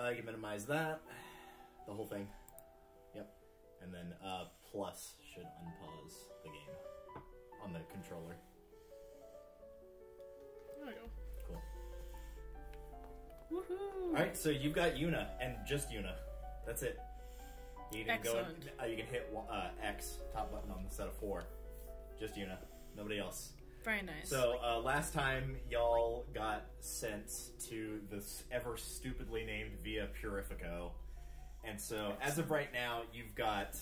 I can minimize that. The whole thing. Yep. And then plus should unpause the game on the controller. There we go. Cool. Woohoo! Alright, so you've got Yuna, and just Yuna. That's it. You can Excellent. you can hit X, top button on the set of 4. Just Yuna. Nobody else. Very nice. So, last time, y'all got sent to this ever stupidly named Via Purifico. And so, as of right now, you've got...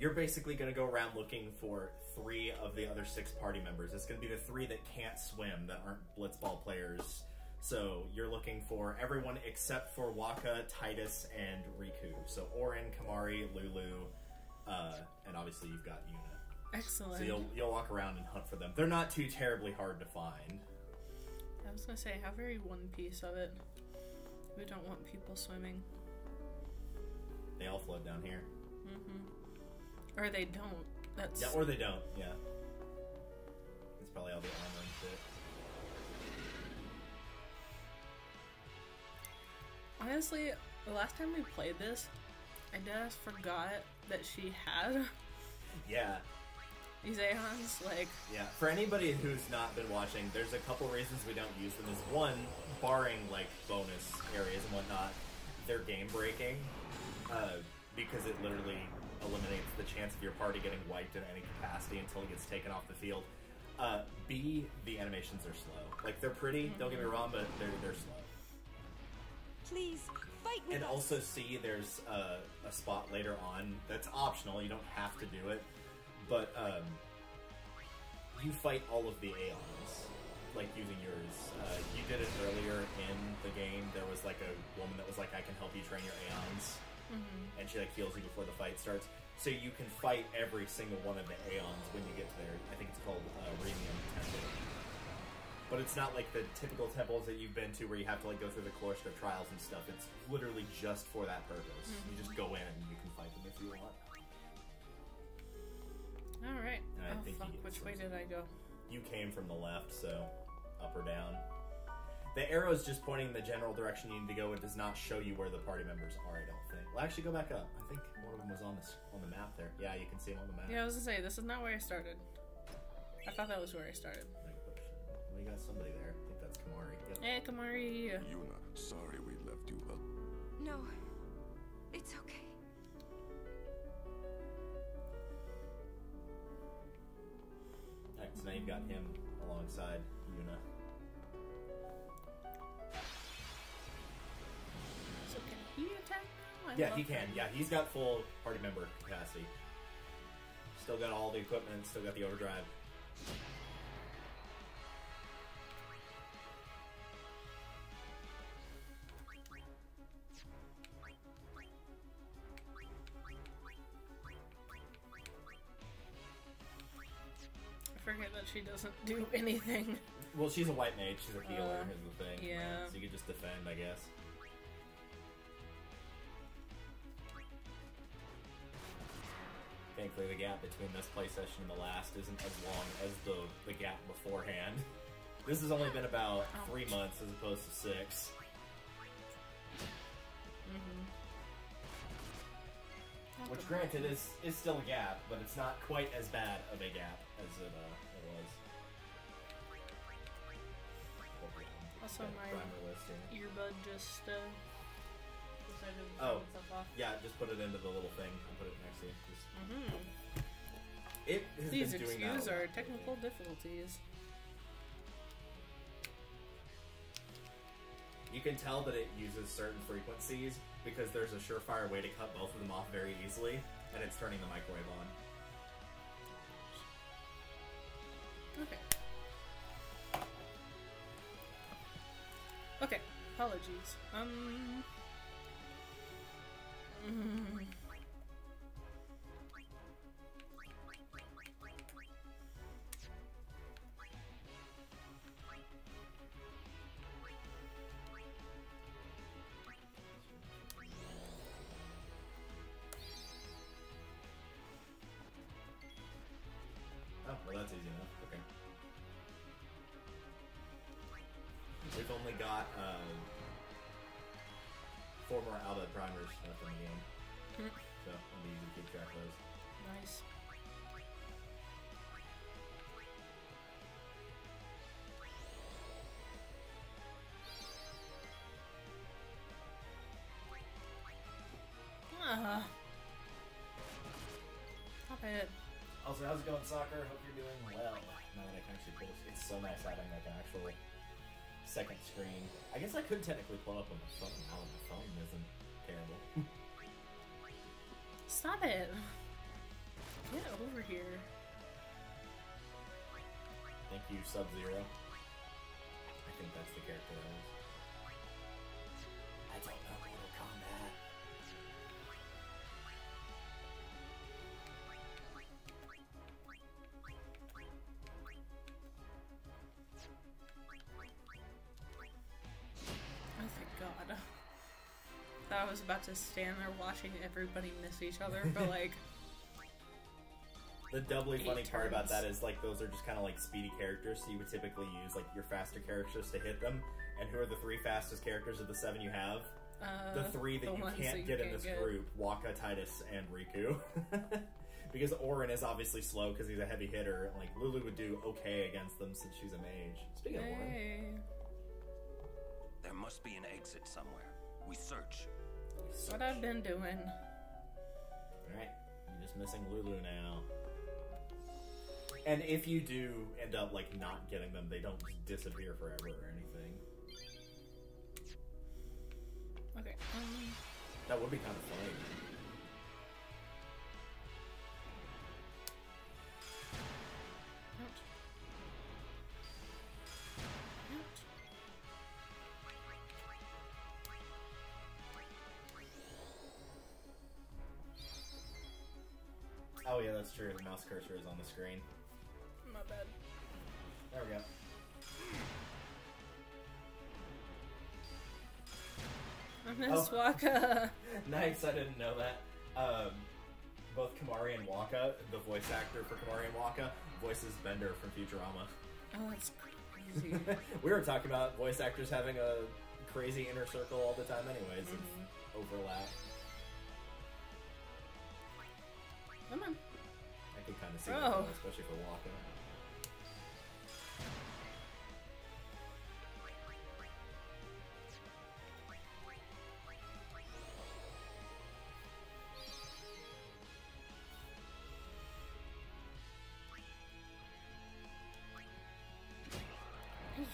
you're basically going to go around looking for 3 of the other 6 party members. It's going to be the 3 that can't swim, that aren't blitzball players. So, you're looking for everyone except for Waka, Titus, and Riku. So, Orin, Kamari, Lulu, and obviously you've got Yuna. Excellent. So you'll walk around and hunt for them. They're not too terribly hard to find. I was gonna say, how very one piece of it. We don't want people swimming. They all float down here. Or they don't. That's... Yeah, or they don't, yeah. It's probably all the armor and shit. Honestly, the last time we played this, I just forgot that she had Yeah. these Aeons, like... Yeah, for anybody who's not been watching, there's a couple reasons we don't use them. Is one, barring, like, bonus areas and whatnot, they're game-breaking, because it literally eliminates the chance of your party getting wiped in any capacity until it gets taken off the field. B, the animations are slow. Like, they're pretty, don't get me wrong, but they're slow. Please, fight with And us. also C, there's a spot later on that's optional, you don't have to do it, but you fight all of the Aeons, like using yours. You did it earlier in the game. There was like a woman that was like, I can help you train your Aeons, and she like heals you before the fight starts. So you can fight every single one of the Aeons when you get to their, I think it's called Remium Temple. But it's not like the typical temples that you've been to where you have to like go through the cloister trials and stuff. It's literally just for that purpose. You just go in and you can fight them if you want. Alright. And Oh fuck, which way did I go? You came from the left, so up or down. The arrow is just pointing in the general direction you need to go. It does not show you where the party members are, I don't think. Well, actually, go back up. I think one of them was on the map there. Yeah, you can see them on the map. Yeah, I was gonna say, this is not where I started. I thought that was where I started. Well, you got somebody there. I think that's Kamari. Yep. Hey, Kamari! Yuna, sorry we left you up. No, it's okay. Alright, so now you've got him alongside Yuna. So can he attack now? Yeah, he can. Yeah, he's got full party member capacity. Still got all the equipment, still got the overdrive. I forget that she doesn't do anything. Well, she's a white mage. She's a healer, is the thing. yeah. So you could just defend, I guess. Thankfully, the gap between this play session and the last isn't as long as the gap beforehand. This has only been about 3 months as opposed to 6. Which, granted, is still a gap, but it's not quite as bad of a gap as it was. Also, my earbud just decided to Oh, turn itself off. yeah, just put it into the little thing and put it next to you. It has Please been doing that excuse a lot our lately. technical difficulties. You can tell that it uses certain frequencies because there's a surefire way to cut both of them off very easily, and it's turning the microwave on. Okay. Okay, apologies. Oh, well that's easy enough. Okay. We've only got 4 more Al-Bhed primers left in the game. So it'll be easy to keep track of those. Nice. Stop it. Also, how's it going, soccer? Hope you're doing well. Now that I can actually pull this, it's so nice having like an actual second screen. I guess I could technically pull up on my phone now, and my phone isn't terrible. Stop it. Get over here. Thank you, Sub-Zero. I think that's the character that is. I don't know Mortal Kombat. Oh, thank God. I was about to stand there watching everybody miss each other for like... The doubly funny 8 part about turns. that is like those are just kind of like speedy characters, so you would typically use like your faster characters to hit them. And who are the 3 fastest characters of the 7 you have? The 3 that you ones that can't you get in can't this get. group: Waka, Titus, and Riku. Because Auron is obviously slow because he's a heavy hitter. Like Lulu would do okay against them since she's a mage. Speaking of Auron, Hey. There must be an exit somewhere. We search. That's what I've been doing. all right, you're just missing Lulu now. And if you do end up like not getting them, they don't just disappear forever or anything. Okay. That would be kind of funny. Ouch. Ouch. Oh yeah, that's true. The mouse cursor is on the screen. My bad. There we go. I miss Waka. Nice, I didn't know that. Both Kamari and Waka, the voice actor for Kamari and Waka, voices Bender from Futurama. Oh, that's crazy. We were talking about voice actors having a crazy inner circle all the time anyways. It's overlap. Come on. I could kind of see Oh. that, though, especially for Waka.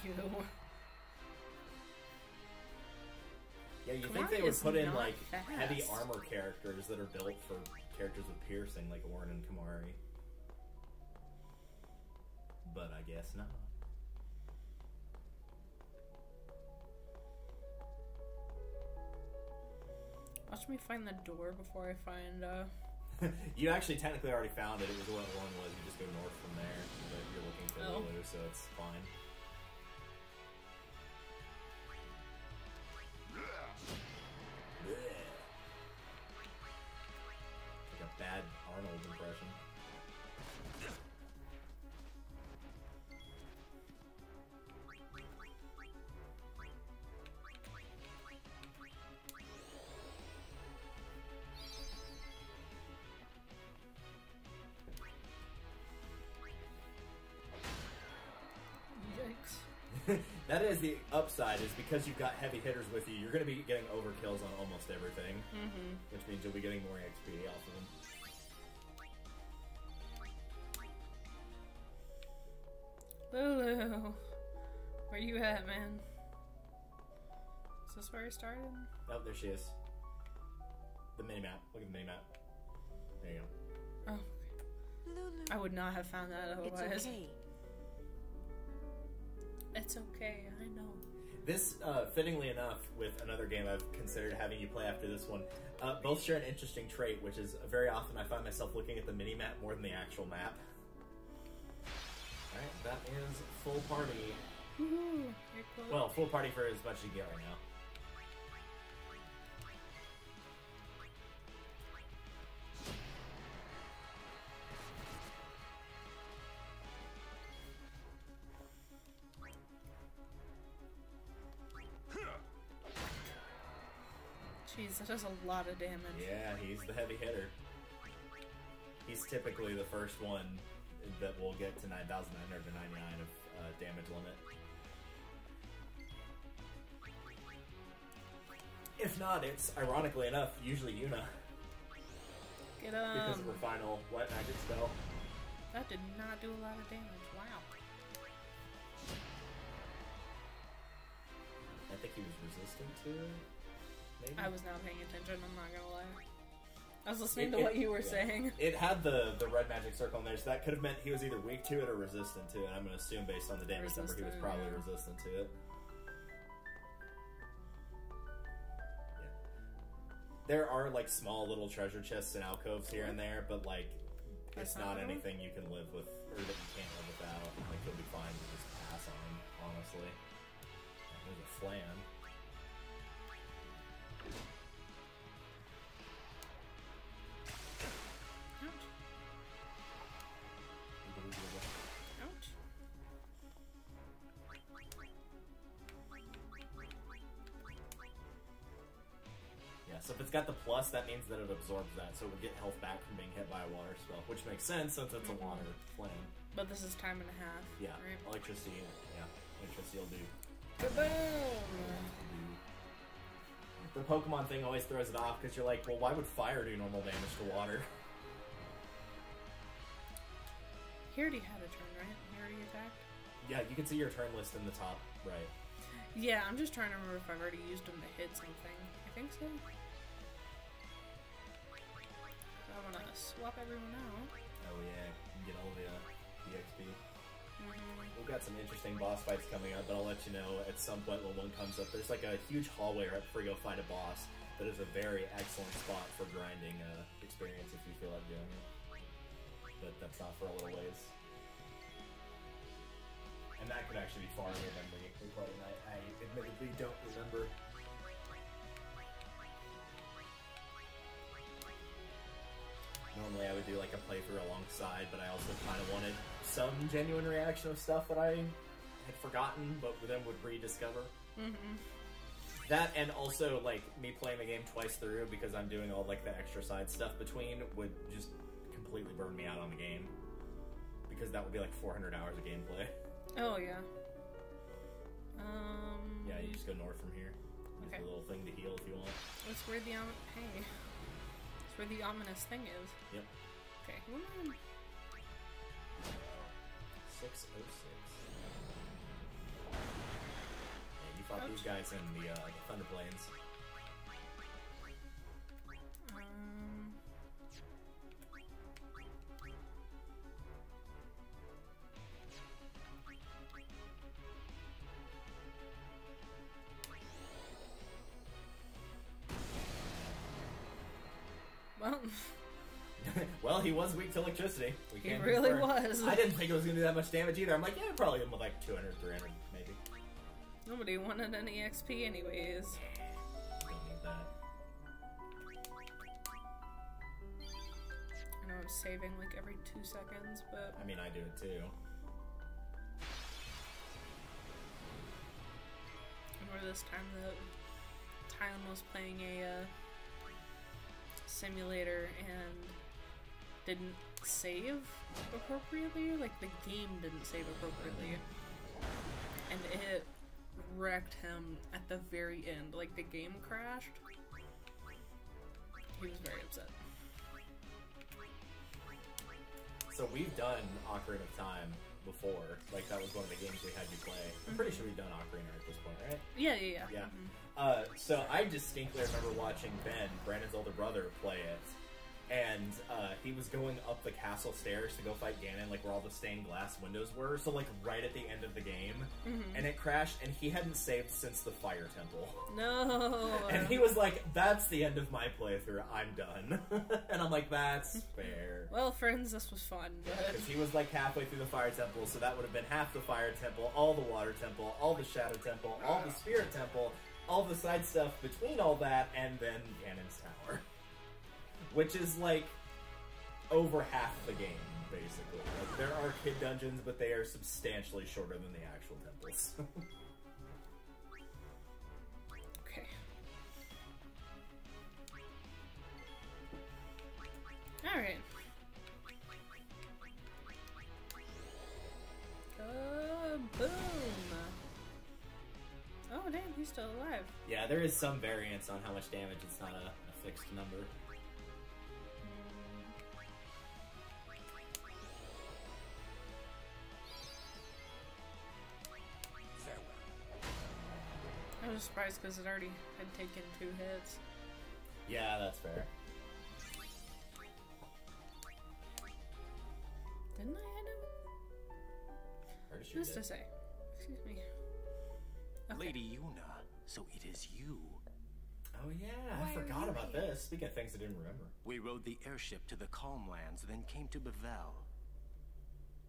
You. Yeah, you think Kamari they would is put in not like fast. heavy armor characters that are built for characters with piercing, like Auron and Kamari. But I guess not. Watch me find the door before I find, You actually technically already found it. It was what one was. You just go north from there. But you're looking for Oh. Lulu, so it's fine. Like a bad Arnold impression. yikes. That is the upside, is because you've got heavy hitters with you, you're going to be getting overkills on almost everything. Which means you'll be getting more XP off of them. Lulu. Where you at, man? Is this where I started? Oh, there she is. The mini-map. Look at the mini-map. There you go. Oh, Lulu. I would not have found that It's otherwise. okay. It's okay, I know. This, fittingly enough, with another game I've considered having you play after this one, both share an interesting trait, which is very often I find myself looking at the mini-map more than the actual map. Alright, that is full party. Woohoo! You're close. Well, full party for as much as you get right now. Jeez, that does a lot of damage. Yeah, he's the heavy hitter. He's typically the first one that will get to 9,999 of damage limit. If not, it's, ironically enough, usually Yuna. Get Because of her final White Magic spell. That did not do a lot of damage. Wow. I think he was resistant to it, maybe? I was not paying attention, I'm not gonna lie. I was listening to what you were saying. It had the red magic circle in there, so that could have meant he was either weak to it or resistant to it. I'm going to assume based on the damage number he was probably resistant to it. Yeah. There are like small little treasure chests and alcoves here and there, but like it's not anything you can live with, or that you can't live without. Like you'll be fine to just pass on, honestly. There's a flan. Ouch. Yeah, so if it's got the plus, that means that it absorbs that, so it would get health back from being hit by a water spell, which makes sense since it's a water flame. But this is time and a half. Yeah, right? electricity. Yeah, electricity will do. Kaboom! The Pokemon thing always throws it off because you're like, well, why would fire do normal damage to water? He already had a turn, right? He already attacked? Yeah, you can see your turn list in the top right. Yeah, I'm just trying to remember if I've already used him to hit something. I think so. I want to swap everyone out. Oh yeah, you can get all the EXP. We've got some interesting boss fights coming up, but I'll let you know at some point when one comes up. There's like a huge hallway right before you go fight a boss that is a very excellent spot for grinding experience if you feel like doing it. But that's not for a little ways. And that could actually be farther than we played, and I admittedly don't remember. Normally I would do like a playthrough alongside, but I also kind of wanted some genuine reaction of stuff that I had forgotten, but then would rediscover. That, and also like me playing the game twice through because I'm doing all like the extra side stuff between would just completely burn me out on the game, because that would be like 400 hours of gameplay. Oh, yeah. Yeah, you just go north from here. Use Okay. the little thing to heal if you want. That's where the hey. That's where the ominous thing is. Yep. Okay, come on. 606. Yeah, you fought these guys in the Thunder Plains. Well, Well, he was weak to electricity. We he can't really confirm. was. I didn't think it was going to do that much damage either. I'm like, yeah, probably like 200, 300, maybe. Nobody wanted any XP anyways. Don't need that. I know I'm saving like every 2 seconds, but... I mean, I do it too. I remember this time that Tylen was playing a simulator and didn't save appropriately. Like, the game didn't save appropriately. And it wrecked him at the very end. Like, the game crashed. He was very upset. So we've done Ocarina of Time before. Like, that was one of the games we had you play. I'm pretty sure we've done Ocarina at this point, right? Yeah. Yeah. So I distinctly remember watching Ben, Brandon's older brother, play it. And he was going up the castle stairs to go fight Ganon, like where all the stained glass windows were. So like right at the end of the game. And it crashed, and he hadn't saved since the Fire Temple. No! And he was like, that's the end of my playthrough, I'm done. And I'm like, that's fair. Well, friends, this was fun, but... Because he was like halfway through the Fire Temple, so that would have been half the Fire Temple, all the Water Temple, all the Shadow Temple, all the Spirit Temple, all the side stuff between all that, and then Ganon's Tower. Which is like over half the game, basically. Like, there are kid dungeons, but they are substantially shorter than the actual temples. Okay. Alright. Boom! Oh, damn, he's still alive. Yeah, there is some variance on how much damage. It's not a fixed number. I was surprised because it already had taken 2 hits. Yeah, that's fair. Didn't I hit him? Who's to say? Excuse me. Okay. Lady Yuna, so it is you. Oh yeah, Why I are forgot you about here? this. Speaking of things I didn't remember. We rode the airship to the Calm Lands, then came to Bevel.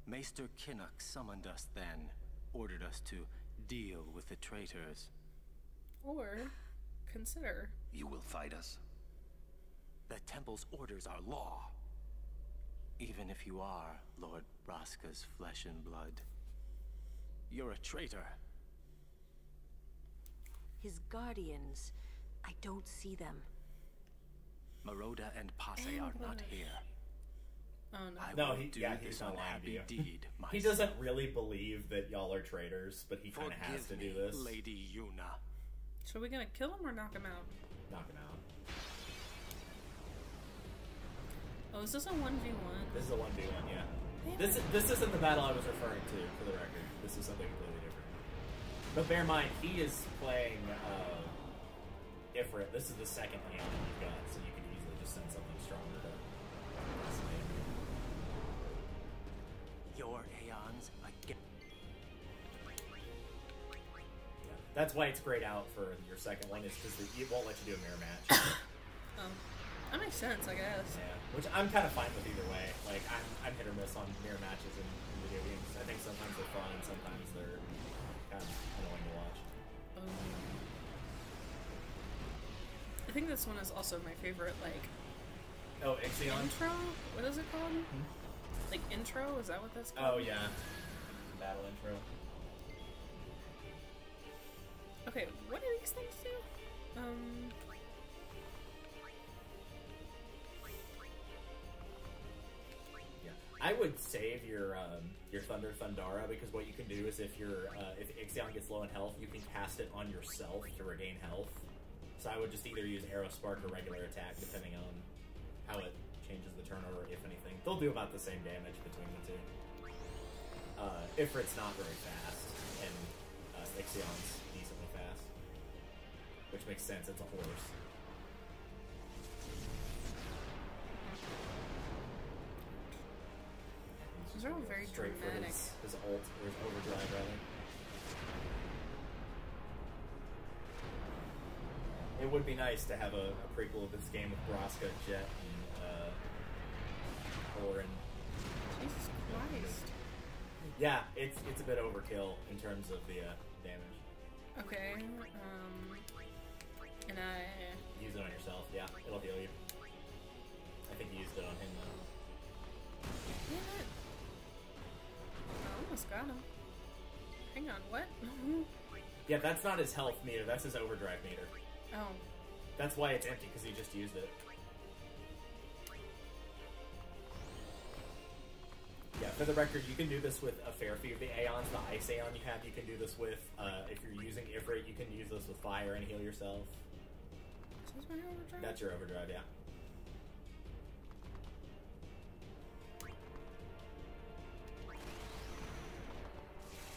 Maester Kinnock summoned us then, ordered us to deal with the traitors. Or consider. You will fight us? The Temple's orders are law. Even if you are Lord Braska's flesh and blood. You're a traitor. His guardians. I don't see them. Maroda and Passe are not here. Oh no. I No, will he- do yeah, this he's not lying to unhappy you. deed myself. He doesn't really believe that y'all are traitors, but he kind of has to Forgive do me, this. Lady Yuna. So are we gonna kill him or knock him out? Knock him out. Oh, is this a 1v1? This is a 1v1, yeah. Damn This it. this isn't the battle I was referring to, for the record. This is something completely different. But bear in mind, he is playing Ifrit. This is the second Aeon you've got, so you can easily just send something stronger to assassinate him. Your Aeons again. Yeah. That's why it's grayed out for your second one, is because it won't let you do a mirror match. Oh. That makes sense, I guess. Yeah, which I'm kind of fine with either way. Like, I'm hit or miss on mirror matches in video games. I think sometimes they're fun and sometimes they're kind of annoying to watch. I think this one is also my favorite, like, Oh, Ixion? intro? What is it called? Like, intro? Is that what that's Oh, called? yeah. Battle intro. Okay, what do these things do? Yeah. I would save your Thunder Thundara, because what you can do is if Ixion gets low in health, you can cast it on yourself to regain health. So I would just either use Arrow Spark or regular attack, depending on how it changes the turnover, if anything. They'll do about the same damage between the two. Ifrit's not very fast, and Ixion's decently fast. Which makes sense, it's a horse. These are all very Straight for dramatic. his ult, or his overdrive, rather. It would be nice to have a prequel of this game with Braska, Jet, and Orin. Jesus Christ. Yeah, it's a bit overkill in terms of the damage. Okay, and I... Use it on yourself, yeah, it'll heal you. I think you used it on him, though. Damn it. I almost got him. Hang on, what? Yeah, that's not his health meter, that's his overdrive meter. Oh. That's why it's empty, because he just used it. Yeah, for the record, you can do this with a fair few of the Aeons. The Ice Aeon you have, you can do this with. If you're using Ifrit, you can use this with Fire and heal yourself. Is this my overdrive? That's your overdrive, yeah.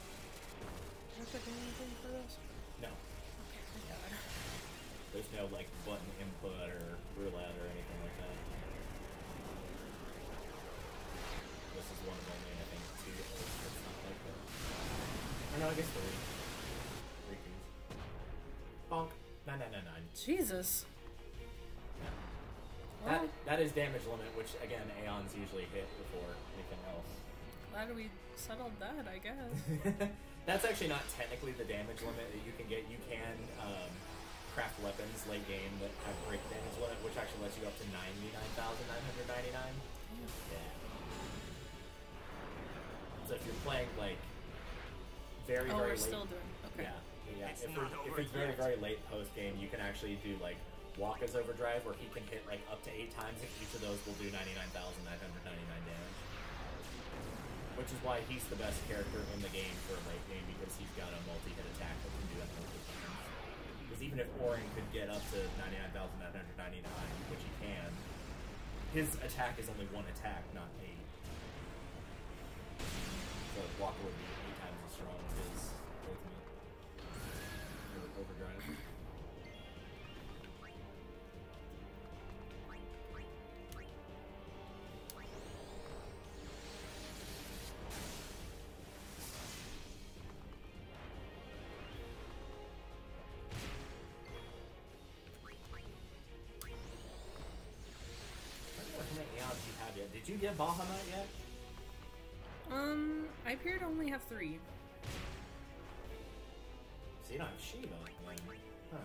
Do I have to do anything for this? No. Okay, thank God. There's no, like, button input or roulette or anything like that. This is one of only, I think, 2 that's not like that. Or no, I guess 3. 3 keys. Bonk. 999. Jesus. Yeah. Well, That is damage limit, which, again, Aeons usually hit before anything else. glad we settled that, I guess. That's actually not technically the damage limit that you can get. You can craft weapons late game that have break damage limit, which actually lets you up to 99,999. Yeah. So if you're playing like very Oh, very we're late, still doing... Okay. yeah. It's If not it's over very yet. very late post game, you can actually do like Waka's overdrive, where he can hit like up to 8 times, and each of those will do 99,999 damage. Which is why he's the best character in the game for late game, because he's got a multi-hit attack that can do that multiple times. Because even if Orin could get up to 99,999, which he can, his attack is only 1 attack, not 8. So Waka would be 8 times as strong as his ultimate. Or overdrive. Did you get Bahamut yet? I appear to only have 3. So you don't have Shiva, then. Huh.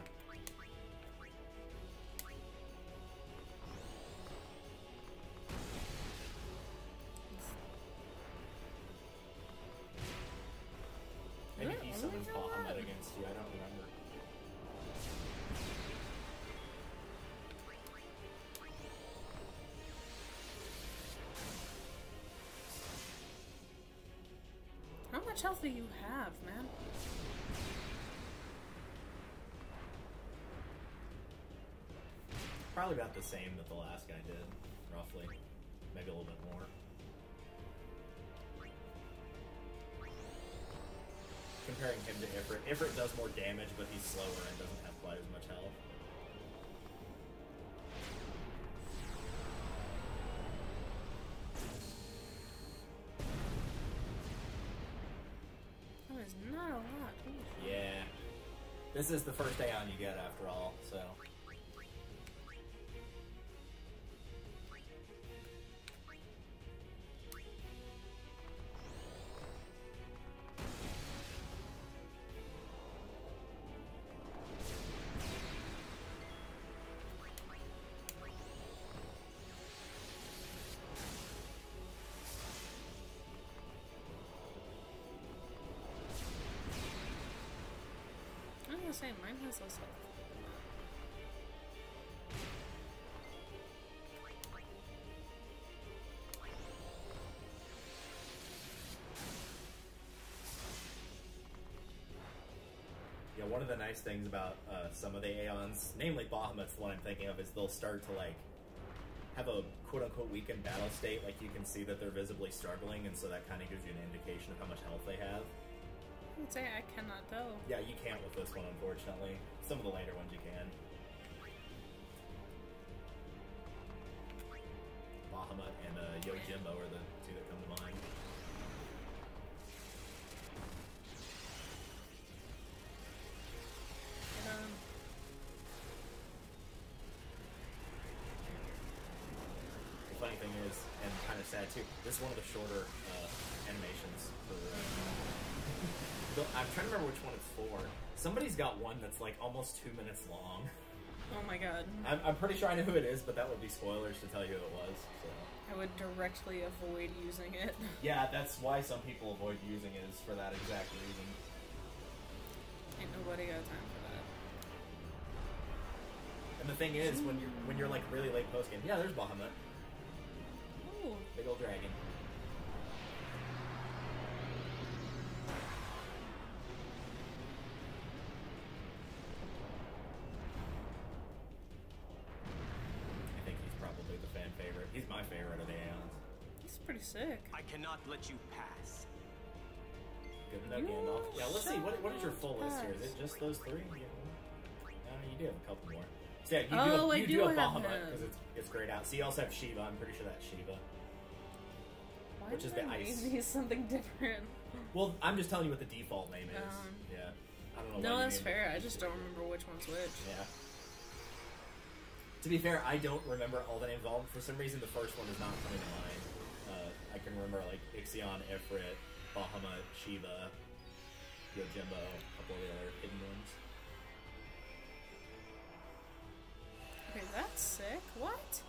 Maybe he summons Bahamut against you, I don't remember. How much health do you have, man? Probably about the same that the last guy did, roughly. Maybe a little bit more. Comparing him to Ifrit. Ifrit does more damage, but he's slower and doesn't have quite as much health. That is not a lot. Ooh. Yeah. This is the first Aeon you get after all, so... I'm gonna say mine has less health. Yeah, one of the nice things about some of the Aeons, namely Bahamut's the one I'm thinking of, is they'll start to like have a quote-unquote weakened battle state. Like you can see that they're visibly struggling, and so that kind of gives you an indication of how much health they have. I would say I cannot tell. Yeah, you can't with this one, unfortunately. Some of the later ones you can. Bahamut and Yojimbo are the two that come to mind. The funny thing is, and kind of sad too, this is one of the shorter animations for... I'm trying to remember which one it's for. Somebody's got one that's like almost 2 minutes long. Oh my god. I'm pretty sure I know who it is, but that would be spoilers to tell you who it was. So. I would directly avoid using it. Yeah, that's why some people avoid using it, is for that exact reason. Ain't nobody got time for that. And the thing is, when you're like really late post game, yeah, there's Bahamut. Ooh. Big old dragon. He's my favorite of the Aeons. He's pretty sick. I cannot let you pass. Good enough, Gandalf. Yeah, let's see. What is your full list here? Is it just those 3? You do have a couple more. So yeah, you do have Bahamut because it's grayed out. So you also have Shiva. I'm pretty sure that's Shiva. Why which is the ice. He's something different. Well, I'm just telling you what the default name is. Yeah. I don't know. No, that's fair. I just don't remember which one's which. Yeah. To be fair, I don't remember all the names involved. For some reason, the first one is not coming to mind. I can remember like Ixion, Ifrit, Bahamut, Shiva, Yojimbo, a couple of the other hidden ones. Okay, that's sick. What?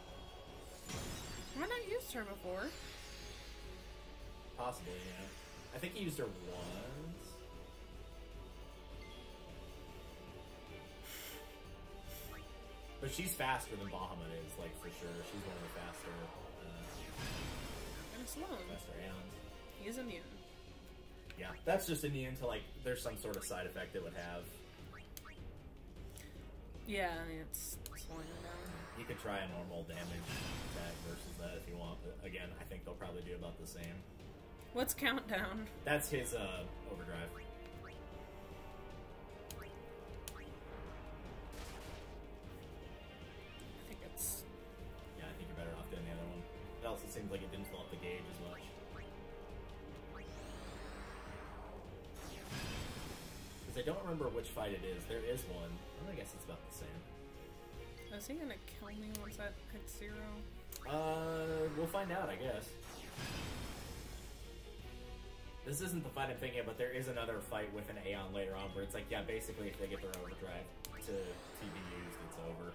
Have I not used her before? Possibly, yeah. I think he used her once. But But she's faster than Bahamut is, like, for sure. She's one of the faster, And Sloan. faster Aeons. He's immune. Yeah, that's just immune to, like, there's some sort of side effect it would have. Yeah, I mean, it's slowing her down. You could try a normal damage attack versus that if you want, but again, I think they'll probably do about the same. What's Countdown? That's his, overdrive. I think it's... Yeah, I think you're better off doing the other one. It also seems like it didn't fill up the gauge as much. Because I don't remember which fight it is. There is one. Well, I guess it's about the same. Is he gonna kill me once that hits 0? We'll find out, I guess. This isn't the fight I'm thinking of, but there is another fight with an Aeon later on where it's like, yeah, basically if they get their overdrive to be used, it's over.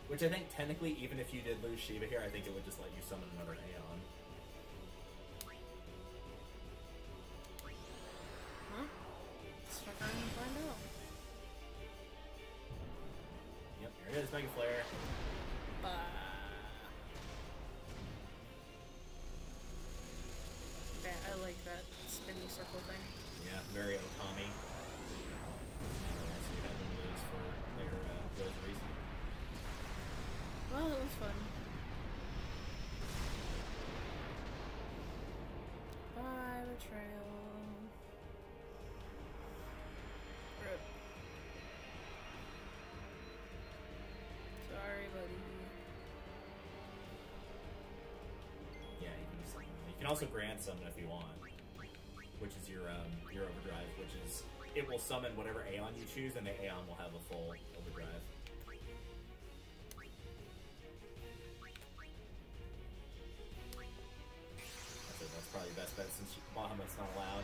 Which I think technically, even if you did lose Shiva here, I think it would just let you summon another Aeon. Huh? Let's check around and find out. Yep, here it is, Mega Flare. Yeah, I like that spinny circle thing. Yeah, very Okami. So you had one of those for their reason. Well, it was fun. Bye, betrayal. Rip. Sorry, buddy. Yeah, you can also grand summon if you want, which is your overdrive, which is it will summon whatever Aeon you choose, and the Aeon will have a full overdrive. That's probably your best bet since Bahamut's not allowed.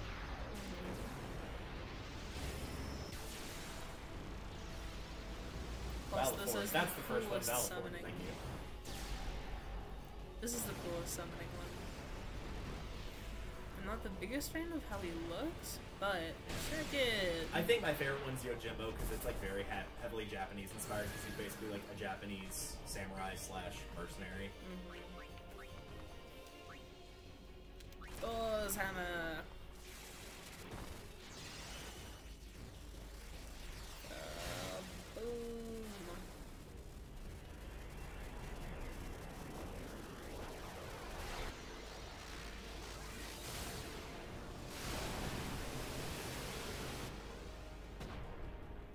Plus, Battle this Force. is That's the first one. coolest Battle Force. summoning. Thank you. This is the coolest summoning one. I'm not the biggest fan of how he looks, but check it. I think my favorite one's Yojimbo because it's like very heavily Japanese inspired because he's basically like a Japanese samurai slash mercenary. Oh, his hammer. Boom.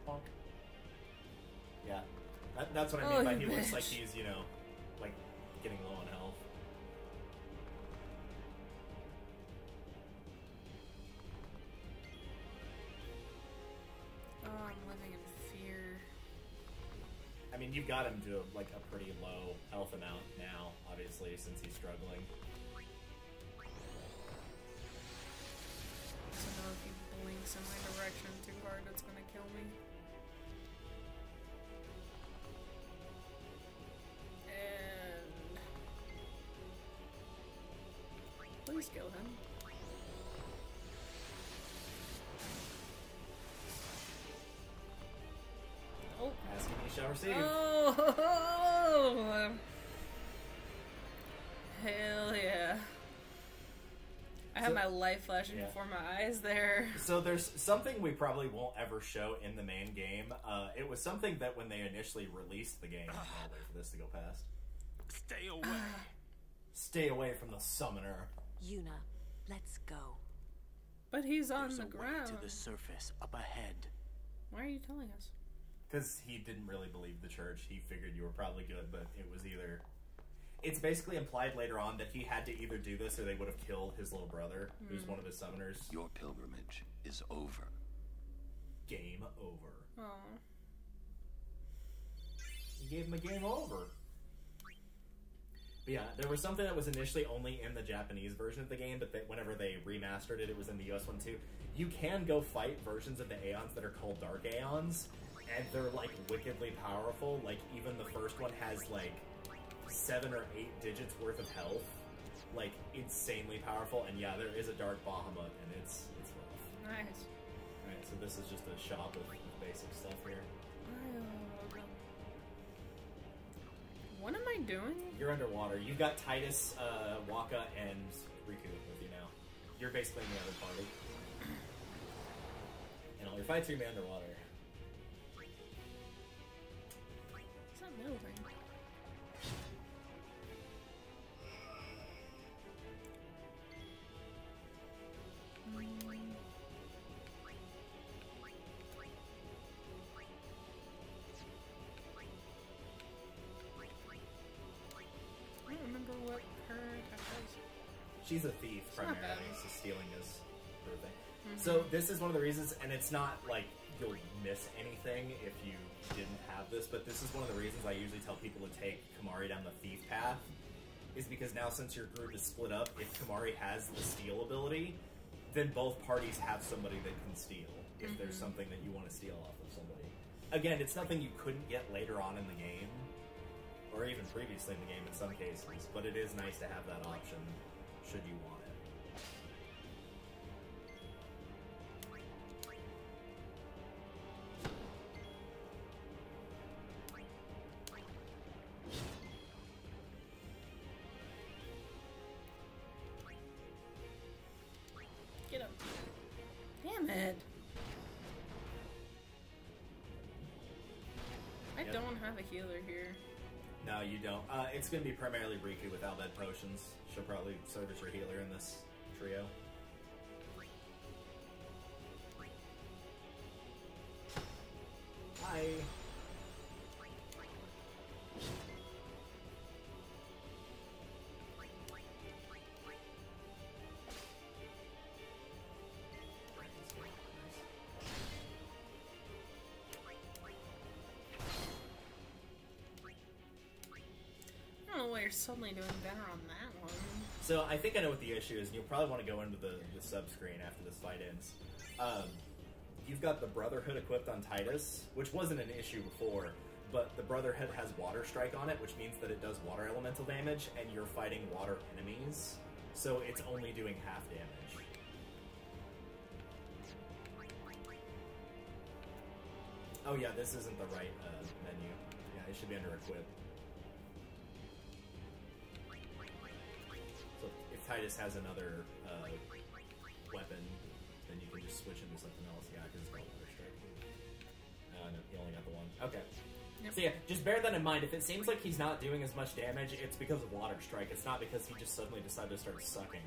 Bonk. Yeah, that's what I mean by he looks bitch. like he's, you know, like getting low on health. Oh, I'm living in fear. I mean, you've got him to like a pretty low health amount now, obviously, since he's struggling. So now if he blinks in my direction too hard, it's gonna kill me. And... please kill him. Oh. Asking you shall receive. Oh! Hell yeah. I had my life flashing before my eyes there. So there's something we probably won't ever show in the main game. It was something that when they initially released the game, I'll wait for this to go past. Stay away. Stay away from the summoner. Yuna, let's go. But he's on There's the a way ground. to the surface up ahead. Why are you telling us? Because he didn't really believe the church. He figured you were probably good, but it was either... It's basically implied later on that he had to either do this or they would have killed his little brother, who's one of his summoners. Your pilgrimage is over. Game over. Oh. He gave him a game over. But yeah, there was something that was initially only in the Japanese version of the game, but whenever they remastered it, it was in the US one too. You can go fight versions of the Aeons that are called Dark Aeons, and they're like wickedly powerful. Like even the first one has like 7 or 8 digits worth of health, like insanely powerful. And yeah, there is a Dark Bahamut, and it's rough. Nice. Alright, so this is just a shop with basic stuff here. What am I doing? You're underwater. You've got Titus, Waka, and Riku with you now. You're basically in the other party. And all your fights are going to be underwater. What's that middle thing? I don't remember what her attack was. She's a thief, It's not primarily, bad. so stealing is her thing. So this is one of the reasons, and it's not like you'll miss anything if you didn't have this, but this is one of the reasons I usually tell people to take Kamari down the thief path, is because now since your group is split up, if Kamari has the steal ability, then both parties have somebody that can steal, if there's something that you want to steal off of somebody. Again, it's nothing you couldn't get later on in the game, or even previously in the game in some cases, but it is nice to have that option, should you want it. Get him. Damn it. I Yep. don't have a healer here. No, you don't. It's going to be primarily Riku with Al-Bhed potions. She'll probably serve as your healer in this trio. Hi. I don't know why you're suddenly doing better on that one. So I think I know what the issue is, and you'll probably want to go into the sub-screen after this fight ends. You've got the Brotherhood equipped on Titus, which wasn't an issue before, but the Brotherhood has Water Strike on it, which means that it does water elemental damage, and you're fighting water enemies, so it's only doing half damage. Oh yeah, this isn't the right menu. Yeah, it should be under Equip. So if Titus has another weapon, then you can just switch into something else. Yeah, because it's called Water Strike. No, you only got the one. Okay. Yep. So yeah, just bear that in mind. If it seems like he's not doing as much damage, it's because of Water Strike. It's not because he just suddenly decided to start sucking.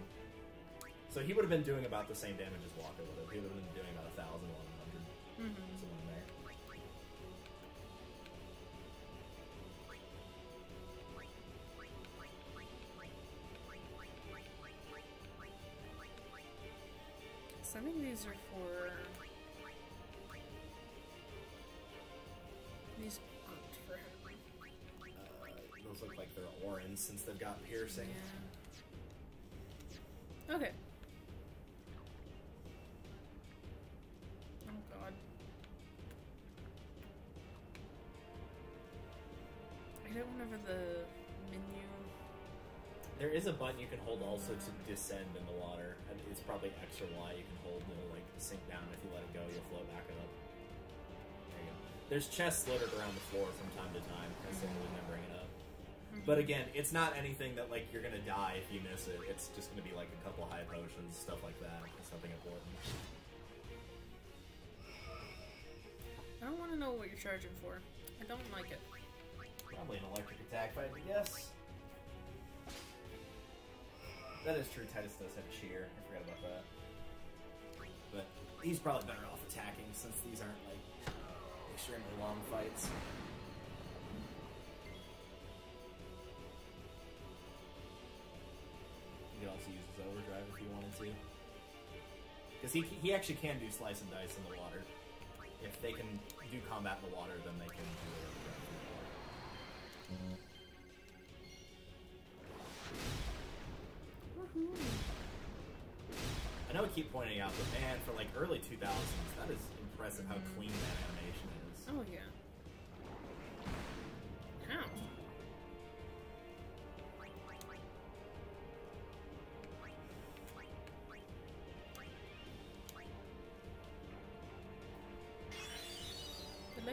So he would have been doing about the same damage as Walker would have. He would have been doing about 1,000, 1,100. Somewhere in there. So I think these are for... These aren't for him. Those look like they're orange since they've got piercing. Yeah. Okay. Oh god. I don't remember the menu. There is a button you can hold also to descend in the water. And it's probably extra Y you can hold. It'll like sink down. If you let it go, you'll float back up. There you go. There's chests littered around the floor from time to time. That's the only reason I bring it up. But again, it's not anything that like you're gonna die if you miss it. It's just gonna be like a couple high potions, stuff like that. It's nothing important. I don't want to know what you're charging for. I don't like it. Probably an electric attack fight, yes. That is true, Titus does have cheer. I forgot about that. But he's probably better off attacking since these aren't like extremely long fights. You could also use his overdrive if you wanted to. Because he actually can do slice and dice in the water. If they can do combat in the water, then they can do it overdrive in the water. I know I keep pointing out, but man, for like early 2000s, that is impressive how clean that animation is. Oh yeah. How?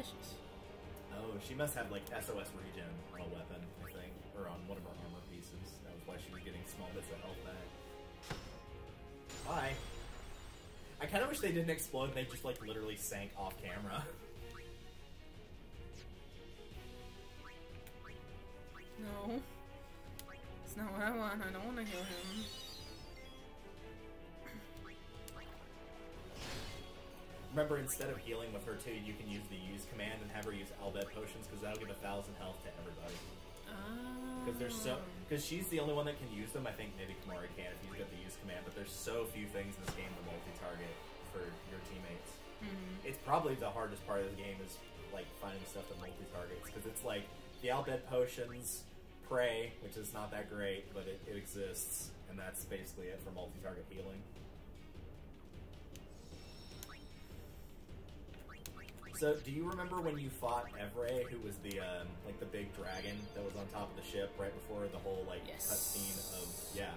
Suspicious. Oh, she must have like SOS regen on a weapon, I think, or on one of her armor pieces. That was why she was getting small bits of health back. Bye. I kind of wish they didn't explode. They just like literally sank off camera. No. It's not what I want. I don't want to heal him. Remember, instead of healing with her too, you can use the use command and have her use Al-Bhed potions, because that'll give 1,000 health to everybody. Because she's the only one that can use them. I think maybe Kamari can if he's got the use command, but there's so few things in this game to multi-target for your teammates. It's probably the hardest part of the game is like finding stuff that multi-targets, because it's like the Al-Bhed potions, Prey, which is not that great, but it exists, and that's basically it for multi-target healing. So, do you remember when you fought Evray, who was the like the big dragon that was on top of the ship right before the whole like cutscene of I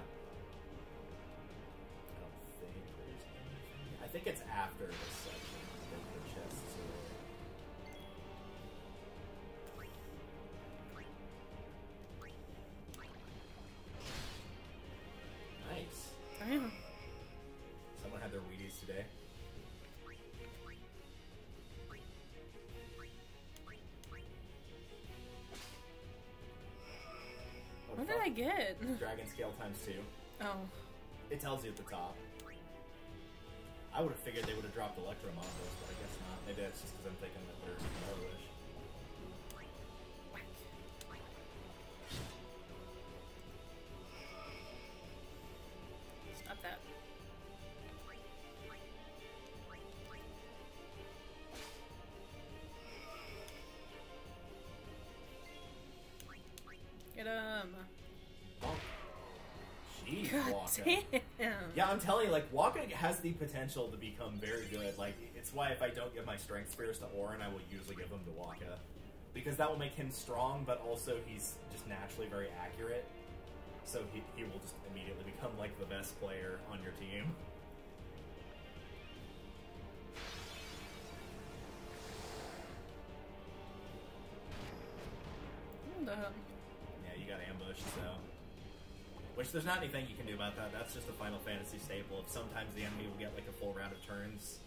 don't think there's anything. I think it's after this section that the chests are. Nice. Damn. Someone had their Wheaties today. What did I get? Dragon scale ×2. Oh. It tells you at the top. I would have figured they would have dropped Electro Monsters, but I guess not. Maybe that's just because I'm thinking that they're Wish. Stop that. Get him. Jeez, God Waka. damn. Yeah, I'm telling you, like, Waka has the potential to become very good. Like, it's why if I don't give my strength spheres to Orin, I will usually give them to Waka. Because that will make him strong, but also he's just naturally very accurate. So he will just immediately become, like, the best player on your team. What the hell? Yeah, you got ambushed, so... Which, there's not anything you can do about that. That's just a Final Fantasy staple of sometimes the enemy will get, like, a full round of turns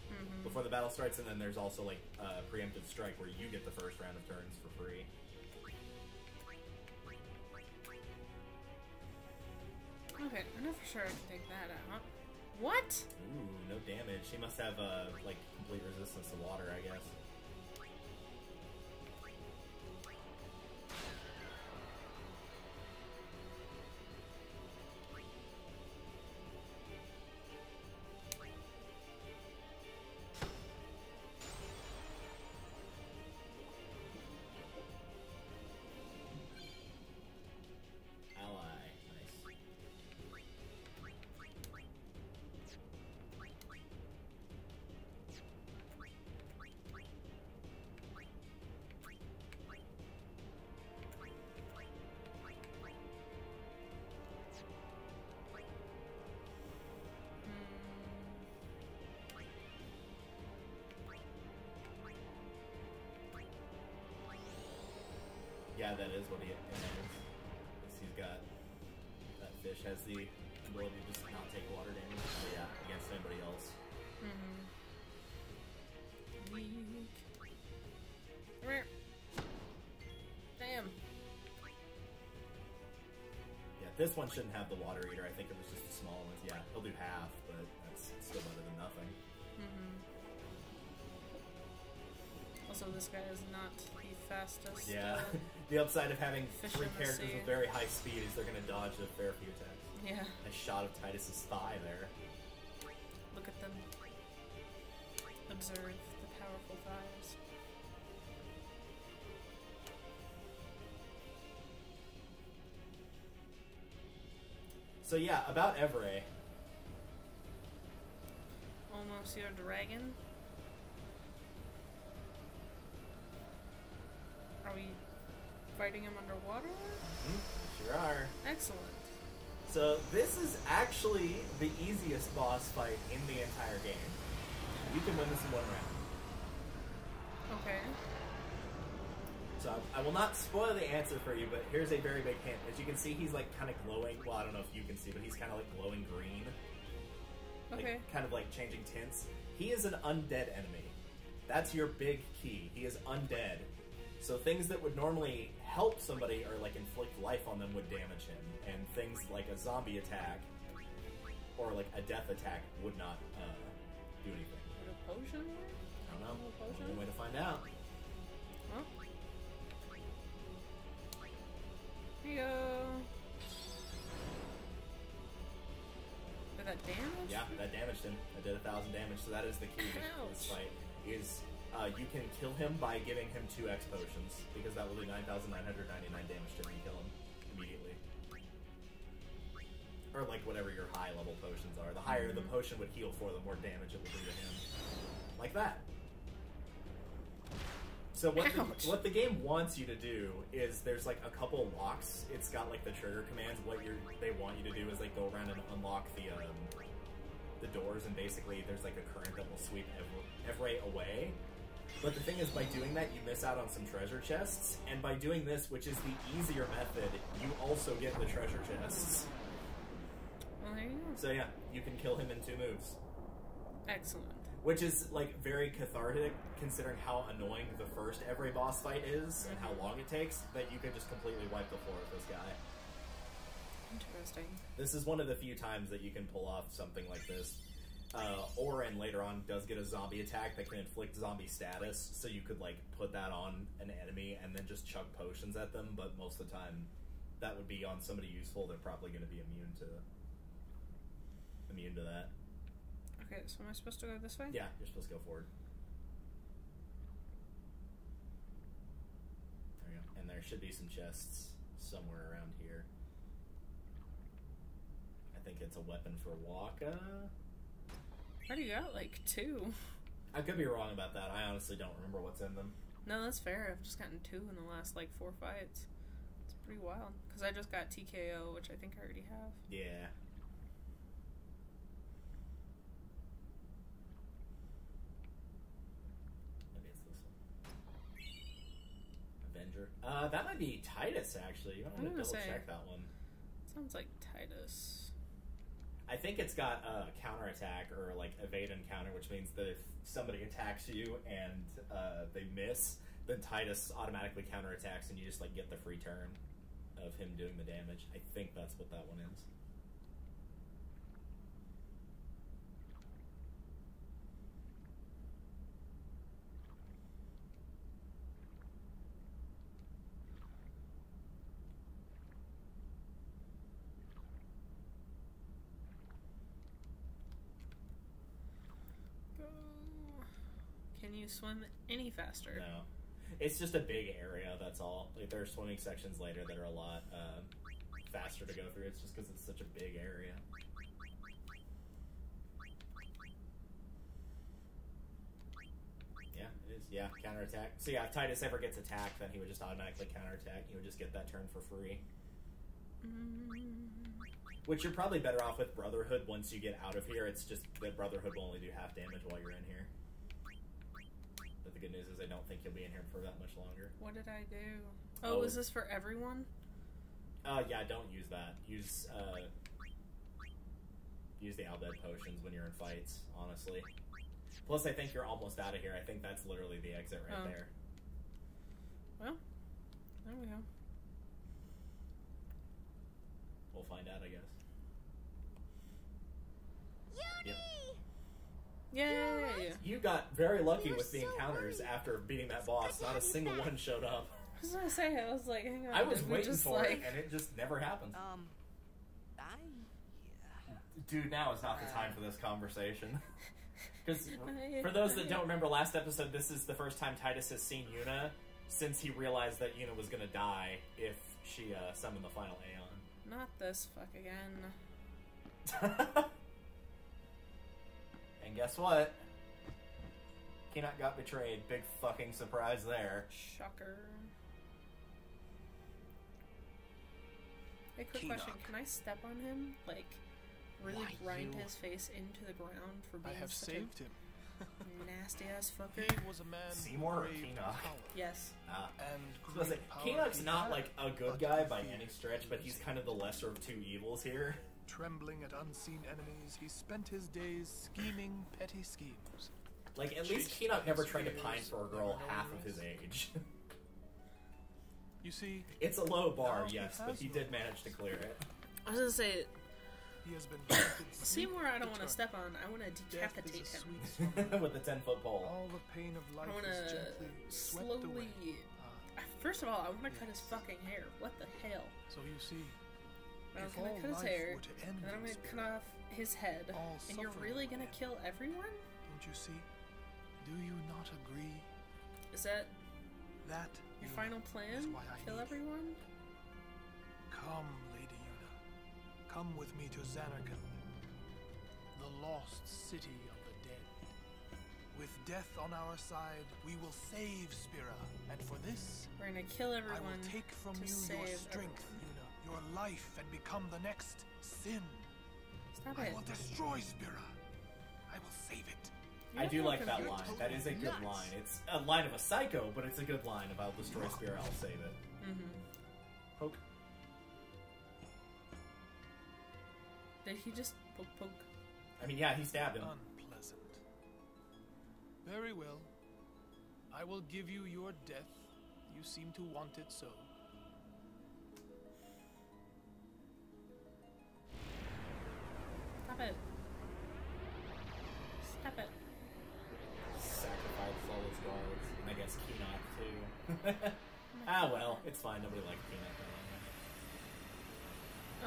before the battle starts, and then there's also, like, preemptive strike where you get the first round of turns for free. Okay, I know for sure I can take that out. What? Ooh, no damage. She must have, like, complete resistance to water, I guess. Yeah, that is what he is. He's got... That fish has the ability to just not take water damage. But yeah, against anybody else. Weak. Come here. Damn. Yeah, this one shouldn't have the water eater. I think it was just the small ones. Yeah, he'll do half, but that's still better than nothing. Also, this guy is not the fastest. Yeah, the upside of having Fish 3 in the characters sea. with very high speed is they're going to dodge a fair few attacks. Yeah. A shot of Titus's thigh there. Look at them. Observe the powerful thighs. So yeah, about Evray. Almost your dragon. Are we fighting him underwater? Sure are. Excellent. So this is actually the easiest boss fight in the entire game. You can win this in 1 round. Okay. So I will not spoil the answer for you, but here's a very big hint. As you can see, he's like kind of glowing. Well, I don't know if you can see, but he's kind of like glowing green. Okay. Like, kind of like changing tints. He is an undead enemy. That's your big key. He is undead. So things that would normally help somebody or like inflict life on them would damage him. And things like a zombie attack or like a death attack would not do anything. Would a potion work? I don't know. A potion? Only way to find out. Huh? Here you go. Did that damage? Yeah, that damaged him. I did 1,000 damage, so that is the key to this fight. Is you can kill him by giving him 2x potions, because that will do 9,999 damage to him and kill him immediately. Or like whatever your high level potions are. The higher the potion would heal for, the more damage it will do to him. Like that. So what the game wants you to do is there's like a couple locks. It's got like the trigger commands. What they want you to do is like go around and unlock the doors, and basically there's like a current that will sweep every away. But the thing is, by doing that, you miss out on some treasure chests, and by doing this, which is the easier method, you also get the treasure chests. Well, there you go. So yeah, you can kill him in 2 moves. Excellent. Which is, like, very cathartic, considering how annoying the first every boss fight is, and how long it takes, that you can just completely wipe the floor with this guy. Interesting. This is one of the few times that you can pull off something like this. Orin, later on, does get a zombie attack that can inflict zombie status, so you could, like, put that on an enemy and then just chuck potions at them, but most of the time, that would be on somebody useful. They're probably going to be immune to that. Okay, so am I supposed to go this way? Yeah, you're supposed to go forward. There you go. And there should be some chests somewhere around here. I think it's a weapon for Waka. I already got like 2. I could be wrong about that. I honestly don't remember what's in them. No, that's fair. I've just gotten 2 in the last like 4 fights. It's pretty wild. Because I just got TKO, which I think I already have. Yeah. That might be Titus, actually. You might want to double check that one. Sounds like Titus. I think it's got a counterattack or like evade encounter, which means that if somebody attacks you and they miss, then Titus automatically counterattacks and you just like get the free turn of him doing the damage. I think that's what that one is. Can you swim any faster? No. It's just a big area, that's all. Like, there are swimming sections later that are a lot faster to go through. It's just because it's such a big area. Yeah, it is. Yeah, counterattack. So yeah, if Titus ever gets attacked, then he would just automatically counterattack. He would just get that turn for free. Which you're probably better off with Brotherhood once you get out of here. It's just that Brotherhood will only do half damage while you're in here. But the good news is I don't think you'll be in here for that much longer. What did I do? Oh, is this for everyone? Yeah, don't use that. Use the Al-Bhed potions when you're in fights, honestly. Plus, I think you're almost out of here. I think that's literally the exit right there. Well, there we go. We'll find out, I guess. Yep. Yay! You got very lucky You're with the so encounters right. after beating that boss. Not a single one showed up. I was gonna say, I was like, hang on. I was did we waiting just, for like... it, and it just never happened. I Dude, now is not the time for this conversation. Because for those that don't remember last episode, this is the first time Titus has seen Yuna since he realized that Yuna was going to die if she summoned the final Aeon. Not this fuck again. And guess what? Keenock got betrayed. Big fucking surprise there. Shocker. Hey, quick question. Can I step on him? Like, really grind his face into the ground for being I have such saved him. Nasty ass fucker. He was a man Seymour or brave to Keenock? power, Yes. Ah. and I was gonna say, great power Keenock's he not had, like a good but guy he by feared any stretch, but he's kind of the lesser of two evils here. Trembling at unseen enemies, he spent his days scheming petty schemes. Like, at least Keenock never tried to pine for a girl half of his age. You see, It's a low bar, now he yes, but has he no did manage to clear it. I was gonna say, he has been granted sleep Seymour, I don't want to eternal. step on. I want to Death decapitate is a him. sweet slumber. With the 10-foot pole. All the pain of I life want is to gently swept slowly. away. First of all, I want to cut his fucking hair. What the hell? So you see, I'm if gonna all cut his life hair, were to end and then I'm in gonna this cut off his head. all And you're suffering really would gonna end. kill everyone? Don't you see? Do you not agree? Is that That your Yuna, final is plan? why I Kill need you. everyone? Come, Lady Yuna. Come with me to Xanarkand, the lost city of the dead. With death on our side, we will save Spira, and for this, We're gonna kill I everyone will take from to you save your strength, everyone. Yuna, your life, and become the next Sin. Stop I it. will destroy Spira. I will save it. I do like that You're line. That is a good nuts. line. It's a line of a psycho, but it's a good line of I'll destroy Spear, I'll save it. Poke. Did he just poke? I mean, yeah, he stabbed him. Unpleasant. Very well. I will give you your death. You seem to want it so. Stop it. Stop it. Sacrificed all his guards. And I guess Keenock, too. Ah, well, it's fine. Nobody liked Keenock.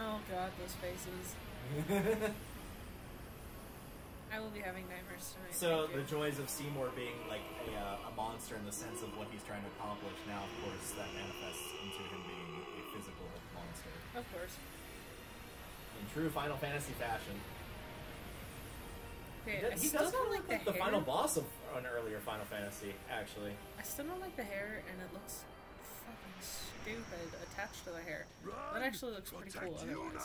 Oh god, those faces. I will be having nightmares tonight. So, thank the you. joys of Seymour being like a monster in the sense of what he's trying to accomplish, now, of course, that manifests into him being a physical monster. Of course. In true Final Fantasy fashion. Okay, I He still does don't look like like the hair. final boss of an earlier Final Fantasy, actually. I still don't like the hair, and it looks fucking stupid attached to the hair. That actually looks pretty cool otherwise.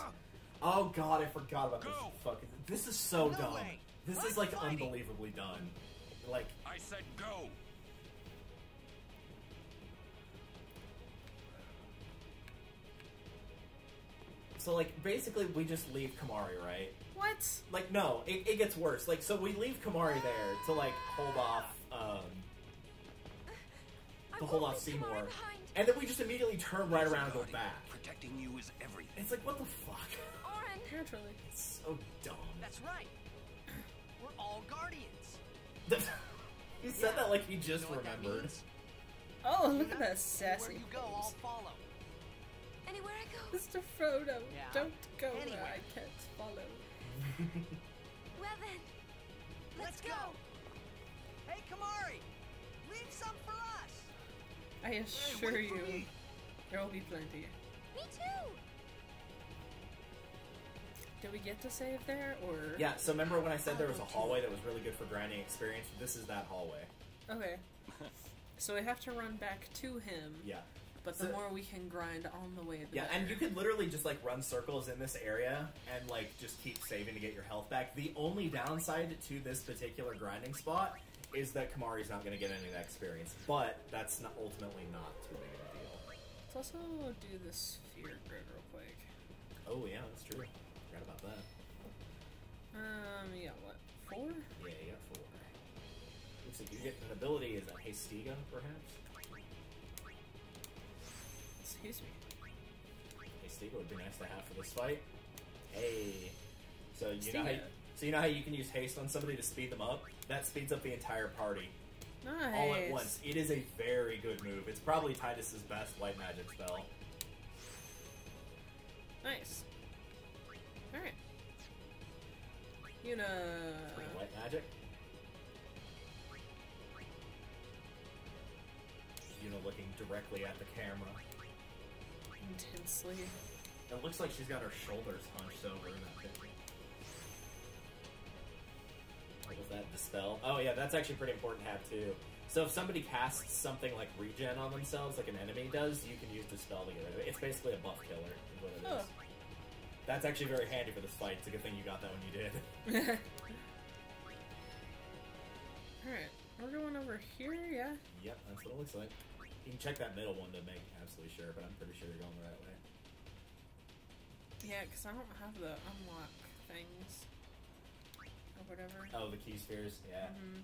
Oh god, I forgot about this fucking... This is so No dumb. way. This I'm is, like, fighting. unbelievably done. Like, I said go. so, like, basically we just leave Kamari, right? What? Like, no, it gets worse. Like, so we leave Kamari there to, like, hold off, Seymour. And then we just immediately turn right around and go back. Protecting you is everything. It's like, what the fuck? Orin! Naturally. It's so dumb. That's right. We're all guardians. He said that like he just You know what that remembered. means? Oh, look at that Where sassy you go, I'll face. follow. Anywhere I go. Mr. Frodo, Yeah. don't go where Anywhere. I can't follow. Well then, let's go. Hey, Kamari, leave some for us. I assure wait for you, me. there will be plenty. Me too. Did we get to save there, or? Yeah, so remember when I said there was a hallway that was really good for grinding experience? This is that hallway. Okay. So we have to run back to him, Yeah. but the So- more we can grind on the way, the Yeah, better. and you could literally just like run circles in this area and like just keep saving to get your health back. The only downside to this particular grinding spot is that Kamari's not going to get any of that experience, but that's not ultimately not too big of a deal. Let's also do the sphere grid real quick. Oh yeah, that's true. Forgot about that. You got what? 4? Yeah, you got 4. Looks like you get an ability. Is that Hestiga, perhaps? Excuse me. Hestiga would be nice to have for this fight. Hey, so you know Hestiga. how you can use haste on somebody to speed them up? That speeds up the entire party Nice. all at once. It is a very good move. It's probably Titus's best white magic spell. Nice. Alright. Yuna. Free white magic. Looking directly at the camera. Intensely. It looks like she's got her shoulders hunched over in that picture. What was that? Dispel? Oh yeah, that's actually pretty important to have too. So if somebody casts something like regen on themselves, like an enemy does, you can use Dispel to get rid of it. It's basically a buff killer, is what it is. Oh. That's actually very handy for this fight. It's a good thing you got that when you did. Alright, we're going over here, yeah? Yep, that's what it looks like. You can check that middle one to make absolutely sure, but I'm pretty sure you're going the right way. Yeah, because I don't have the unlock things. Or whatever. Oh, the key spheres? Yeah. Mm-hmm.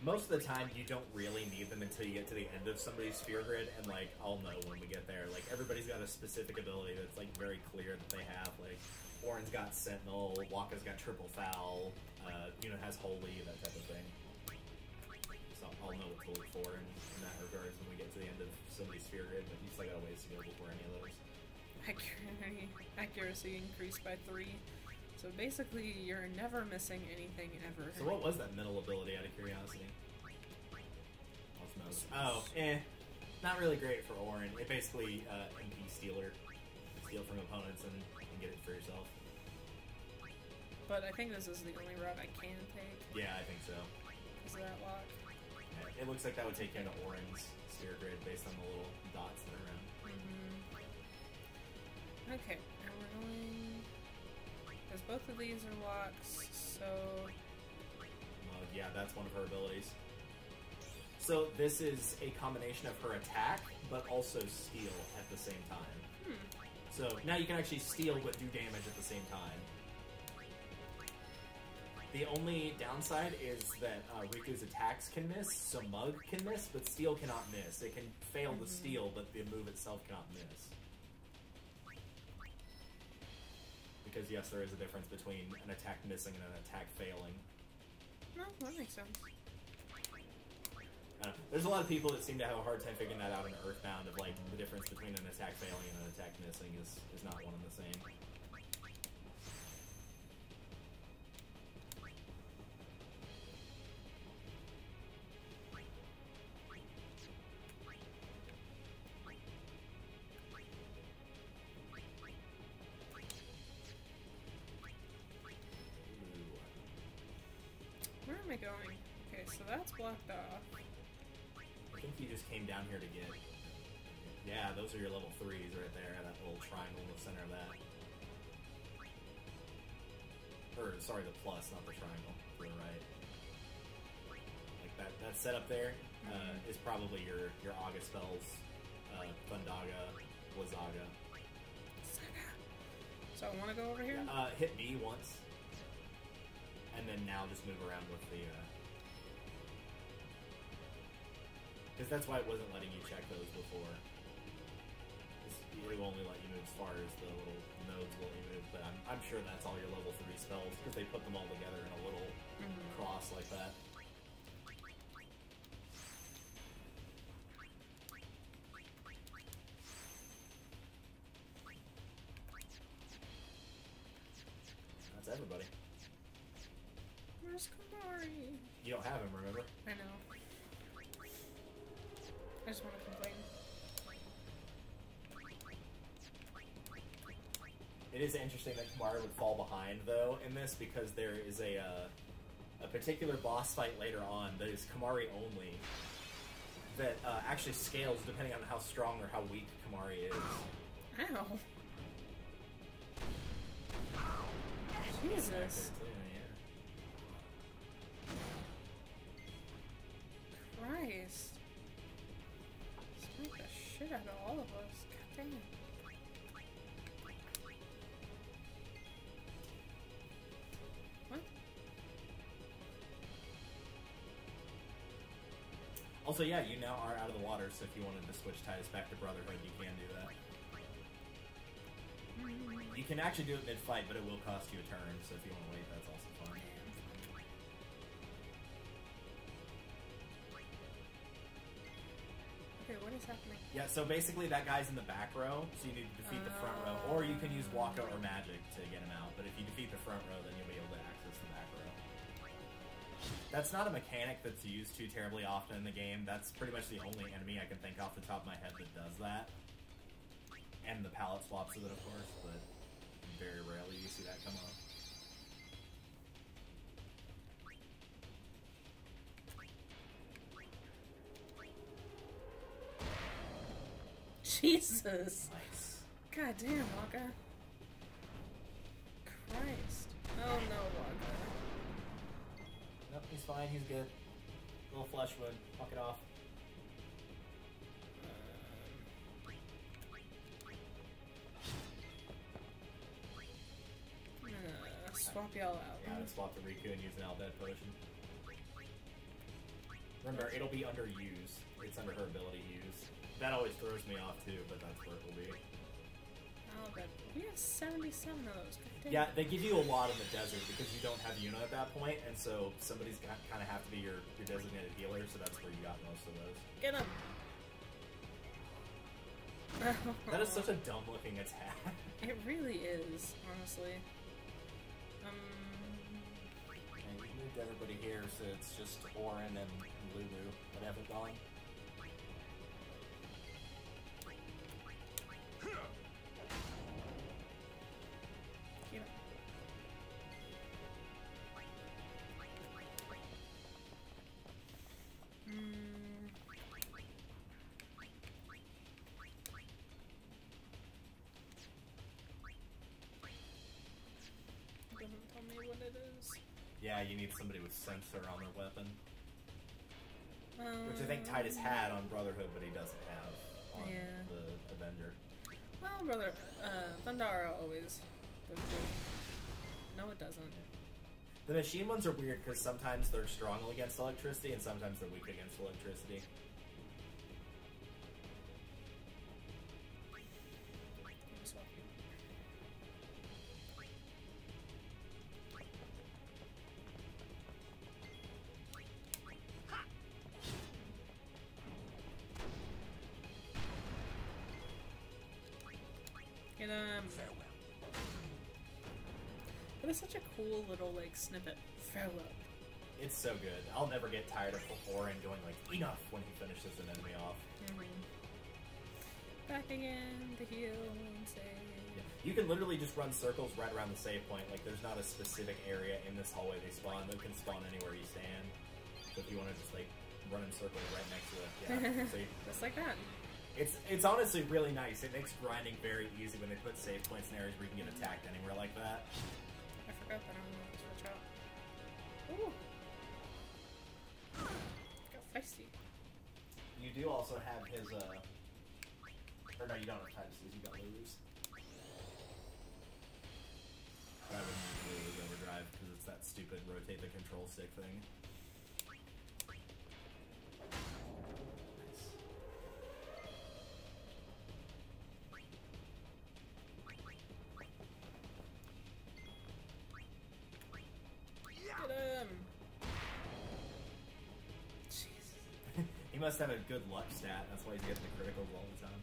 Most of the time, you don't really need them until you get to the end of somebody's sphere grid, and, like, I'll know when we get there. Like, everybody's got a specific ability that's, like, very clear that they have. Like, Orin's got Sentinel, Wakka's got Triple Foul, Yuna has Holy, that type of thing. So I'll know what to look for in that regards when we get to the end of somebody's sphere grid, but you still got a ways to go before any of those. Accuracy increased by 3. So basically, you're never missing anything ever. So what was that middle ability, out of curiosity? Oh, not really great for Orin. It basically MP Stealer. Steal from opponents and get it for yourself. But I think this is the only route I can take. Yeah, I think so. Is that lock? Yeah, it looks like that would take you into Orin's sphere grid based on the little dots that are around. Mm-hmm. Okay, now we're going... Because both of these are locks, so... Yeah, that's one of her abilities. So this is a combination of her attack, but also steal at the same time. So now you can actually steal but do damage at the same time. The only downside is that Riku's attacks can miss, so Mug can miss, but steal cannot miss. It can fail the steal, but the move itself cannot miss. Because yes, there is a difference between an attack missing and an attack failing. No, that makes sense. There's a lot of people that seem to have a hard time figuring that out in Earthbound, of like the difference between an attack failing and an attack missing is not one and the same. Where am I going? Okay, so that's blocked off. I think you just came down here to get... Yeah, those are your level 3s right there, that little triangle in the center of that. Or, sorry, the plus, not the triangle, to the right. Like that setup there is probably your Aga spells, Thundaga, Wazaga. So I want to go over here? Hit B once. And then now just move around with the... Because that's why it wasn't letting you check those before. It will only let you move as far as the little nodes will let you move, but I'm sure that's all your level 3 spells, because they put them all together in a little cross like that. That's everybody. Where's Kamari? You don't have him, remember? I know. I just want to complain. It is interesting that Kamari would fall behind, though, in this, because there is a particular boss fight later on that is Kamari only that actually scales depending on how strong or how weak Kamari is. Ow. Jesus. Christ. Smack the shit out of all of us. God damn it. What? Also, yeah, you now are out of the water, so if you wanted to switch ties back to Brotherhood, you can do that. You can actually do it mid-fight, but it will cost you a turn, so if you want to wait, that's also fine. Okay, what is happening? Yeah, so basically that guy's in the back row, so you need to defeat the front row, or you can use Wakka or Magic to get him out, but if you defeat the front row, then you'll be able to access the back row. That's not a mechanic that's used too terribly often in the game. That's pretty much the only enemy I can think off the top of my head that does that. And the palette swaps with it, of course, but very rarely you see that come up. Jesus! Nice. God damn, Wakka. Christ. Oh no, Wakka. Nope, he's fine. He's good. Little flesh wound. Fuck it off. Swap y'all out. Yeah, I swap to Riku and use an Al-Bhed potion. Remember, it'll be under use. It's under her ability use. That always throws me off too, but that's where it will be. Al-Bhed. We have 77 of those. Yeah, they give you a lot in the desert because you don't have Yuna at that point, and so somebody's kind of have to be your designated healer, so that's where you got most of those. Get him! That is such a dumb looking attack. It really is, honestly. And we moved everybody here, so it's just Orin and Lulu that have it going. Yeah. Doesn't tell me what it is. Yeah, you need somebody with sensor on their weapon. Which I think Titus had on Brotherhood, but he doesn't have on the Avenger. Well, brother, Thundara always does good. No, it doesn't. The machine ones are weird because sometimes they're strong against electricity and sometimes they're weak against electricity. But it's such a cool little, like, snippet. Farewell. It's so good. I'll never get tired of Orin going like, enough, when he finishes an enemy off. Back again to heal and save. Yeah. You can literally just run circles right around the save point. Like, there's not a specific area in this hallway they spawn. They can spawn anywhere you stand. So if you want to just, like, run in circles right next to it. Yeah, see? Just like that. It's honestly really nice. It makes grinding very easy when they put save points in areas where you can get attacked anywhere like that. I forgot that I don't know how to switch out. Ooh! Got feisty. You do also have his, or no, you don't have Titus's, you got Lulu's. But I wouldn't use Lulu's Overdrive, because it's that stupid rotate the control stick thing. He must have a good luck stat, that's why he's getting the criticals all the time.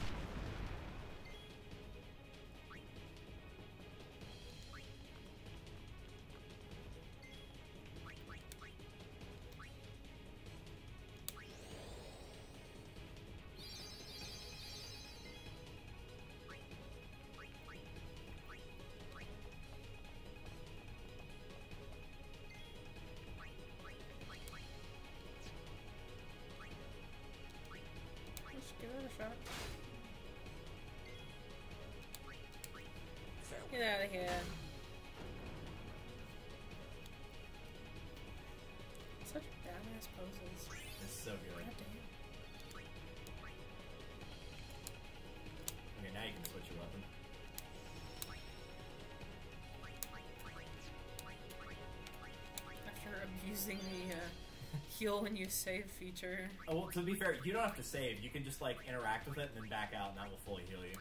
Give it a shot. Get out of here. Such badass poses. It's so good. God damn. Okay, now you can switch your weapon. After abusing the heal when you save feature. Oh, well, to be fair, you don't have to save. You can just, like, interact with it and then back out, and that will fully heal you.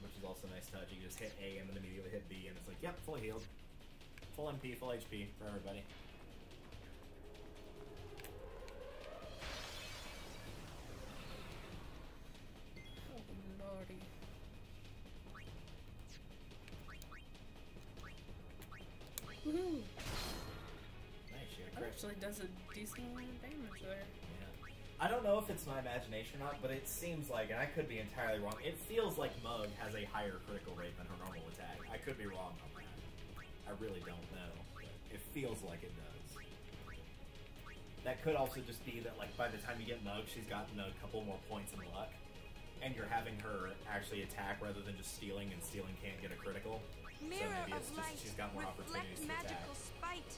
Which is also a nice touch. You just hit A and then immediately hit B, and it's like, yep, fully healed. Full MP, full HP for everybody. Oh, lordy. Woohoo! Nice, you got a That crit. actually does a decent amount of damage there. Yeah. I don't know if it's my imagination or not, but it seems like, and I could be entirely wrong, it feels like Mug has a higher critical rate than her normal attack. I could be wrong on that. I really don't know, but it feels like it does. That could also just be that, like, by the time you get Mug, she's gotten a couple more points in luck. and you're having her actually attack rather than just stealing, and stealing can't get a critical. Mirror so maybe of it's just light, she's got more reflect opportunities to attack. magical spite.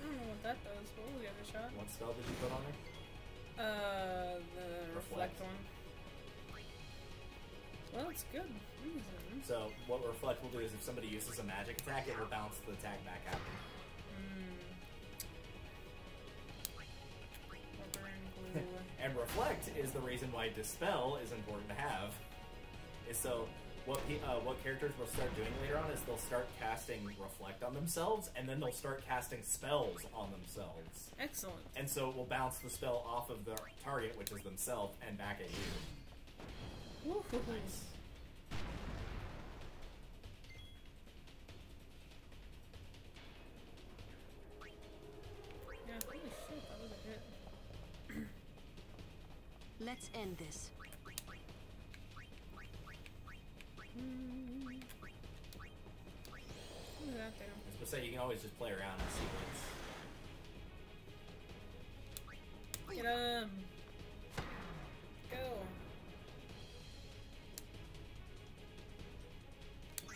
I don't know what that does. What was the other shot? What spell did you put on her? The reflect one. Well, it's good reason. So what reflect will do is if somebody uses a magic attack, it will bounce the attack back at them. Rubber and glue. And reflect is the reason why dispel is important to have. Is so what characters will start doing later on is they'll start casting reflect on themselves, and then they'll start casting spells on themselves. Excellent. And so it will bounce the spell off of the target, which is themselves, and back at you. Woohoo. Nice. Yeah, holy shit, that was a hit. Let's end this. Look at that there. I was gonna say you can always just play around and see what's. Get him! Go! I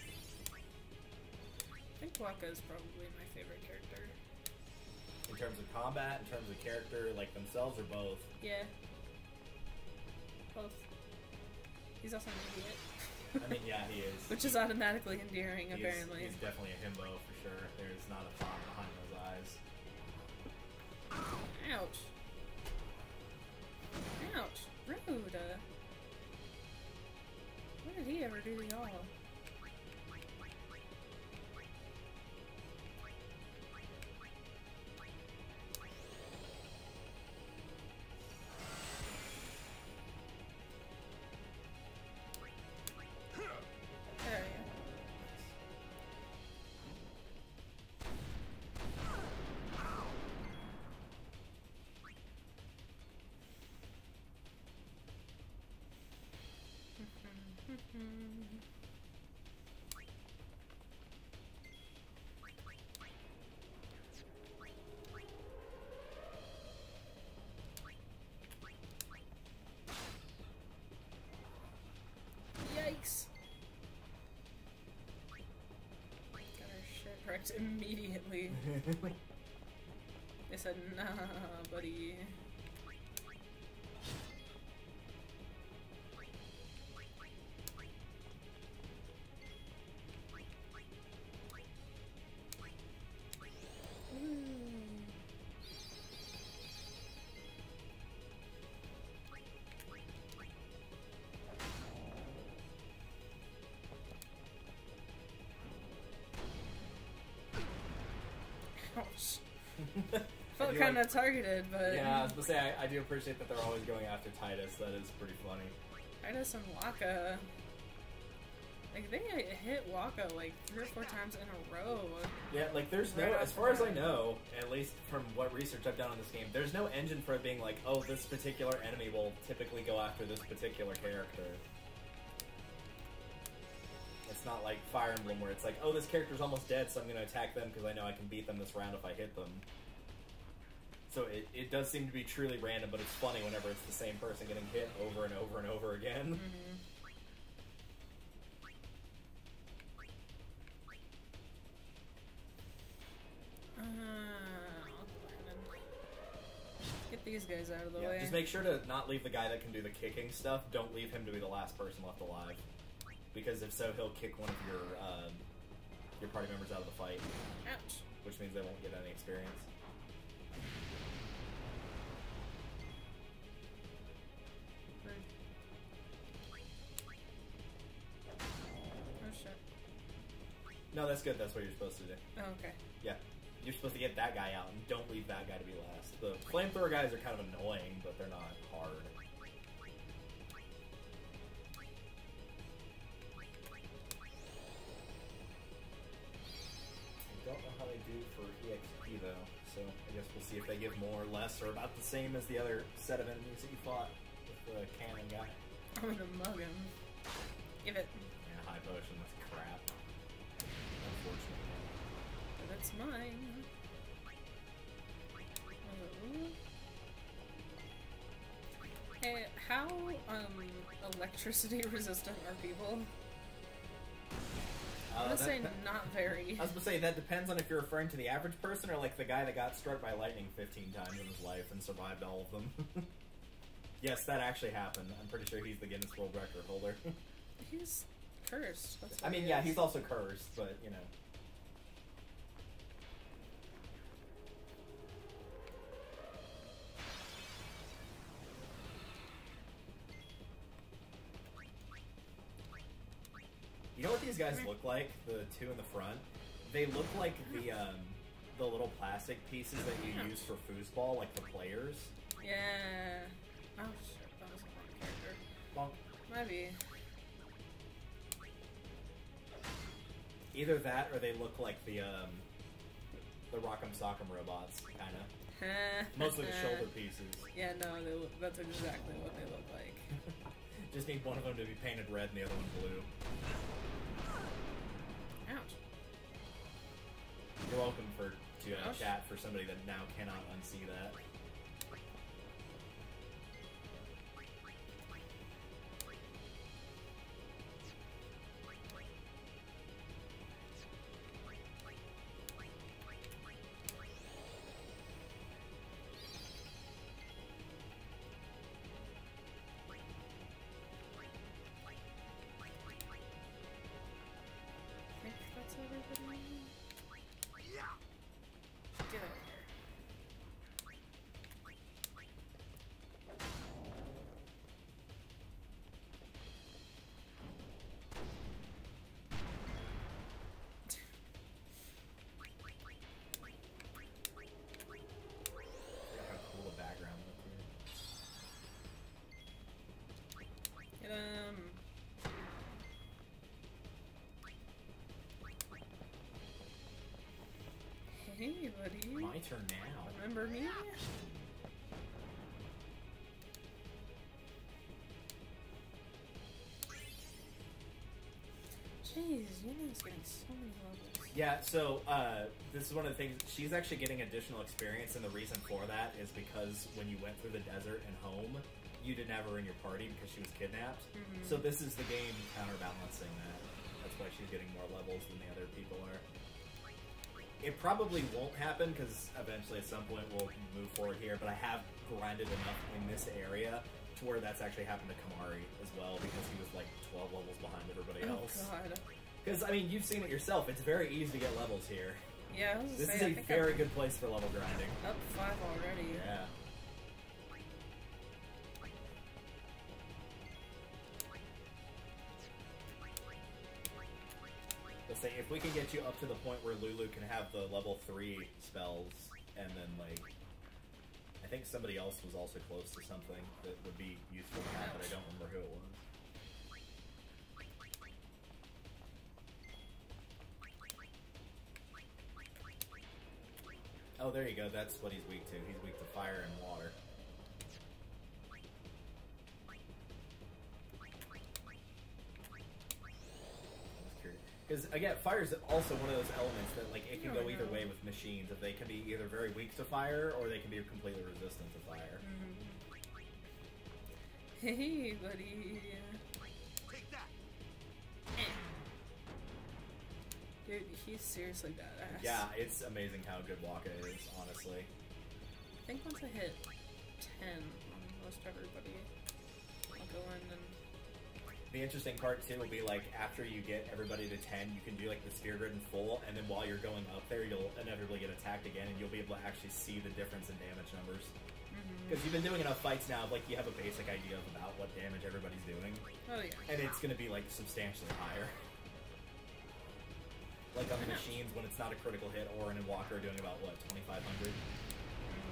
think Waka is probably my favorite character. In terms of combat, in terms of character, like themselves, or both. Yeah. Both. He's also an idiot. I mean, yeah, he is. Which is automatically endearing, He's- apparently. He's definitely a himbo for sure. There's not a thought behind those eyes. Ouch. Ouch. Rude. What did he ever do to y'all? There we go. Yikes! Got our shit wrecked immediately. They said, nah, buddy. Ouch. Felt do kind of targeted, but Yeah, I was gonna say I do appreciate that they're always going after Titus. That is pretty funny. Titus and Waka. Like, they hit Waka like 3 or 4 times in a row. Yeah, like there's no, Right as off far the as I bat. know, at least from what research I've done on this game, there's no engine for it being like, oh, this particular enemy will typically go after this particular character. It's not like Fire Emblem where it's like, oh, this character's almost dead, so I'm going to attack them because I know I can beat them this round if I hit them. So it does seem to be truly random, but it's funny whenever it's the same person getting hit over and over and over again. I'll go ahead and get these guys out of the Yeah, way. just make sure to not leave the guy that can do the kicking stuff. Don't leave him to be the last person left alive. Because if so, he'll kick one of your party members out of the fight, Ouch. which means they won't get any experience. Rude. Oh shit. No, that's good. That's what you're supposed to do. Oh, okay. Yeah. You're supposed to get that guy out, and don't leave that guy to be last. The flamethrower guys are kind of annoying, but they're not hard. I don't know how they do for EXP, though, so I guess we'll see if they give more or less, or about the same as the other set of enemies that you fought with the cannon guy. I'm gonna mug him. Give it. Yeah, high potion, that's crap. Unfortunately. But it's mine. Oh. Hey, how electricity resistant are people? I'm gonna say not very. I was gonna say that depends on if you're referring to the average person or like the guy that got struck by lightning 15 times in his life and survived all of them. Yes, that actually happened. I'm pretty sure he's the Guinness World Record holder. He's cursed. That's I mean, yeah, he's also cursed, but you know. You know what these guys look like? The two in the front? They look like the little plastic pieces that you use for foosball, like the players. Yeah. Oh shit, that was a fun character. Bonk. Maybe. Either that, or they look like the Rock'em Sock'em robots, kind of. Mostly the shoulder pieces. Yeah, no, that's exactly what they look like. Just need one of them to be painted red and the other one blue. Ouch. You're welcome to chat for somebody that now cannot unsee that. I think that's everybody. Get out of here. How cool the background look here. Get him. Hey, buddy. My turn now. Remember me? Jeez, Yuna's getting so many levels. Yeah, so this is one of the things. She's actually getting additional experience, and the reason for that is because when you went through the desert and home, you didn't have her in your party because she was kidnapped. So this is the game counterbalancing that. That's why she's getting more levels than the other people are. It probably won't happen because eventually at some point we'll move forward here, but I have grinded enough in this area to where that's actually happened to Kamari as well because he was like 12 levels behind everybody else. Oh god. Because, I mean, you've seen it yourself. It's very easy to get levels here. Yeah, I was This gonna is say, a very good place for level grinding. Up 5 already. Yeah. Let's say if we can get you up to the point where Lulu can have the level 3 spells, and then like, I think somebody else was also close to something that would be useful to have, but I don't remember who it was. Oh, there you go. That's what he's weak to. He's weak to fire and water. Because, again, fire is also one of those elements that, like, it can go either way with machines. If they can be either very weak to fire, or they can be completely resistant to fire. Hey, buddy. Take that. Dude, he's seriously badass. Yeah, it's amazing how good Waka is, honestly. I think once I hit 10 on most everybody, I'll go in and... The interesting part, too, will be, like, after you get everybody to 10, you can do, like, the Sphere Grid in full, and then while you're going up there, you'll inevitably get attacked again, and you'll be able to actually see the difference in damage numbers. Because you've been doing enough fights now, like, you have a basic idea of about what damage everybody's doing. Oh, yeah. And it's going to be, like, substantially higher. Like, on the machines, when it's not a critical hit, Orin and Walker are doing about, what, 2,500?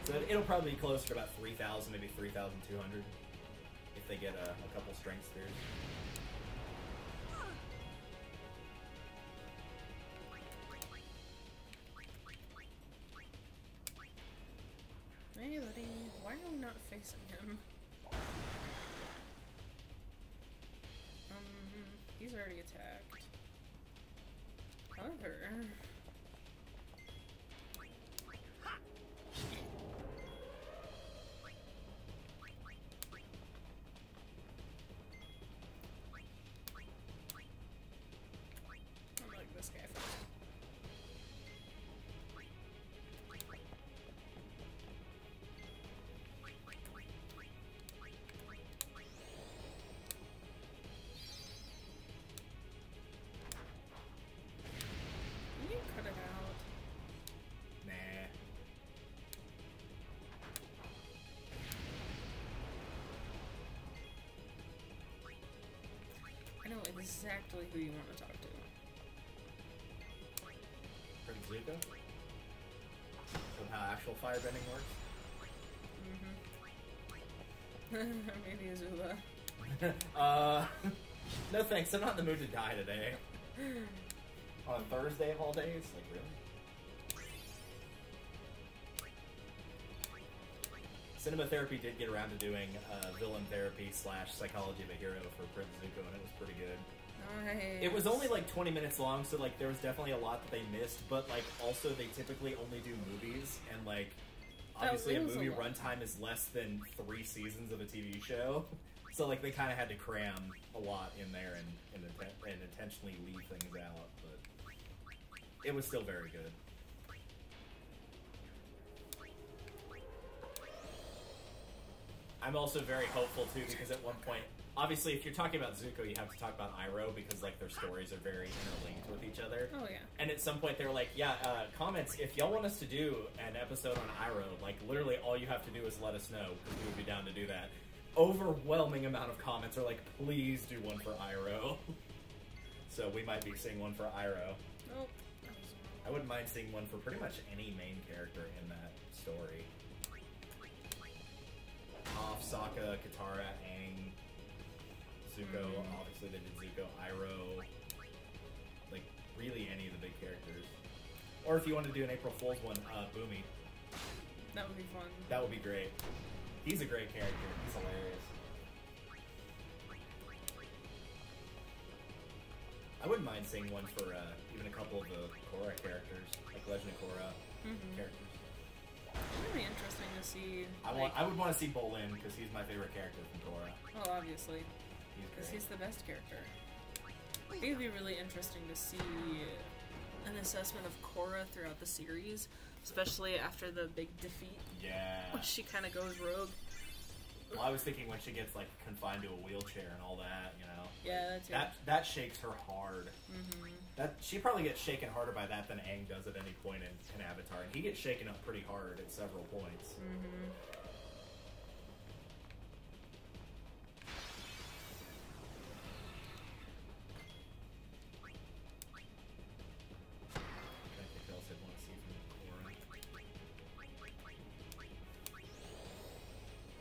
So it'll probably be closer to about 3,000, maybe 3,200, if they get a couple strength spheres. Hey, buddy. Why are we not facing him? He's already attacked. However... exactly who you want to talk to. Prince Zuko? How actual firebending works? Maybe Azula. No thanks, I'm not in the mood to die today. On a Thursday of all days? Like, really? Cinema Therapy did get around to doing villain therapy / psychology of a hero for Prince Zuko, and it was pretty good. Nice. It was only like 20 minutes long, so like there was definitely a lot that they missed, but like also they typically only do movies, and like obviously a movie runtime is less than 3 seasons of a TV show, so like they kind of had to cram a lot in there and intentionally leave things out, but it was still very good. I'm also very hopeful too, because at one point, obviously, if you're talking about Zuko, you have to talk about Iroh, because like their stories are very interlinked with each other. Oh yeah. And at some point, they were like, "Yeah, comments. If y'all want us to do an episode on Iroh, like literally all you have to do is let us know, because we would be down to do that." Overwhelming amount of comments are like, "Please do one for Iroh." So we might be seeing one for Iroh. Nope. I wouldn't mind seeing one for pretty much any main character in that story. Toph, Sokka, Katara, Aang, Zuko, obviously they did Zuko, Iroh, like, really any of the big characters. Or if you want to do an April Fool's one, Boomy. That would be fun. That would be great. He's a great character. He's hilarious. I wouldn't mind seeing one for even a couple of the Korra characters, like Legend of Korra characters. It's really interesting to see. I would want to see Bolin, because he's my favorite character from Korra. Well, obviously, because he's the best character. I think it'd be really interesting to see an assessment of Korra throughout the series, especially after the big defeat. Yeah. When she kind of goes rogue. Well, I was thinking when she gets like confined to a wheelchair and all that, you know. Yeah, that's it. That shakes her hard. That she probably gets shaken harder by that than Aang does at any point in Avatar, and he gets shaken up pretty hard at several points. Anything else I'd want to see from Korra?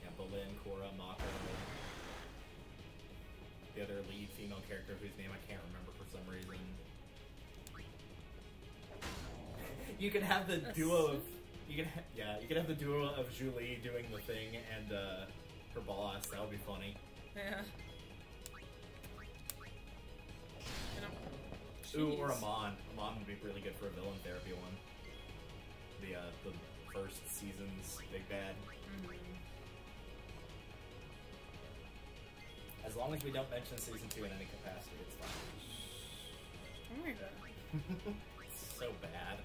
Yeah, Bolin, Korra, Mako. The other lead female character whose name I can't remember for some reason. You could have the duo of you could have the duo of Julie doing the thing and her boss. That would be funny. Yeah. Ooh, or Amon. Amon would be really good for a villain therapy one. The first season's big bad. As long as we don't mention season 2 in any capacity, it's fine. Oh my god. It's so bad.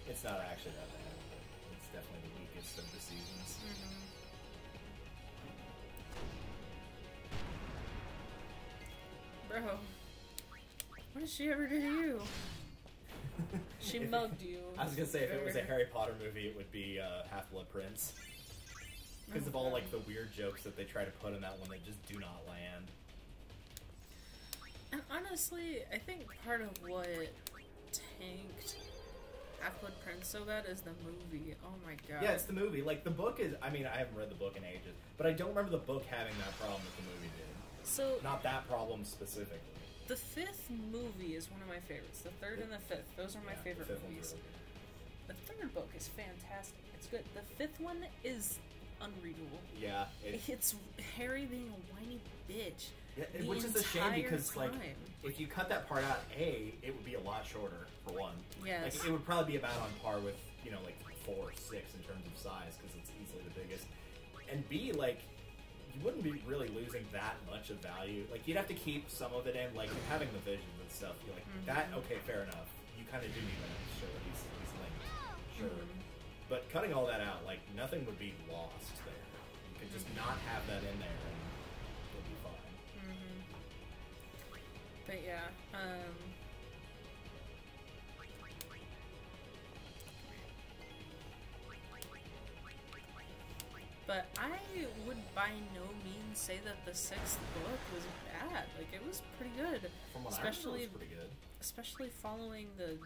It's not actually that bad, but it's definitely the weakest of the seasons. Bro, what did she ever do to you? She mugged you. I was gonna say, if it was a Harry Potter movie, it would be Half-Blood Prince. Because of all like the weird jokes that they try to put in that one that just do not land. And honestly, I think part of what tanked Half-Blood Prince so bad is the movie. Oh my god. Yeah, it's the movie. Like, the book is... I mean, I haven't read the book in ages, but I don't remember the book having that problem that the movie did. So... Not that problem specifically. The 5th movie is one of my favorites. The 3rd and the 5th. Those are my favorite movies. Really the 3rd book is fantastic. It's good. The 5th one is unreadable. Yeah. It's Harry being a whiny bitch. Yeah, which is a shame because, like, if you cut that part out, A, it would be a lot shorter, for one. Yes. Like, it would probably be about on par with, you know, like, 4 or 6 in terms of size, because it's easily the biggest. And B, like, you wouldn't be really losing that much of value. Like, you'd have to keep some of it in, like, having the visions and stuff. You're like, that, okay, fair enough. You kind of do need to show that he's linked. Sure. But cutting all that out, like, nothing would be lost there. You could just not have that in there, and it'll be fine. But yeah, But I would by no means say that the 6th book was bad. Like, it was pretty good. From what I remember, it was pretty good. Especially following the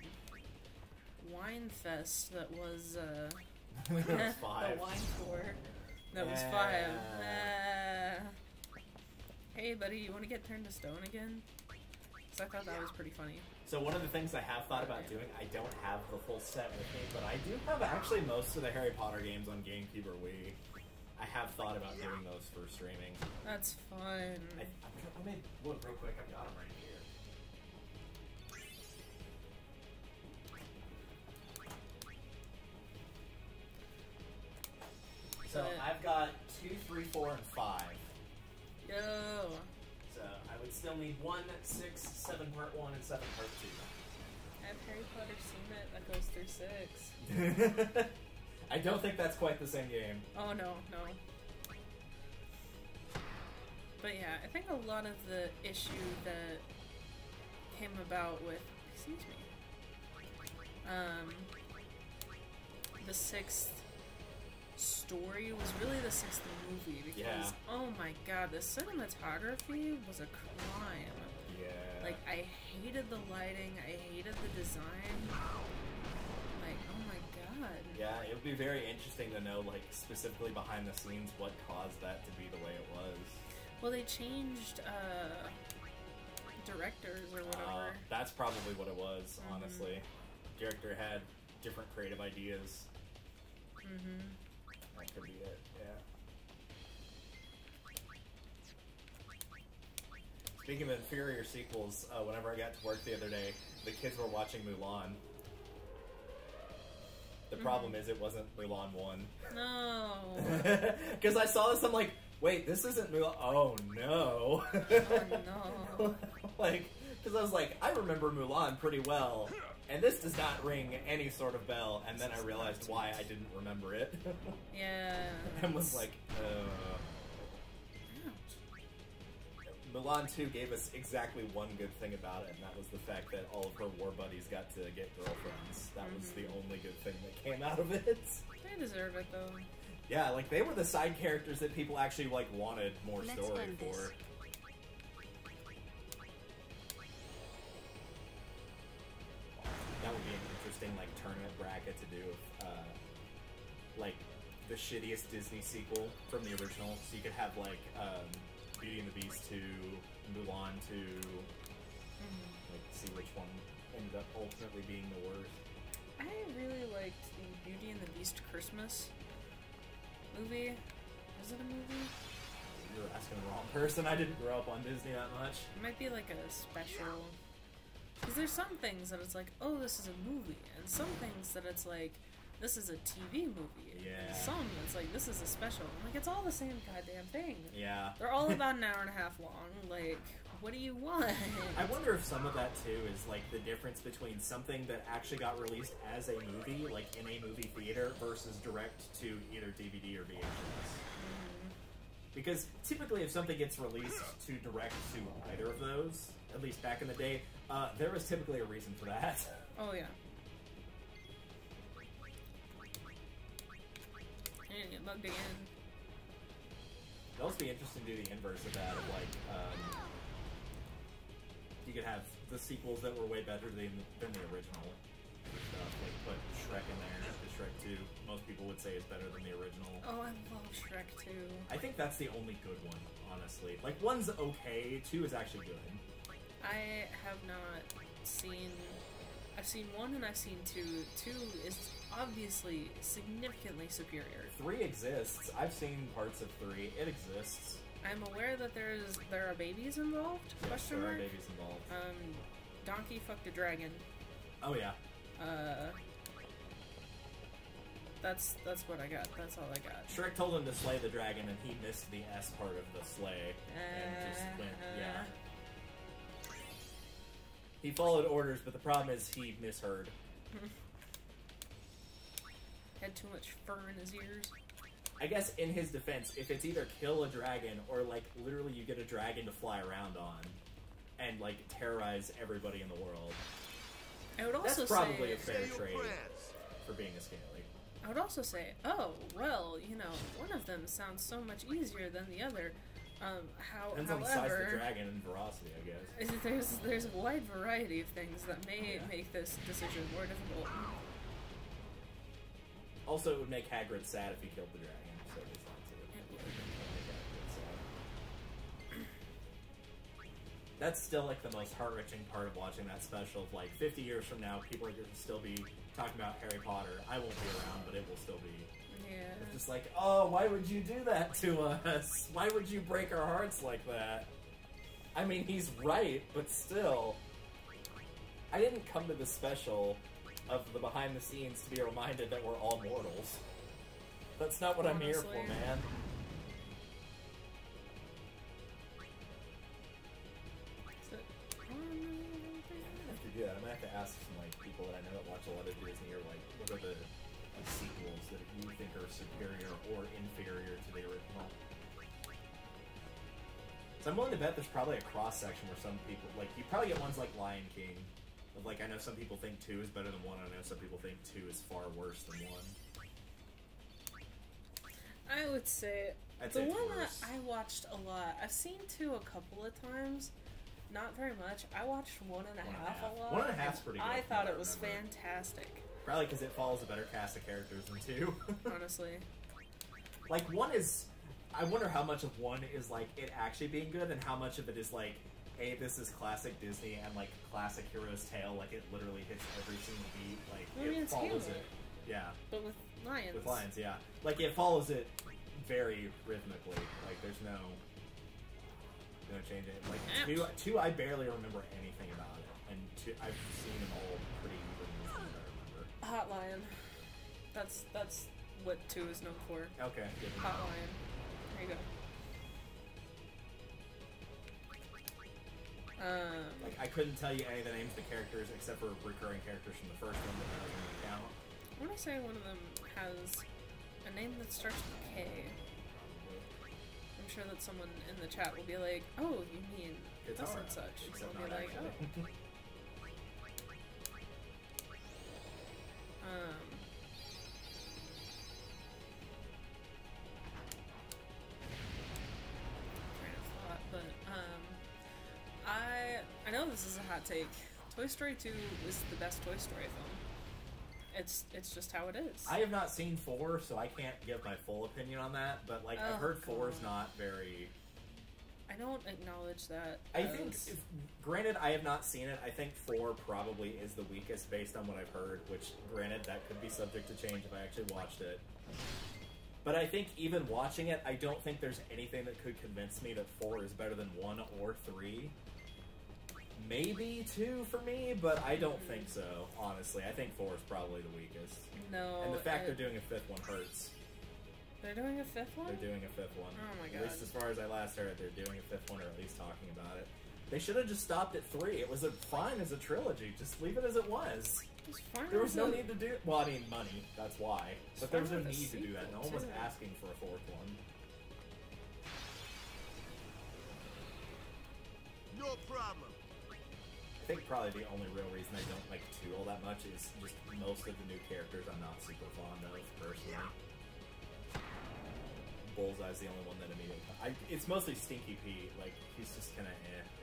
wine fest that was, That was 5. the wine tour. That was 5. Hey, buddy, you want to get turned to stone again? So I thought that was pretty funny. So one of the things I have thought about doing, I don't have the full set with me, but I do have actually most of the Harry Potter games on GameCube or Wii. I have thought about doing those for streaming. That's fun. Let me look real quick. I've got them right here. So I've got 2, 3, 4, and 5. Yo. So I would still need 1, 6, 7 part 1, and 7 part 2. Have Harry Potter seen it? That goes through 6. I don't think that's quite the same game. Oh, no. But yeah, I think a lot of the issue that came about with, excuse me, the 6th story was really the 6th movie, because, oh my god, the cinematography was a crime. Yeah. Like, I hated the lighting, I hated the design. Like, oh my god. Yeah, it would be very interesting to know, like, specifically behind the scenes what caused that to be the way it was. Well, they changed, directors or whatever. That's probably what it was, honestly. Director had different creative ideas. That could be it, yeah. Speaking of inferior sequels, whenever I got to work the other day, the kids were watching Mulan. The problem is it wasn't Mulan 1. No. Because I saw this, I'm like, wait, this isn't Mulan. Oh, no. Oh, no. Like, because I was like, I remember Mulan pretty well, and this does not ring any sort of bell, and then I realized why I didn't remember it. Yeah. And was like, Mulan 2 gave us exactly one good thing about it, and that was the fact that all of her war buddies got to get girlfriends. That was the only good thing that came out of it. They deserve it, though. Yeah, like, they were the side characters that people actually, like, wanted more story for. That would be an interesting, like, tournament bracket to do with, like, the shittiest Disney sequel from the original. So you could have, like, Beauty and the Beast 2, Mulan 2, like, see which one ended up ultimately being the worst. I really liked the Beauty and the Beast Christmas movie. Was it a movie? You're asking the wrong person. I didn't grow up on Disney that much. It might be like a special. Because there's some things that it's like, oh, this is a movie. And some things that it's like, this is a TV movie. Yeah. And some that's like, this is a special. Like, it's all the same goddamn thing. Yeah. They're all about an hour and a half long. Like, what do you want? I wonder if some of that, too, is, like, the difference between something that actually got released as a movie, like, in a movie theater, versus direct to either DVD or VHS. Because typically if something gets released to direct to either of those, at least back in the day, there was typically a reason for that. Oh, yeah. I didn't get bugged again. It'd also be interesting to do the inverse of that, of like, you could have the sequels that were way better than the original stuff. Like, put Shrek in there, the Shrek 2, most people would say is better than the original. Oh, I love Shrek 2. I think that's the only good one, honestly. Like, 1's okay, 2 is actually good. I have not seen... I've seen 1 and I've seen 2. 2 is obviously significantly superior. 3 exists. I've seen parts of 3. It exists. I'm aware that there are babies involved. Yes, there are babies involved. Donkey fucked a dragon. Oh yeah. That's what I got. That's all I got. Shrek told him to slay the dragon, and he missed the S part of the slay, and just went, yeah. He followed orders, but the problem is he misheard. Had too much fur in his ears. I guess in his defense, if it's either kill a dragon or, like, literally you get a dragon to fly around on and, like, terrorize everybody in the world, I would also that's probably say, a fair trade for being a scaly. I would also say, oh, well, you know, one of them sounds so much easier than the other. Depends on the size of the However, dragon and veracity, I guess. there's a wide variety of things that may make this decision more difficult. Also, it would make Hagrid sad if he killed the dragon, so there's that too. It would. That's still like the most heart-wrenching part of watching that special. Like 50 years from now, people are going to still be talking about Harry Potter. I won't be around, but it will still be. Yeah. It's just like, oh, why would you do that to us? Why would you break our hearts like that? I mean, he's right, but still, I didn't come to this special of the behind the scenes to be reminded that we're all mortals. That's not what I'm here for, man. Yeah, I'm gonna have to ask some like people that I know that watch a lot of Disney, or like what are the sequels that you think are superior or inferior to the original. So I'm willing to bet there's probably a cross section where some people like you probably get ones like Lion King. Of like I know some people think 2 is better than 1. I know some people think 2 is far worse than 1. I would say I'd the say it's one that worse. I watched a lot. I've seen 2 a couple of times. Not very much. I watched 1.5 a lot. 1.5's pretty good. I from thought what it was remember. fantastic. Probably because it follows a better cast of characters than 2. Honestly. Like 1 is, I wonder how much of 1 is like it actually being good, and how much of it is like, hey, this is classic Disney and like classic hero's tale. Like it literally hits every single beat. Like Well, I mean, it it's follows Hamlet. it. Yeah, But with lions. with lions. Yeah, like it follows it very rhythmically. Like there's no change it. Like two, I barely remember anything about it, and 2, I've seen them all pretty evenly from what I remember. Hot lion. That's what 2 is known for. Okay, good. Hot lion. There you go. Like I couldn't tell you any of the names of the characters except for recurring characters from the first one that doesn't count. I want to say one of them has a name that starts with K. I'm sure that someone in the chat will be like, "Oh, you mean It's this alright, and such?" except I'll be not like, actually. "Oh." Train of thought, but I know this is a hot take. Toy Story 2 is the best Toy Story film. It's just how it is. I have not seen 4, so I can't give my full opinion on that. But like I've Oh, heard 4 is God. not very. I don't acknowledge that. I think, granted, I have not seen it. I think 4 probably is the weakest based on what I've heard. Which, granted, that could be subject to change if I actually watched it. But I think even watching it, I don't think there's anything that could convince me that 4 is better than 1 or 3. Maybe 2 for me, but I don't think so, honestly. I think 4 is probably the weakest. No. And the fact they're doing a 5th one hurts. They're doing a 5th one? They're doing a 5th one. Oh my At least God. as far as I last heard, they're doing a 5th one, or at least talking about it. They should have just stopped at 3. It was fine as a trilogy. Just leave it as it was. It's fine There was with no the- need to do... Well, I mean, money. That's why. It's But there was fine no with a need to do that. No one was sequel, too. asking for a 4th one. No problem. I think probably the only real reason I don't like 2 all that much is just most of the new characters I'm not super fond of, personally. Bullseye's the only one that immediately... it's mostly Stinky Pete. Like, he's just kind of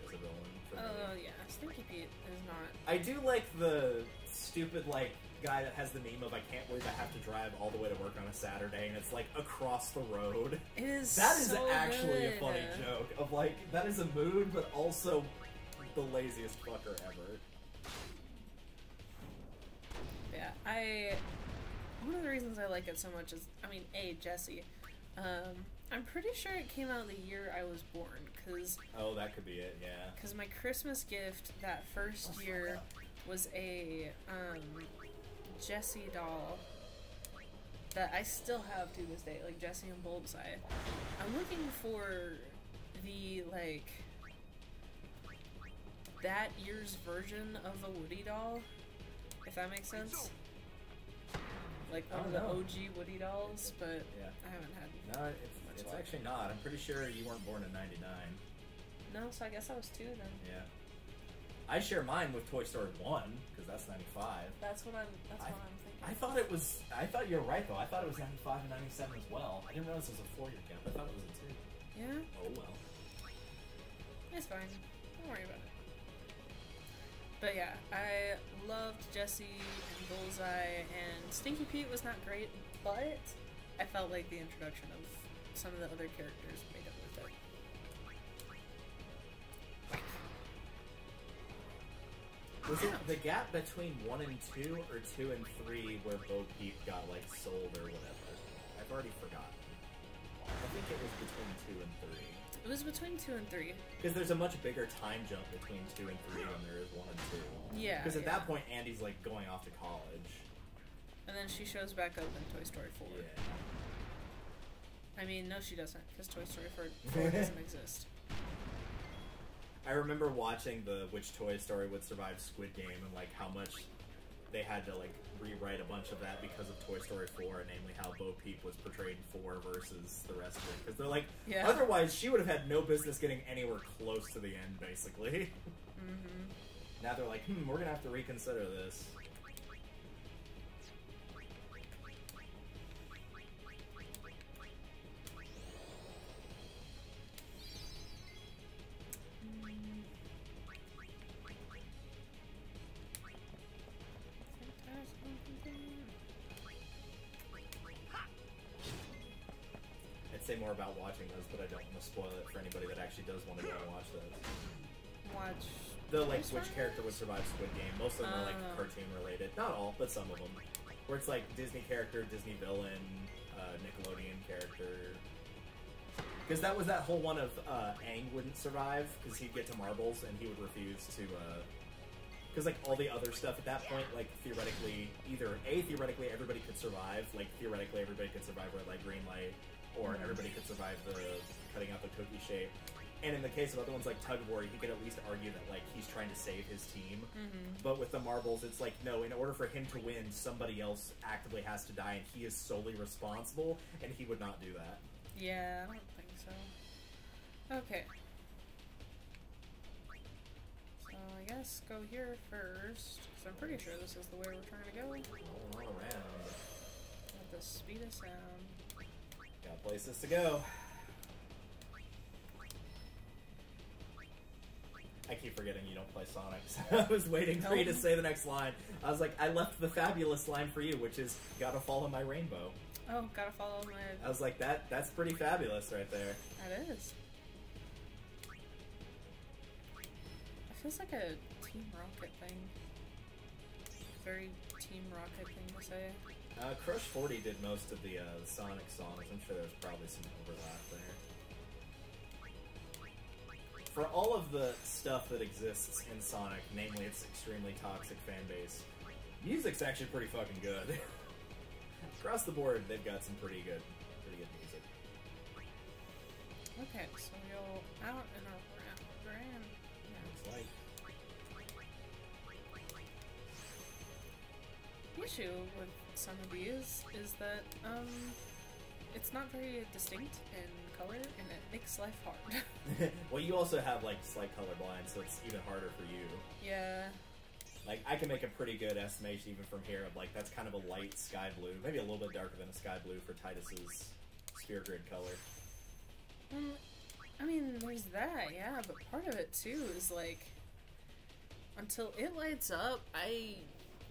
as a villain for me. Oh, yeah. Stinky Pete is not... I do like the stupid, like, guy that has the meme of, I can't believe I have to drive all the way to work on a Saturday, and it's, like, across the road. It is That is so actually a good. funny joke. Of, like, that is a mood, but also the laziest fucker ever. Yeah, one of the reasons I like it so much is, I mean, Jesse. I'm pretty sure it came out the year I was born, because Oh, that could be it, yeah. my Christmas gift that first year was a Jessie doll that I still have to this day, like Jessie and Bullseye. I'm looking for the, like, that year's version of a Woody doll, if that makes sense. Like one of the OG Woody dolls, but Yeah. I haven't had No, it's luck. actually not. I'm pretty sure you weren't born in 99. No, so I guess I was 2 then. Yeah. I share mine with Toy Story 1, because that's 95. That's what I'm thinking. I thought you were right, though. I thought it was 95 and 97 as well. I didn't realize it was a 4-year gap. I thought it was a 2. Yeah? Oh, well. It's fine. Don't worry about it. But yeah, I loved Jesse and Bullseye, and Stinky Pete was not great, but I felt like the introduction of some of the other characters made it worth it. Was it the gap between 1 and 2 or 2 and 3 where Bo Peep got, like, sold or whatever? I've already forgotten. I think it was between 2 and 3. It was between 2 and 3. Because there's a much bigger time jump between 2 and 3 than there is 1 and 2. Yeah. Because at that point, Andy's, like, going off to college. And then she shows back up in Toy Story 4. Yeah. I mean, no she doesn't, because Toy Story 4 doesn't exist. I remember watching which Toy Story would survive Squid Game and, like, how much they had to, like, rewrite a bunch of that because of Toy Story 4, namely how Bo Peep was portrayed in 4 versus the rest of it. Because they're like, otherwise she would have had no business getting anywhere close to the end, basically. Mm-hmm. Now they're like, we're gonna have to reconsider this. Say more about watching those, but I don't want to spoil it for anybody that actually does want to go and watch those. Watch the like which character would survive Squid Game. Most of them are like cartoon related, not all, but some of them. Where it's like Disney character, Disney villain, Nickelodeon character. Because that was that whole one of Aang wouldn't survive because he'd get to marbles and he would refuse to. Because like all the other stuff at that point, like theoretically, theoretically everybody could survive. Like theoretically everybody could survive red light, green light. Or everybody could survive the cutting out the cookie shape. And in the case of other ones like Tug of War, he could at least argue that like he's trying to save his team. But with the marbles, it's like, no, in order for him to win, somebody else actively has to die, and he is solely responsible, and he would not do that. Yeah, I don't think so. Okay. So I guess go here first, because I'm pretty sure this is the way we're trying to go. All around. At the speed of sound. Got places to go. I keep forgetting you don't play Sonic, so I was waiting for you to say the next line. I was like, I left the fabulous line for you, which is, gotta follow my rainbow. Oh, gotta follow my... I was like, that's pretty fabulous right there. That is. It feels like a Team Rocket thing. Very Team Rocket thing to say. Crush 40 did most of the Sonic songs. I'm sure there's probably some overlap there. For all of the stuff that exists in Sonic, namely its extremely toxic fan base, music's actually pretty fucking good. Across the board, they've got some pretty good music. Okay, so we go out and around. Looks like. The issue with some of these is that it's not very distinct in color, and it makes life hard. Well, you also have like slight colorblind, so it's even harder for you. Yeah. Like, I can make a pretty good estimation even from here of like, that's kind of a light sky blue, maybe a little bit darker than a sky blue for Titus's sphere grid color. I mean, there's that, yeah, but part of it too is like, until it lights up, I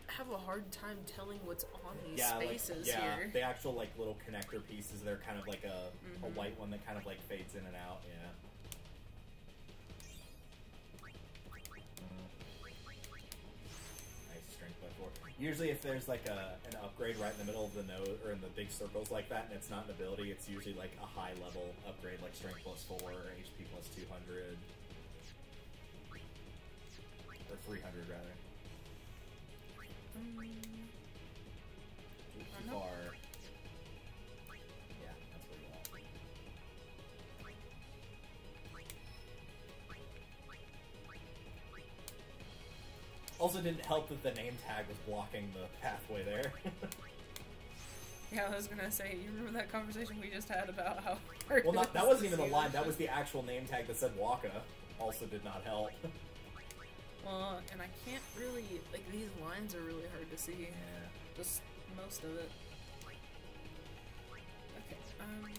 have a hard time telling what's on these spaces here. The actual like little connector pieces, they're kind of like a white one that kind of like fades in and out, yeah. Nice strength by 4. Usually if there's like an upgrade right in the middle of the node, or in the big circles like that, and it's not an ability, it's usually like a high level upgrade like strength +4 or HP +200. Or 300 rather. Too far. Yeah, that's where you want. Also didn't help that the name tag was blocking the pathway there. Yeah, I was gonna say, you remember that conversation we just had about how... Well, that wasn't even the line, that was the actual name tag that said Waka. Also did not help. Well, and I can't really, like, these lines are really hard to see. Yeah. Just most of it. Okay, move here.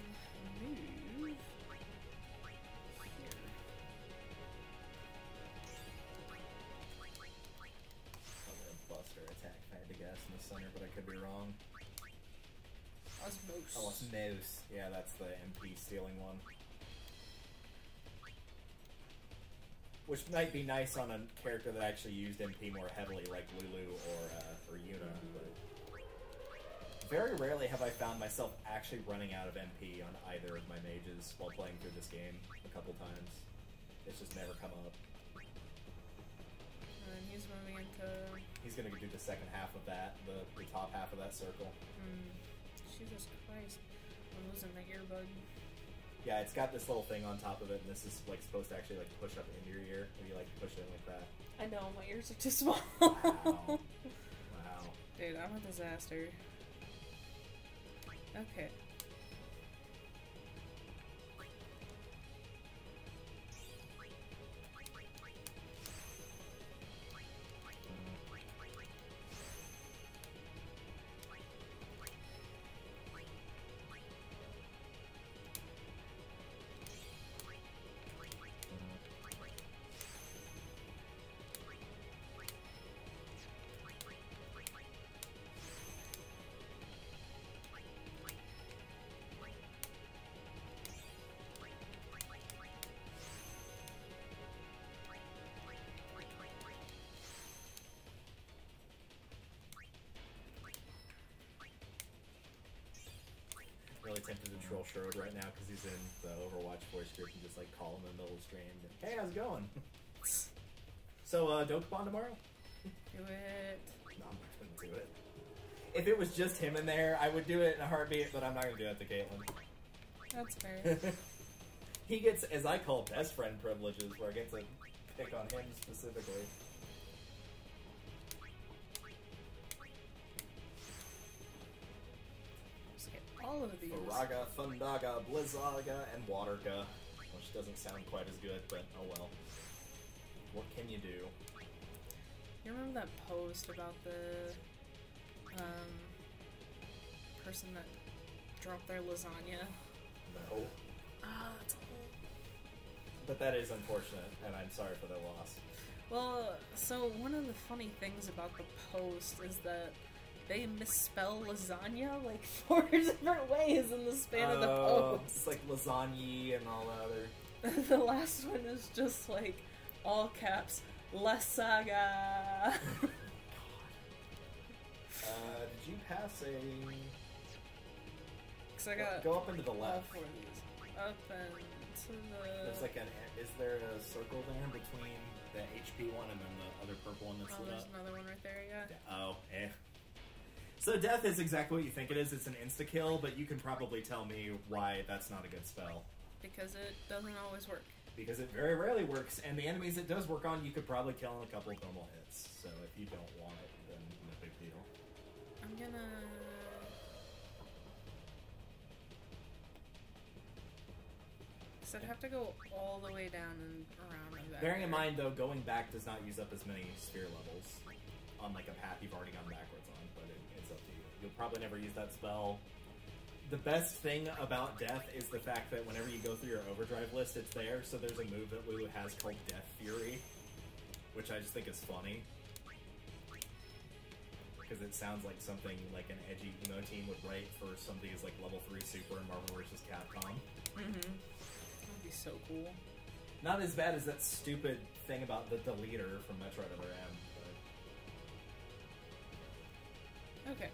Buster attack, if I had to guess, in the center, but I could be wrong. Osmos. Oh, Osmos. Yeah, that's the MP stealing one. Which might be nice on a character that actually used MP more heavily, like Lulu or Yuna, but very rarely have I found myself actually running out of MP on either of my mages while playing through this game a couple times. It's just never come up. And he's moving into... He's gonna do the second half of that, the top half of that circle. Jesus Christ. I'm losing my earbud. Yeah, it's got this little thing on top of it, and this is like supposed to actually like push up into your ear, and you like push it in like that. I know, my ears are too small. Wow. Wow. Dude, I'm a disaster. Okay. Really tempted to troll Sherwood right now because he's in the Overwatch voice group and just like call him in the middle of the stream. Hey, how's it going? So, Dokapon tomorrow? Do it. No, I'm not gonna do it. If it was just him in there, I would do it in a heartbeat, but I'm not gonna do that to Caitlyn. That's fair. He gets, as I call, best friend privileges, where I get to pick on him specifically. All of these. Faraga, Thundaga, Blizzaga, and Waterga. Which doesn't sound quite as good, but oh well. What can you do? You remember that post about the person that dropped their lasagna? No. Ah, that's awful. But that is unfortunate, and I'm sorry for their loss. Well, so one of the funny things about the post is that they misspell lasagna like 4 different ways in the span of the post. It's like lasagna and all the other. The last one is just like all caps, Lasaga. Did you pass a... Cause I got Go up into the all left. 4 of these. Up and to the... There's like an... Is there a circle there between the HP one and then the other purple one that's Oh, lit there's up? another one right there, yeah. Oh, eh. So death is exactly what you think it is. It's an insta-kill, but you can probably tell me why that's not a good spell. Because it doesn't always work. Because it very rarely works, and the enemies it does work on, you could probably kill in a couple of normal hits. So if you don't want it, then no big deal. I'm gonna... So I'd have to go all the way down and around and back. Bearing in there. mind, though, going back does not use up as many sphere levels on like a path you've already gone backwards on, but it's up to you. You'll probably never use that spell. The best thing about Death is the fact that whenever you go through your overdrive list, it's there. So there's a move that Lulu has called Death Fury, which I just think is funny. Because it sounds like something like an edgy emo team would write for somebody who's like level 3 super in Marvel vs. Capcom. Mm-hmm. That'd be so cool. Not as bad as that stupid thing about the deleter from Metroid Other M. But... Okay.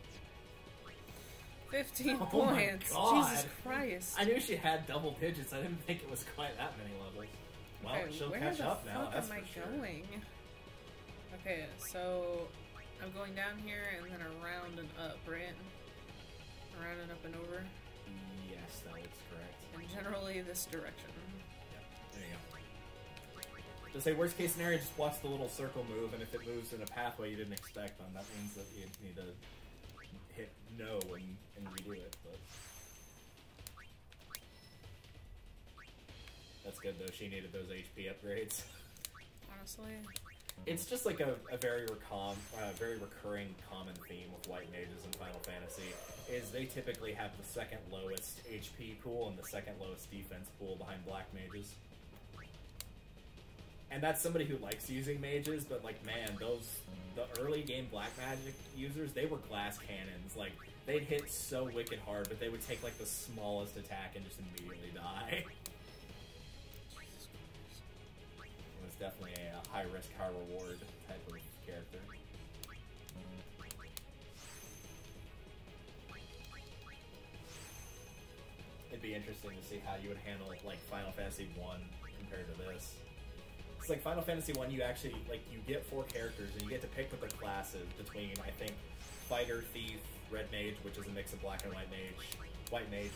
15 Oh points. my God. Jesus Christ. I knew she had double digits. I didn't think it was quite that many levels. Well, Okay, she'll where catch the up now, fuck that's am I for sure. going? Okay, so I'm going down here and then around and up, right? Around and up and over. Yes, that looks correct. And generally this direction. There you go. To say worst case scenario, just watch the little circle move, and if it moves in a pathway you didn't expect, then that means that you need to hit no and redo it. But that's good though. She needed those HP upgrades. Honestly. It's just like a very recurring common theme with white mages in Final Fantasy, is they typically have the second lowest HP pool and the second lowest defense pool behind black mages. And that's somebody who likes using mages, but like, man, the early game black magic users, they were glass cannons. Like, they'd hit so wicked hard, but they would take like the smallest attack and just immediately die. It was definitely a high risk, high reward type of character. It'd be interesting to see how you would handle like Final Fantasy 1 compared to this. It's like Final Fantasy 1, you actually, like, you get 4 characters and you get to pick what the classes between, I think, Fighter, Thief, Red Mage, which is a mix of black and white mage, black mage,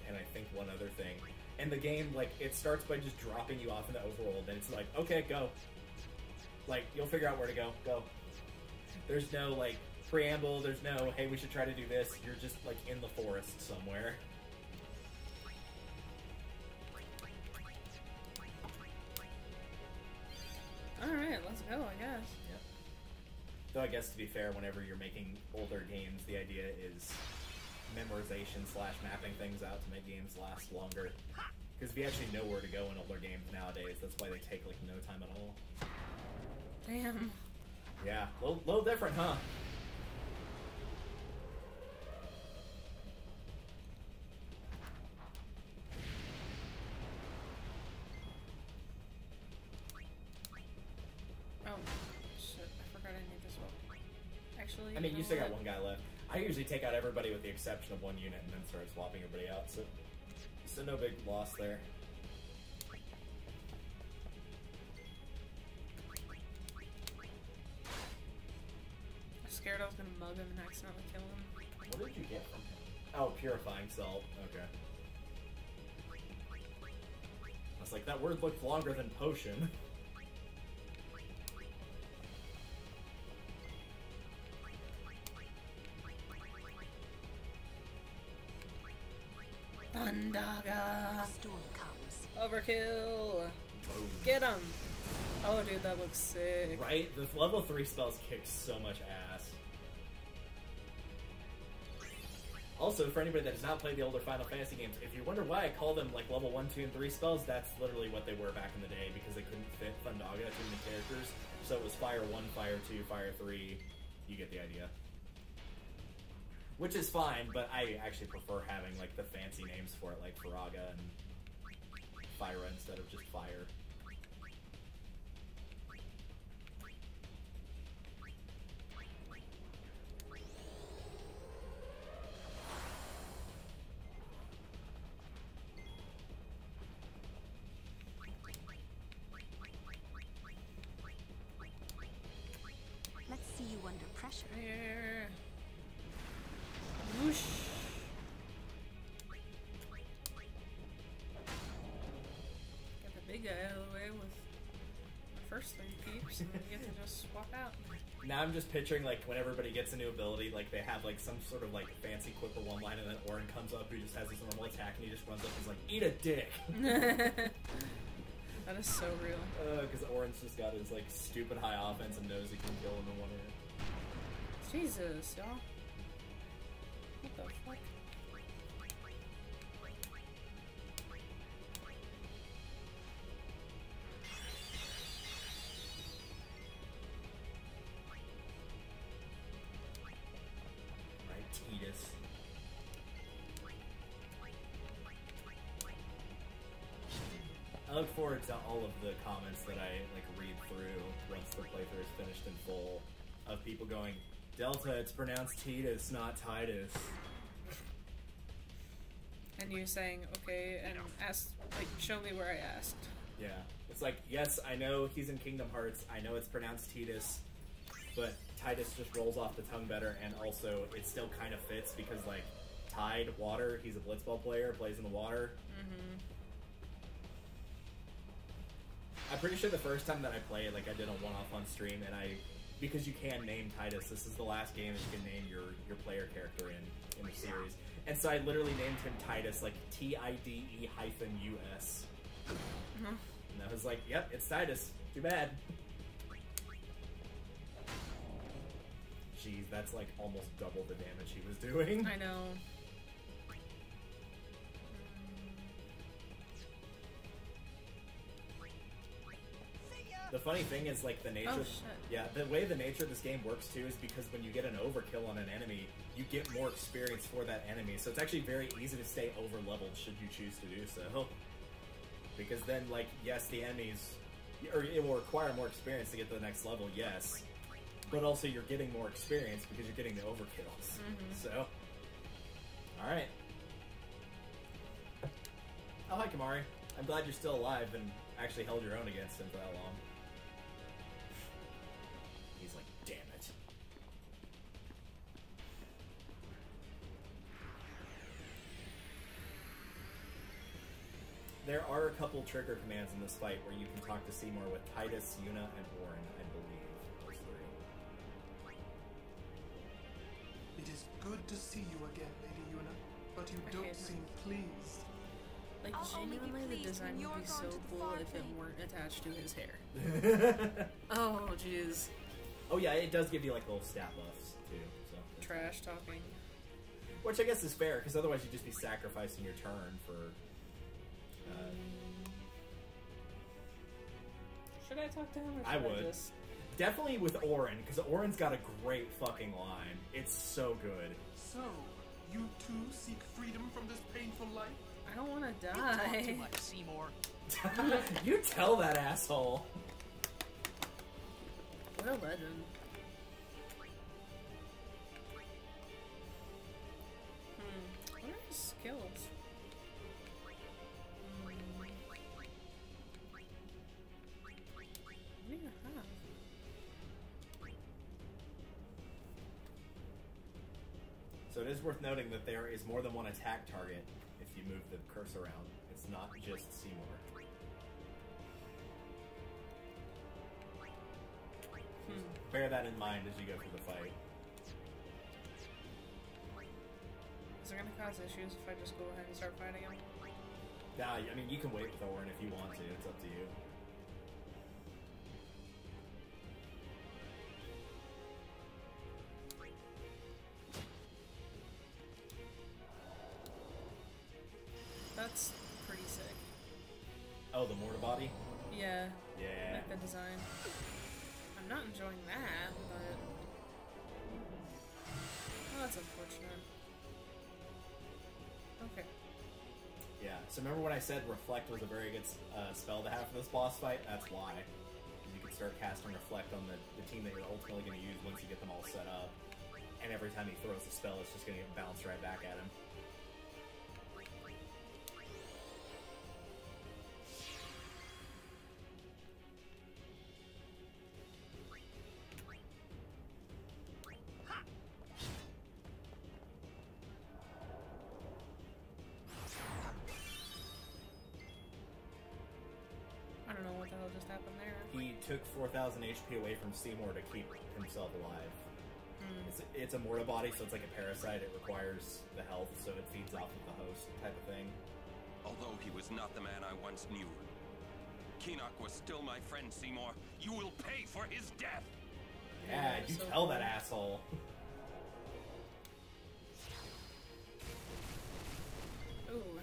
and I think one other thing. And the game, like, it starts by just dropping you off in the overworld, and it's like, okay, go. Like, you'll figure out where to go. Go. There's no, like, preamble, there's no, hey, we should try to do this. You're just, like, in the forest somewhere. Alright, let's go, I guess. Yep. Though I guess, to be fair, whenever you're making older games, the idea is memorization / mapping things out to make games last longer. Because if you actually know where to go in older games nowadays, that's why they take, like, no time at all. Damn. Yeah, little different, huh? Oh, shit, I forgot I need this one. Actually, I mean, you still got what? one guy left. I usually take out everybody with the exception of one unit and then start swapping everybody out, so no big loss there. I'm scared I was gonna mug him and accidentally kill him. What did you get from him? Oh, Purifying Salt. Okay. I was like, that word looked longer than potion. Undaga! Storm comes. Overkill! Boom. Get him! Oh, dude, that looks sick. Right? The level 3 spells kick so much ass. Also, for anybody that has not played the older Final Fantasy games, if you wonder why I call them like level 1, 2, and 3 spells, that's literally what they were back in the day because they couldn't fit Thundaga too many characters. So it was Fire 1, Fire 2, Fire 3. You get the idea. Which is fine, but I actually prefer having like the fancy names for it, like Faraga and Fyra instead of just Fire. Let's see you under pressure. Here. Whoosh. Get the big guy out of the way with the first 3 peeps, and then you get to just swap out. Now I'm just picturing like when everybody gets a new ability, like they have like some sort of like fancy quip or one line, and then Orin comes up who just has his normal attack, and he just runs up and is like, "Eat a dick." That is so real. Because Orin's just got his like stupid high offense and knows he can kill him in one hit. Jesus, y'all. What the fuck? Right, Tidus. I look forward to all of the comments that I like read through once the playthrough is finished in full, of people going, "Delta, it's pronounced Tidus, not Titus." And you saying, okay, and ask, like, show me where I asked. Yeah, it's like, yes, I know he's in Kingdom Hearts. I know it's pronounced Tidus, but Titus just rolls off the tongue better, and also it still kind of fits because like Tide, water. He's a blitzball player, plays in the water. Mm-hmm. I'm pretty sure the first time that I played, like I did a one-off on stream, and because you can name Titus, this is the last game that you can name your player character in the series. And so I literally named him Titus, like TIDE-US. Mm-hmm. And I was like, yep, it's Titus. Too bad. geez, that's like almost double the damage he was doing. I know. The funny thing is, like, the nature... Oh, shit. Yeah, the way the nature of this game works, too, is because when you get an overkill on an enemy, you get more experience for that enemy. So it's actually very easy to stay over-leveled should you choose to do so. Because then, like, yes, the enemies... Or it will require more experience to get to the next level, yes. But also you're getting more experience because you're getting the overkills. So... Alright. Oh, hi, Kamari. I'm glad you're still alive and actually held your own against him for that long. He's like, damn it. There are a couple trigger commands in this fight where you can talk to Seymour with Titus, Yuna, and Orin, I believe. Those three. It is good to see you again, Lady Yuna, but you don't seem pleased. Like, I'll only be genuinely, the pleased design when you're would be gone so to the cool far if it thing. weren't attached to his hair. Oh, jeez. Oh yeah, it does give you like little stat buffs too. So Trash talking. which I guess is fair because otherwise you'd just be sacrificing your turn for. Should I talk to him or I should I would. just... Definitely with Orin because Orin's got a great fucking line. It's so good. So, you too seek freedom from this painful life? I don't want to You talk too die. much, Seymour. You tell that asshole. What a legend. What are his skills? What do you have? So it is worth noting that there is more than one attack target if you move the cursor around. It's not just Seymour. Bear that in mind as you go through the fight. Is it gonna cause issues if I just go ahead and start fighting him? Yeah, I mean, you can wait with Orin if you want to. It's up to you. That's pretty sick. Oh, the mortar body? Yeah. Yeah. Like the design. I'm not enjoying that, but... Oh, that's unfortunate. Okay. Yeah, so remember when I said Reflect was a very good spell to have for this boss fight? That's why. You can start casting Reflect on the team that you're ultimately going to use once you get them all set up. And every time he throws a spell, it's just going to get bounced right back at him. I don't know what the hell just happened there. He took 4,000 HP away from Seymour to keep himself alive. It's a mortar body, so it's like a parasite. It requires the health, so it feeds off of the host type of thing. Although he was not the man I once knew, Keenock was still my friend, Seymour. You will pay for his death! Yeah, you so tell cool. that asshole. Ooh.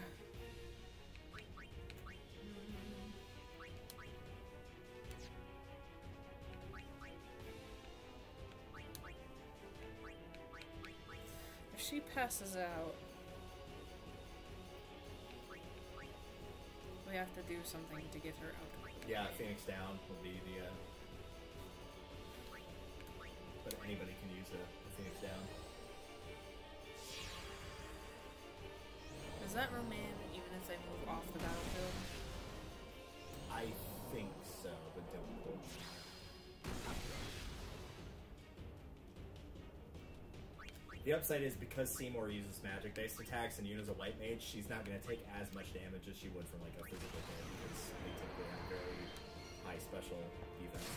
If she passes out, we have to do something to get her out. Yeah, Phoenix Down will be the... But anybody can use a Phoenix Down. Does that remain even if they move off the battlefield? I think so, but don't quote me. The upside is because Seymour uses magic-based attacks and Yuna's a white mage, she's not going to take as much damage as she would from like a physical hit because they typically have very high special defense.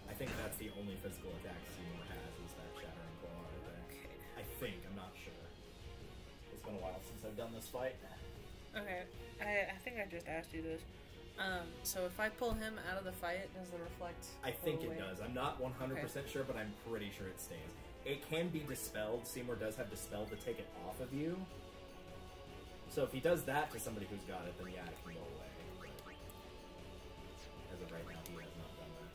I think that's the only physical attack Seymour has is that Shattering Claw right there. Okay. I think, I'm not sure. It's been a while since I've done this fight. Okay, I think I just asked you this. So if I pull him out of the fight, does the reflect I think go it away? does. I'm not 100% sure, but I'm pretty sure it stays. It can be dispelled. Seymour does have Dispel to take it off of you. So if he does that to somebody who's got it, then yeah, it can go away. But as of right now, he has not done that.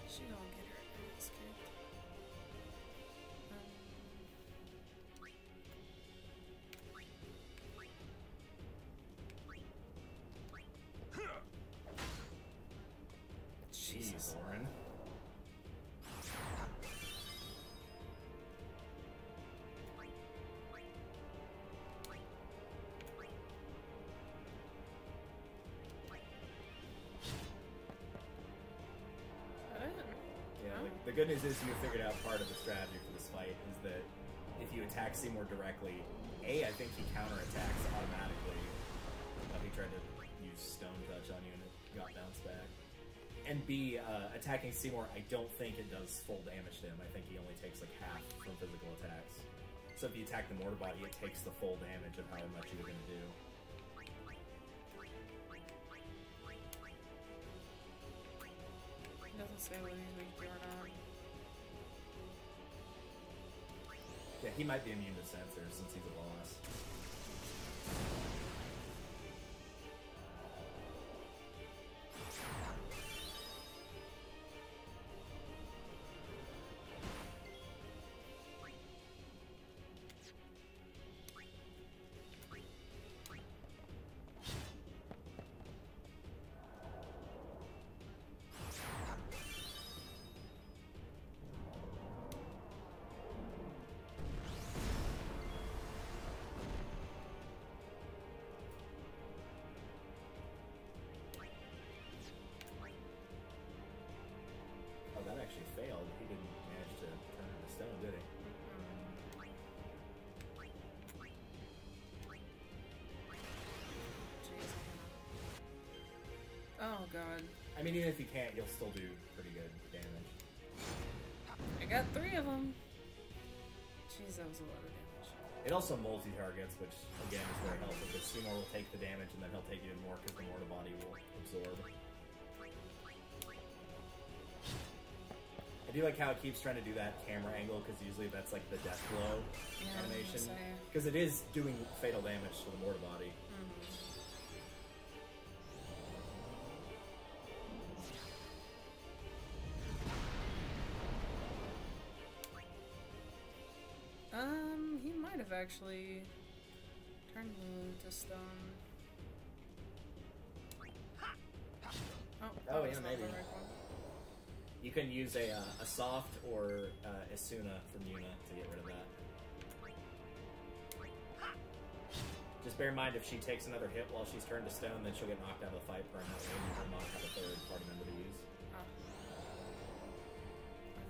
She gonna get her ass kicked. Jeez, Lauren. Yeah, the good news is you figured out part of the strategy for this fight is that if you attack Seymour directly, A, I think he counterattacks automatically. He tried to use Stone Touch on you and it got bounced back. And B, attacking Seymour, I don't think it does full damage to him. I think he only takes like half from physical attacks. So if you attack the mortar body, it takes the full damage of however much you were going to do. It doesn't say whether he's weak or not. Yeah, he might be immune to sensors since he's a boss. That actually failed. He didn't manage to turn into stone, did he? Jeez. Oh god. I mean, even if you can't, you'll still do pretty good damage. I got 3 of them. Jeez, that was a lot of damage. It also multi-targets, which again is very helpful because Seymour will take the damage and then he'll take even more because the mortar body will absorb. I do like how it keeps trying to do that camera angle because usually that's like the death blow animation. Because it is doing fatal damage to the mortar body. He might have actually turned Lulu to stone. Oh yeah, maybe. You can use a soft or Asuna from Yuna to get rid of that. Just bear in mind, if she takes another hit while she's turned to stone, then she'll get knocked out of the fight permanently, and you will not have a third party member to use.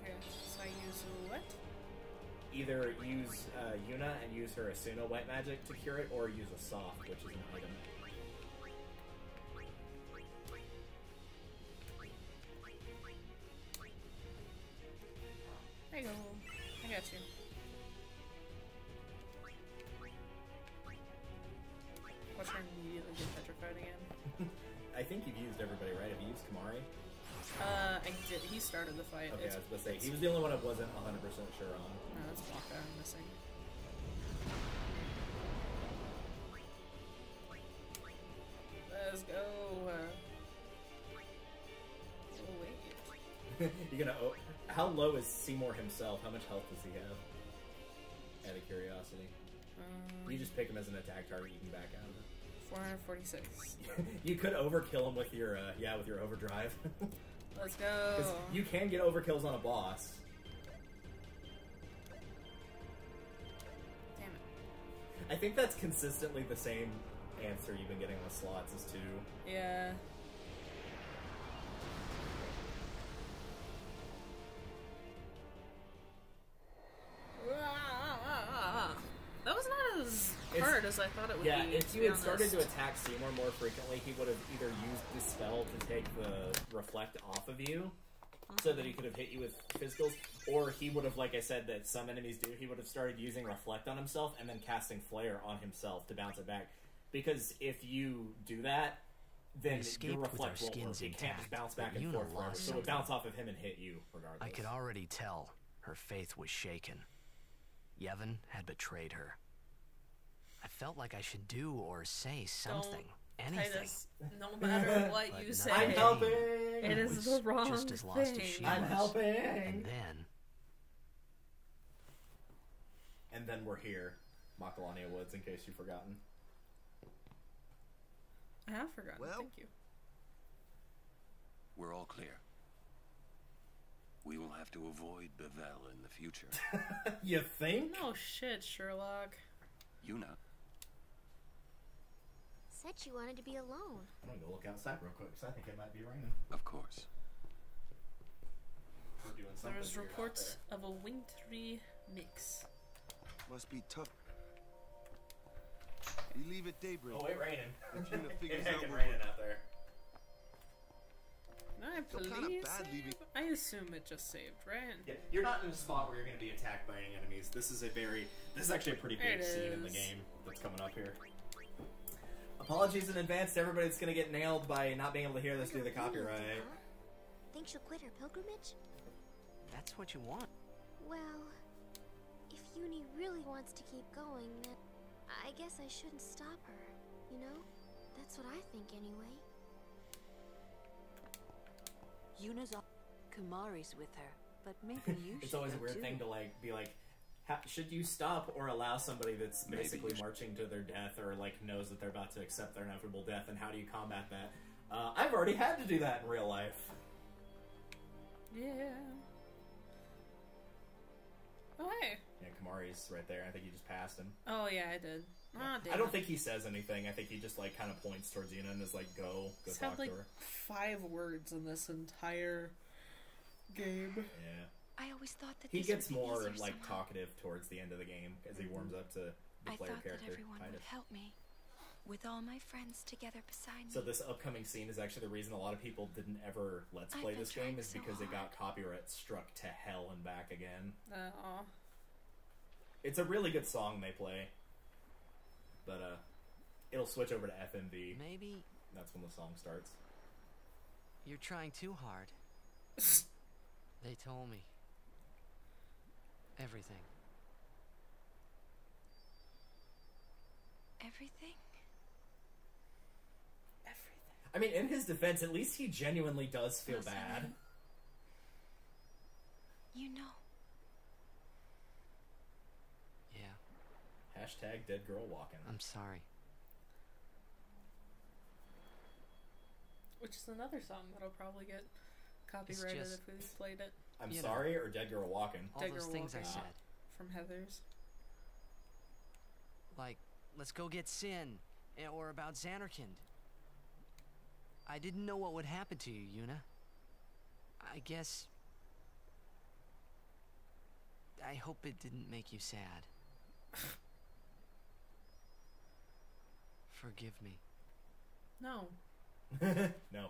Okay, so I use what? Either use Yuna and use her Asuna white magic to cure it, or use a soft, which is an item. There you go. I got you. Watch her immediately get petrified again. I think you've used everybody, right? Have you used Kamari? I did. He started the fight. Okay, I was about to say, he was the only one I wasn't 100% sure on. No, that's Waka I'm missing. Let's go. Oh, wait. You're gonna. How low is Seymour himself? How much health does he have? Out of curiosity. You just pick him as an attack target. You can back out of it. 446. You could overkill him with your with your overdrive. Let's go. Because you can get overkills on a boss. Damn it. I think that's consistently the same answer you've been getting with slots as 2. Yeah. That was not as hard because I thought it would Yeah, be. if to you be had started to honest. attack Seymour more frequently, he would have either used the spell to take the reflect off of you, so that he could have hit you with physicals, or he would have, like I said, that some enemies do, he would have started using reflect on himself and then casting flare on himself to bounce it back. Because if you do that, then your reflect won't work. It can't just bounce back and forth forever, so it would bounce off of him and hit you regardless. I could already tell her faith was shaken. Yevon had betrayed her. I felt like I should do or say something. Anything. Titus, no matter what you say, I'm helping! It is the wrong just as lost thing. as she I'm was. helping! And then we're here, Macalania Woods, in case you've forgotten. I have forgotten. Well- Thank you. We're all clear. We will have to avoid Bevel in the future. You think? No shit, Sherlock. Yuna, Said she wanted to be alone. I'm gonna go look outside real quick, because I think it might be raining. of course. We're doing something There's weird out reports of a wintry mix. Must be tough. We leave at daybreak. there. Oh, it raining. Yuna figures It's out heckin' what raining out there. I So kinda believe bad save? leaving- I assume it just saved, right? Yeah, you're not in a spot where you're going to be attacked by any enemies. This is actually a pretty There big it scene in the is. game that's coming up here. Apologies in advance to everybody that's going to get nailed by not being able to hear this due to the copyright. Think she'll quit her pilgrimage? that's what you want. Well, if Uni really wants to keep going, then I guess I shouldn't stop her. You know? That's what I think anyway. Yuna's up. Kumari's with her, but maybe you It's should always a go weird too. thing to be like, should you stop or allow somebody that's Maybe basically you should. marching to their death or like knows that they're about to accept their inevitable death, and how do you combat that? I've already had to do that in real life. Yeah. Oh hey. Yeah, Kamari's right there. I think you just passed him. Oh yeah, I did. Ah, damn. I don't think he says anything. I think he just like kind of points towards Yuna and is like, go It's talk had like to her. 5 words in this entire game. Yeah. I always thought that He this gets would be more easier like somehow. talkative towards the end of the game as he warms up to the I player thought that character. everyone would Titus. help me. With all my friends together beside So me. this upcoming scene is actually the reason a lot of people didn't ever Let's I've Play been this game, trying is so because it got hard. copyright struck to hell and back again. Aw. It's a really good song they play, but it'll switch over to FMV. Maybe That's when the song starts. you're trying too hard. They told me. Everything. Everything? I mean, in his defense, at least he genuinely does feel Listen, bad. You know. Yeah, Hashtag dead girl walking. I'm sorry. Which is another song that'll probably get copyrighted just- if we played it I'm you know. sorry, or dead girl walking. All Dead those girl things I walking. said. from Heather's. Like, let's go get Sin, or about Xanarkand. I didn't know what would happen to you, Yuna. I guess... I hope it didn't make you sad. Forgive me. No. No.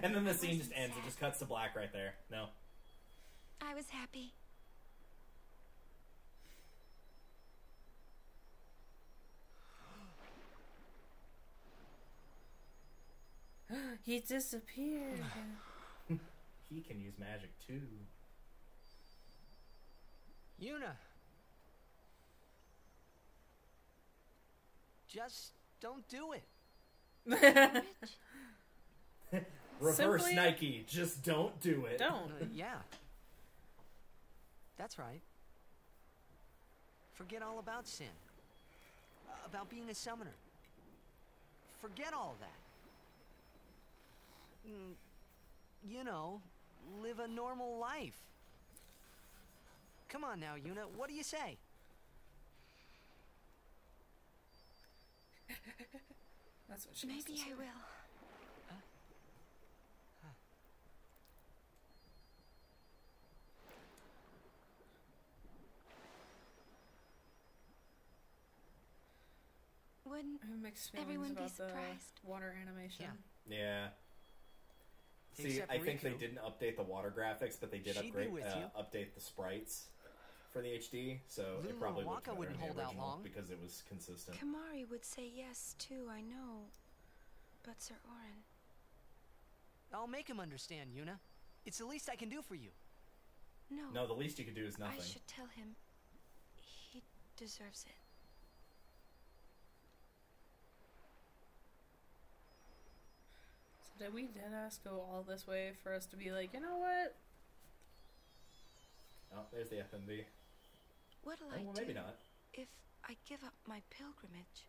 And then the scene just ends. It just cuts to black right there. No. I was happy. He disappeared. He can use magic too. Yuna! Just don't do it. Reverse Simply- Nike. Just don't do it. Don't. Yeah. That's right. Forget all about Sin. About being a summoner. Forget all that. You know, live a normal life. Come on now, Yuna, what do you say? That's what she wants to Maybe say. I will. Wouldn't I have mixed feelings everyone be about the surprised? water animation. Yeah. See, Except I think they Riku. didn't update the water graphics, but they did She'd be with you. update the sprites for the HD, so Lulu it probably and looked Waka better wouldn't in the hold out original long. because it was consistent. Kamari would say yes too, I know. But Sir Orin... I'll make him understand, Yuna. It's the least I can do for you. No. No, the least you could do is nothing. I should tell him. He deserves it. So did we deadass go all this way for us to be like, you know what? Oh, there's the FMV. What'll Oh, I well, do maybe not. if I give up my pilgrimage?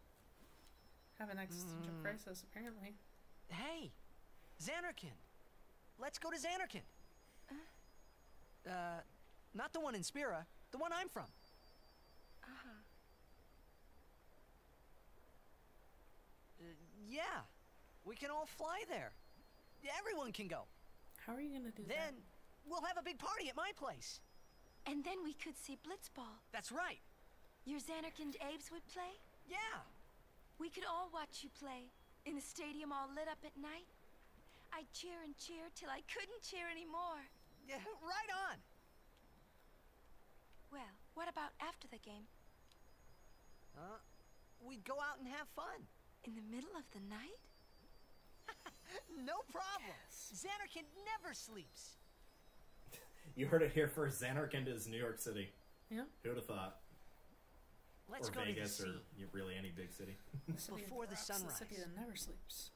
Have an existential crisis, apparently. Hey, Xanarkin. Let's go to Xanarkin. Not the one in Spira, the one I'm from. Uh-huh. Yeah, we can all fly there. Everyone can go. How are you gonna do Then we'll have a big party at my place. And then we could see Blitzball. That's right. Your Xanarkin Abes would play? Yeah. We could all watch you play. In the stadium all lit up at night. I'd cheer and cheer till I couldn't cheer anymore. Yeah, right on. Well, what about after the game? We'd go out and have fun. In the middle of the night? No problem. Xanarkin never sleeps. You heard it here first. Xanarkin is New York City. Yeah. Who would have thought? Let's or go Vegas, to the or sea. really any big city. The city Before of the rocks, sunrise. The city that never sleeps.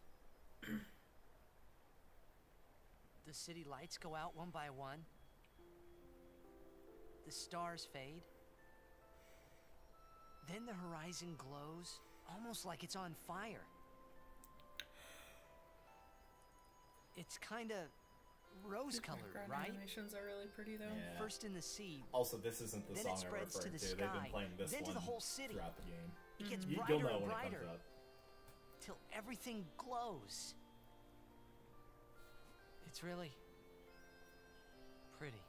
The city lights go out one by one. The stars fade. Then the horizon glows, almost like it's on fire. It's kinda rose-colored, Background right? animations are really pretty, though. Yeah. First in the sea, Also, this isn't the then song it I'm spreads to referring the to. They've been sky, playing this then to one the whole city. throughout the game. It gets You'll brighter know and when brighter it comes up. till everything glows. It's really pretty.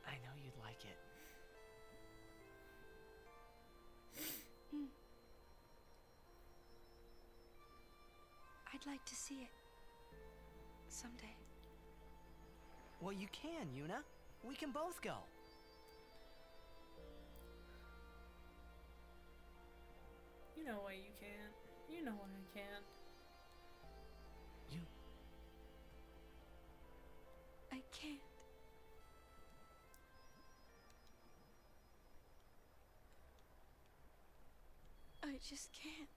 I know you'd like it. I'd like to see it. Someday. Well, you can, Yuna. We can both go. You know why you can't. You know why I can't. I can't. I just can't.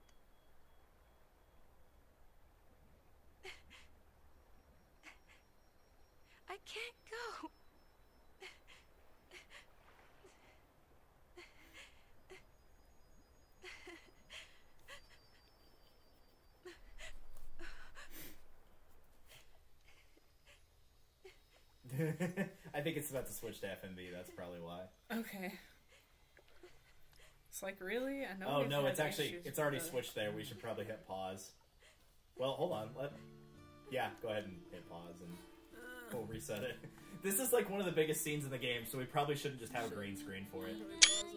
I can't go. I think it's about to switch to FMV. That's probably why. Okay. It's like, really? I know. Oh we've no, had it's actually issues it's already with the- switched there. We should probably hit pause. Well, hold on. Yeah, go ahead and hit pause and we'll reset it. This is like one of the biggest scenes in the game, so we probably shouldn't just have a green screen for it.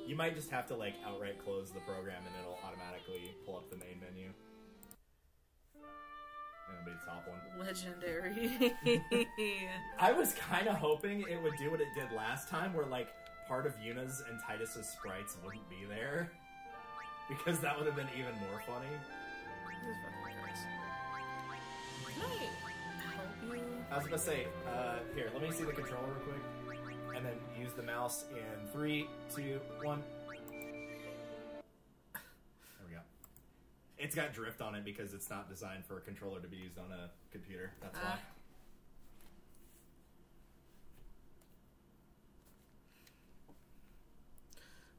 You might just have to like outright close the program and it'll automatically pull up the main menu. That'll be the top one. Legendary. I was kind of hoping it would do what it did last time, where like part of Yuna's and Titus's sprites wouldn't be there, because that would have been even more funny. This fucking gross. Can I help you? I was gonna say, here, let me see the controller real quick, and then use the mouse in 3, 2, 1. There we go. It's got drift on it because it's not designed for a controller to be used on a computer. That's why.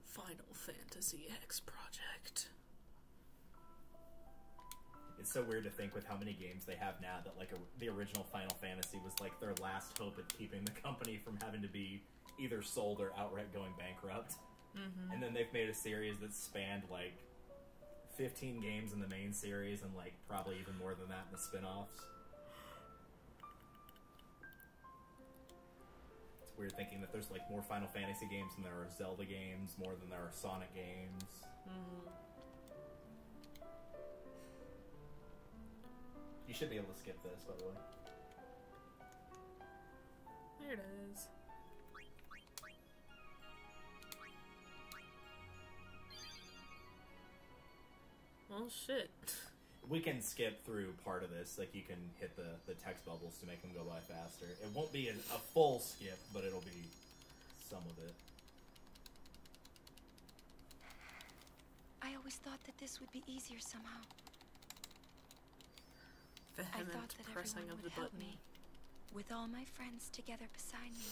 Final Fantasy X project. It's so weird to think with how many games they have now that like the original Final Fantasy was like their last hope at keeping the company from having to be either sold or outright going bankrupt. Mm-hmm. And then they've made a series that spanned like 15 games in the main series and like probably even more than that in the spin-offs. It's we were thinking that there's like more Final Fantasy games than there are Zelda games, more than there are Sonic games. You should be able to skip this, by the way. There it is. Well, shit. We can skip through part of this. Like, you can hit the text bubbles to make them go by faster. It won't be a full skip, but it'll be some of it. I always thought that this would be easier somehow. I Vehement thought that pressing everyone of would the help button. me, with all my friends together beside me.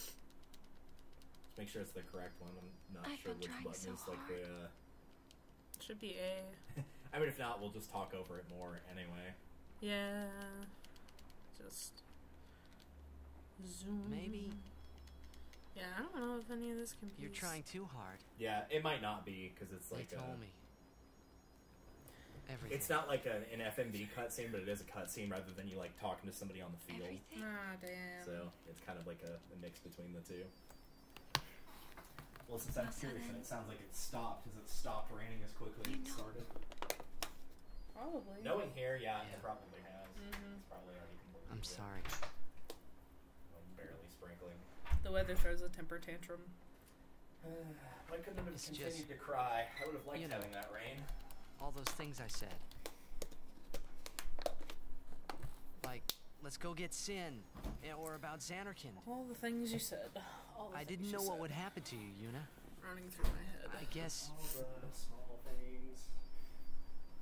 Just make sure it's the correct one. I'm not I've sure been which trying button so is like hard. the. Should be A. I mean, if not, we'll just talk over it more anyway. Yeah. Just zoom. Maybe Yeah, I don't know if any of this can be. you're trying too hard. Yeah, it might not be because it's They like told me. Everything. It's not like an FMV cutscene, but it is a cutscene rather than you like talking to somebody on the field. Everything. Ah, damn. So it's kind of like a mix between the two. Well, since I'm curious, and it sounds like it stopped. Has it stopped raining as quickly as it started? Probably. Knowing here, yeah, it probably has. Mhm. It's probably already completely. I'm sorry. Barely sprinkling. The weather throws a temper tantrum. Why couldn't have It's continued just, to cry? I would have liked you know, having that rain. All those things I said. Like, let's go get Sin. Or about Xanarkand. All the things you said. All the I things didn't you know what said. would happen to you, Yuna. Running through my head. I guess All the small things.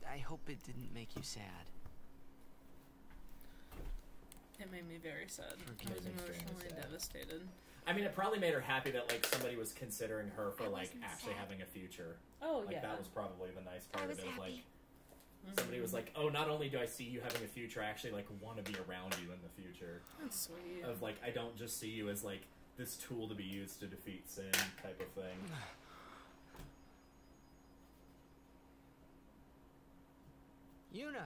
I hope it didn't make you sad. It made me very sad. Forgive I was me. emotionally Extremely sad. devastated. I mean, it probably made her happy that like somebody was considering her for I like wasn't actually sad. having a future. Oh, Like yeah. that was probably the nice part I of was it. Of, like happy. somebody was like, "Oh, not only do I see you having a future, I actually like want to be around you in the future." That's sweet. Of like, I don't just see you as like this tool to be used to defeat sin type of thing. Yuna,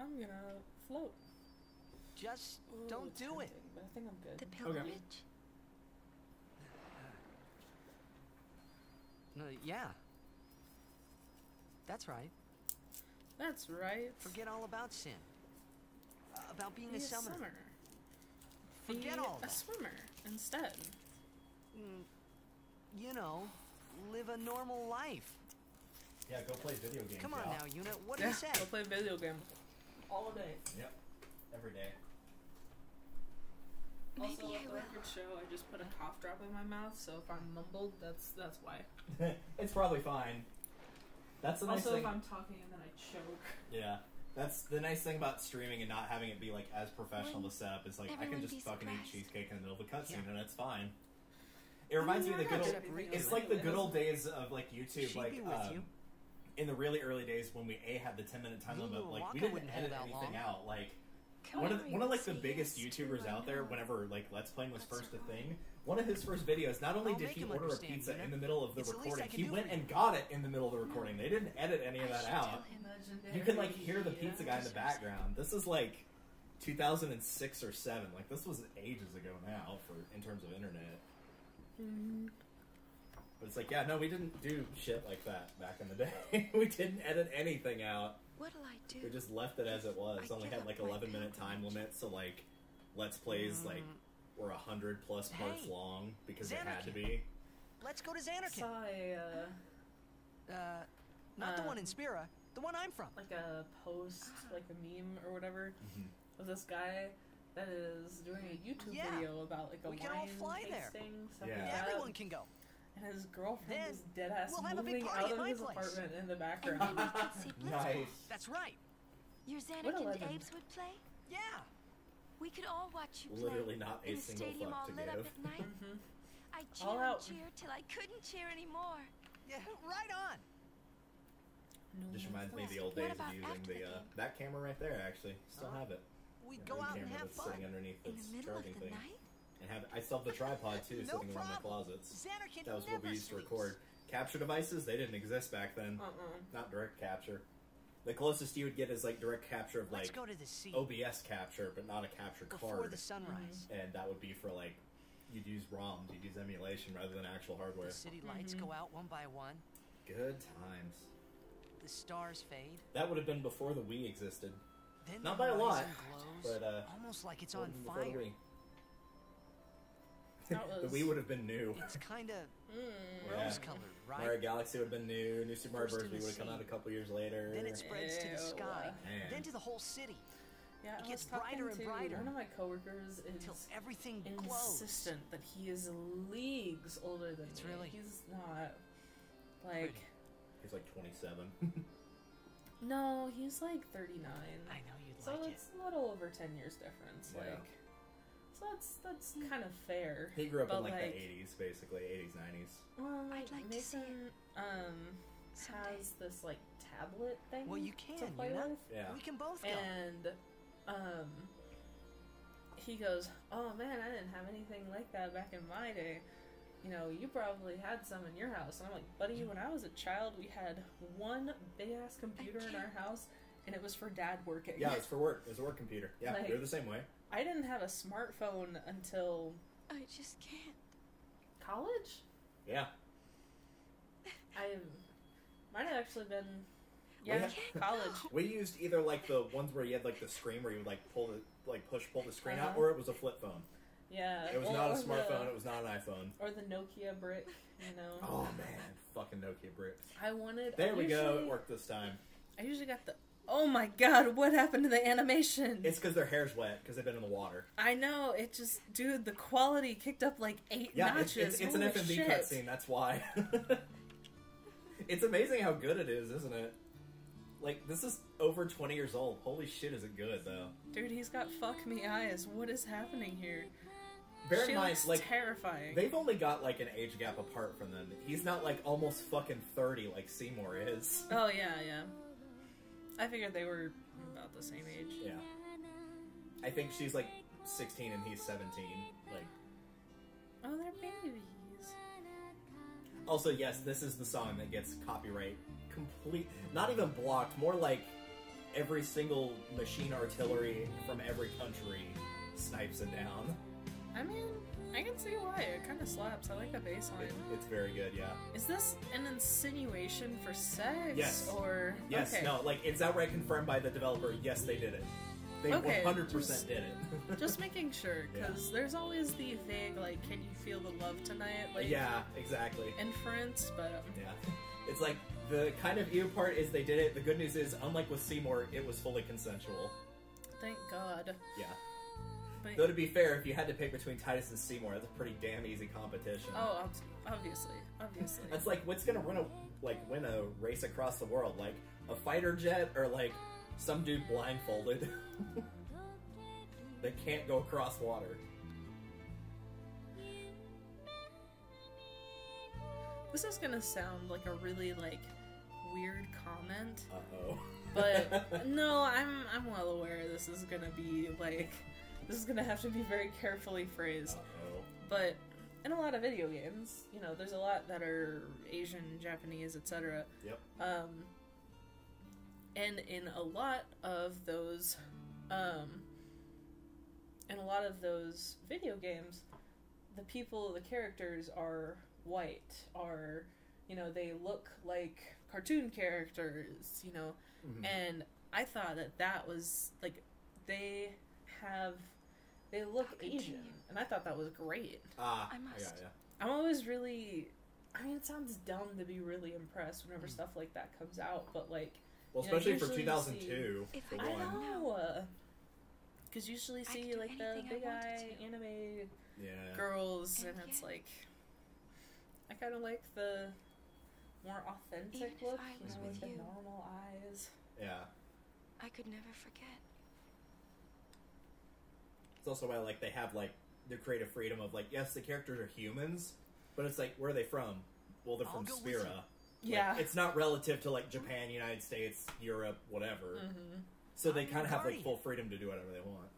I'm gonna float. just Ooh, don't it's do it. tempting, but I think I'm good. The pilgrimage? No, yeah. That's right. That's right. Forget all about Sin. About being Be a summoner. Forget Be all a that. swimmer instead. You know, live a normal life. Yeah, go play video games. Come on y'all. now, Yuna. What do you say? Go play video games all day. Yep, every day. Maybe Also, I let the will. record show I just put a cough drop in my mouth, so if I'm mumbled, that's why. It's probably fine. That's the nice Also, thing. if I'm talking and then I choke. Yeah, that's the nice thing about streaming and not having it be like as professional to set up. Is like I can everyone just be fucking eat surprised? cheesecake in the middle of a cutscene Yeah. and it's fine. It reminds me of the good old. It's like the good old days of like YouTube, She'd like be with you. in the really early days when we had the 10-minute time Lulu limit. Like we Waka didn't wouldn't edit hold out anything long. out. Like Come one on, of like the say biggest yes to YouTubers what I out there. know. Whenever like Let's Playing was What's first a wrong? thing, one of his first videos. Not only I'll did make he him order a understand, pizza Yuna. in the middle of the It's the least I recording, can he do went for you. and got it in the middle of the recording. They didn't edit any of I that should out. tell him. You can like hear the pizza guy in the background. This is like 2006 or 7. Like this was ages ago now for in terms of internet. But it's like, yeah, no, we didn't do shit like that back in the day. We didn't edit anything out. What'll I do? We just left it as it was. I Only give had like up my 11-minute time limit, so like Let's Plays like were 100+ parts Hey, long because it had to Xanarkand. be. Let's go to Xanarkand. Saw Not the one um, in Spira. The one I'm from. like a post, like a meme or whatever, Mm-hmm. of this guy that is doing a YouTube Yeah. video about like a We can all wine fly there. tasting, stuff Yeah. like that. Everyone can go. And his girlfriend Then is dead ass we'll have a big moving party out at of my his place. apartment in the And background. maybe we could see Blitzball. Nice. That's right. Your What a Xanarkand legend. Abes would play? Yeah. We could all watch you play. Literally not a in the single stadium fuck all to lit give. up at night. Mhm. I'd cheer All and out. cheer till I couldn't cheer anymore. Yeah, right on. Just reminds me of the What old days of about using after the the game? that camera right there. Actually, still have it. We'd The go out and camera have that's fun. sitting underneath In its the middle of charging the thing. night? And I still have the tripod too, No sitting in one of my problem. closets. Xanarkand That was what we never used to sleeps. record. Capture devices, they didn't exist back then. Not direct capture. The closest you would get is like direct capture of Let's like go to the sea OBS capture, but not a captured before card. the sunrise. And that would be for like you'd use ROMs, you'd use emulation rather than actual hardware. The city lights go out one by one. Good times. The stars fade. That would have been before the Wii existed. Then Not the by a lot, horizon glows, but almost like it's would on have been before the fire. Wii. That was... The Wii would have been new. It's kind of Yeah. rose-colored, right? Mario Galaxy would have been new. New Super Mario First Bros. in the would have come out a sea. couple years later. Then it spreads to the Ew. sky, Man. then to the whole city. Yeah, It I gets was talking brighter and to brighter. one of my coworkers Till is everything glows. insistent that he is leagues older than It's me. really He's not like... He's like 27. No, he's like 39. I know you'd So like it's a little over 10 years difference. Yeah. Like, so that's kind of fair. He grew up but in like the 80s, basically 80s, 90s. Well, I'd like to see Mason has this like tablet thing. Well, you to can, play Yuna. with. Yeah. We can both go. And he goes, "Oh man, I didn't have anything like that back in my day. You know, you probably had some in your house." And I'm like, "Buddy, when I was a child, we had one big ass computer in our house, and it was for Dad working." Yeah, it's for work. It was a work computer. Yeah, Like- they're the same way. I didn't have a smartphone until I just can't. college. Yeah. Might have actually been, We yeah, had- college. We used either like the ones where you had like the screen where you would like pull the screen out, Uh-huh. or it was a flip phone. Yeah, It was well, not a or smartphone. It was not an iPhone. or the Nokia brick. You know. Oh man, fucking Nokia bricks. I wanted. There I we go. usually- It worked this time. I usually got the. Oh my god! What happened to the animation? It's because their hair's wet because they've been in the water. I know. It just, dude, the quality kicked up like 8 Yeah, notches. it's an Holy FMV shit. cutscene. That's why. It's amazing how good it is, isn't it? Like, this is over 20 years old. Holy shit, is it good, though. Dude, he's got fuck me eyes. What is happening here? Bear She in mind, looks like, terrifying. they've only got, like, an age gap apart from them. He's not, like, almost fucking 30 like Seymour is. Oh, yeah, yeah. I figured they were about the same age. Yeah. I think she's, like, 16 and he's 17. Like, Oh, they're babies. also, yes, this is the song that gets copyright complete, not even blocked, more like every single machine artillery from every country snipes it down. I mean, I can see why. It kind of slaps. I like the bass line. It's very good, yeah. Is this an insinuation for sex? Yes. Or... Yes, okay. no, like, it's outright confirmed by the developer, yes, they did it. They Okay, 100% just- did it. Just making sure, because there's always the vague, like, can you feel the love tonight? Like, Yeah, exactly. inference, but... Yeah. It's like, the kind of ew part is they did it. The good news is, unlike with Seymour, it was fully consensual. Thank God. Yeah. But, Though to be fair, if you had to pick between Titus and Seymour, that's a pretty damn easy competition. oh, obviously. Obviously. That's like, what's gonna win a race across the world? Like, a fighter jet or like some dude blindfolded that can't go across water? This is gonna sound like a really, like, weird comment. Uh-oh. But, no, I'm well aware this is gonna be, like... This is gonna have to be very carefully phrased. Uh-oh. But in a lot of video games, you know, there's a lot that are Asian, Japanese, etc. Yep. And in a lot of those, video games, the characters are white, are, you know, they look like cartoon characters, you know, and I thought that was, like, they look Asian, and I thought that was great. I must. got ya. I'm always really, I mean, it sounds dumb to be really impressed whenever stuff like that comes out, but, like, Well, you know, especially for usually you 2002, If for I I one. know, because usually I see, could do like, the anything I big wanted eye to. anime Yeah. girls, and And it's yet- like, I kind of like the more Even authentic if look, I you was know, with like the you. normal eyes. Yeah. I could never forget. It's also why, like, they have, like, the creative freedom of, like, yes, the characters are humans, but it's like, where are they from? Well, they're I'll from go with Spira. you. Like, Yeah. it's not relative to, like, Japan, United States, Europe, whatever. Mm-hmm. So they I'm kind of have, like, Marty. full freedom to do whatever they want.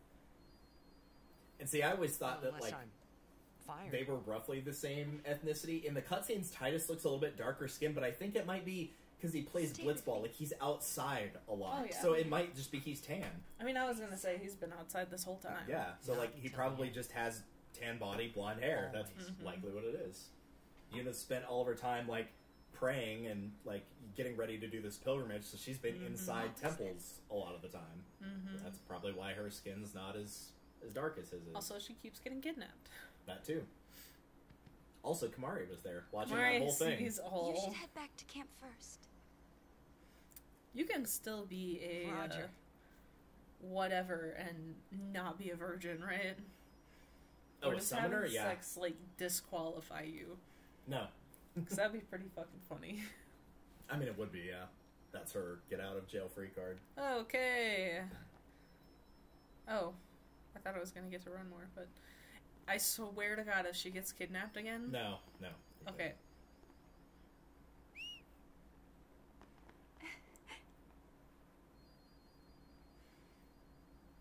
And see, I always thought that, Unless like, I'm fired. they were roughly the same ethnicity. In the cutscenes, Titus looks a little bit darker skinned, but I think it might be because he plays Stay with Blitzball. me. Like, he's outside a lot. Oh, yeah. So it might just be he's tan. I mean, I was gonna say he's been outside this whole time. Yeah. So, Not like, he until probably the just has tan body, blonde hair. That's likely what it is. Yuna spent all of her time, like, praying and, like, getting ready to do this pilgrimage, so she's been inside temples a lot of the time. That's probably why her skin's not as dark as his is. Also, she keeps getting kidnapped. That too. Also, Kamari was there, watching that whole thing. You should head back to camp first. You can still be a whatever and not be a virgin, right? Oh, or a does summoner? having Yeah. sex, like, disqualify you? No. Because that'd be pretty fucking funny. I mean, it would be, yeah. That's her get out of jail free card. Okay. Oh, I thought I was gonna get to run more, but I swear to God, if she gets kidnapped again. No. Okay.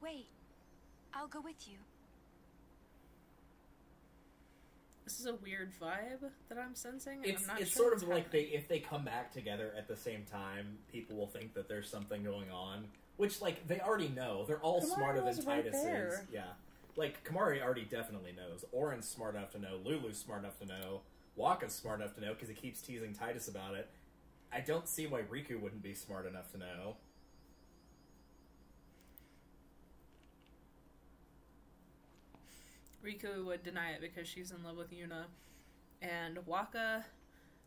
Wait, I'll go with you. This is a weird vibe that I'm sensing. And I'm not It's sure sort of what's like if they come back together at the same time, people will think that there's something going on. Which, like, they already know. They're all Kamari smarter than was right Titus there. is. Yeah. Like, Kamari already definitely knows. Oren's smart enough to know. Lulu's smart enough to know. Wakka's smart enough to know because he keeps teasing Titus about it. I don't see why Riku wouldn't be smart enough to know. Riku would deny it because she's in love with Yuna. And Wakka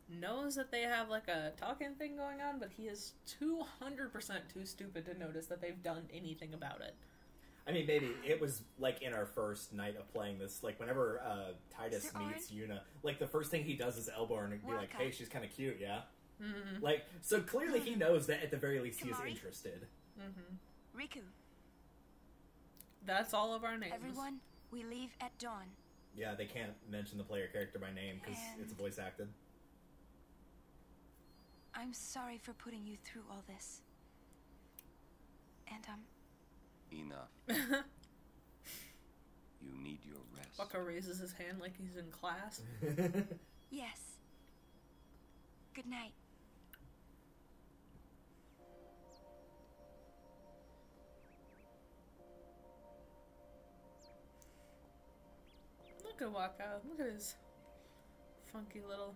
knows that they have, like, a talking thing going on, but he is 200% too stupid to notice that they've done anything about it. I mean, maybe it was, like, in our first night of playing this, like, whenever Titus meets Yuna, like, the first thing he does is elbow her and be like, hey, she's kind of cute, yeah? Like, so clearly he knows that at the very least he is interested. Riku. That's all of our names. Everyone, we leave at dawn. Yeah, they can't mention the player character by name because it's voice acted. I'm sorry for putting you through all this. And, Enough. You need your rest. Wakka raises his hand like he's in class. yes. Good night. Look at Wakka. Look at his funky little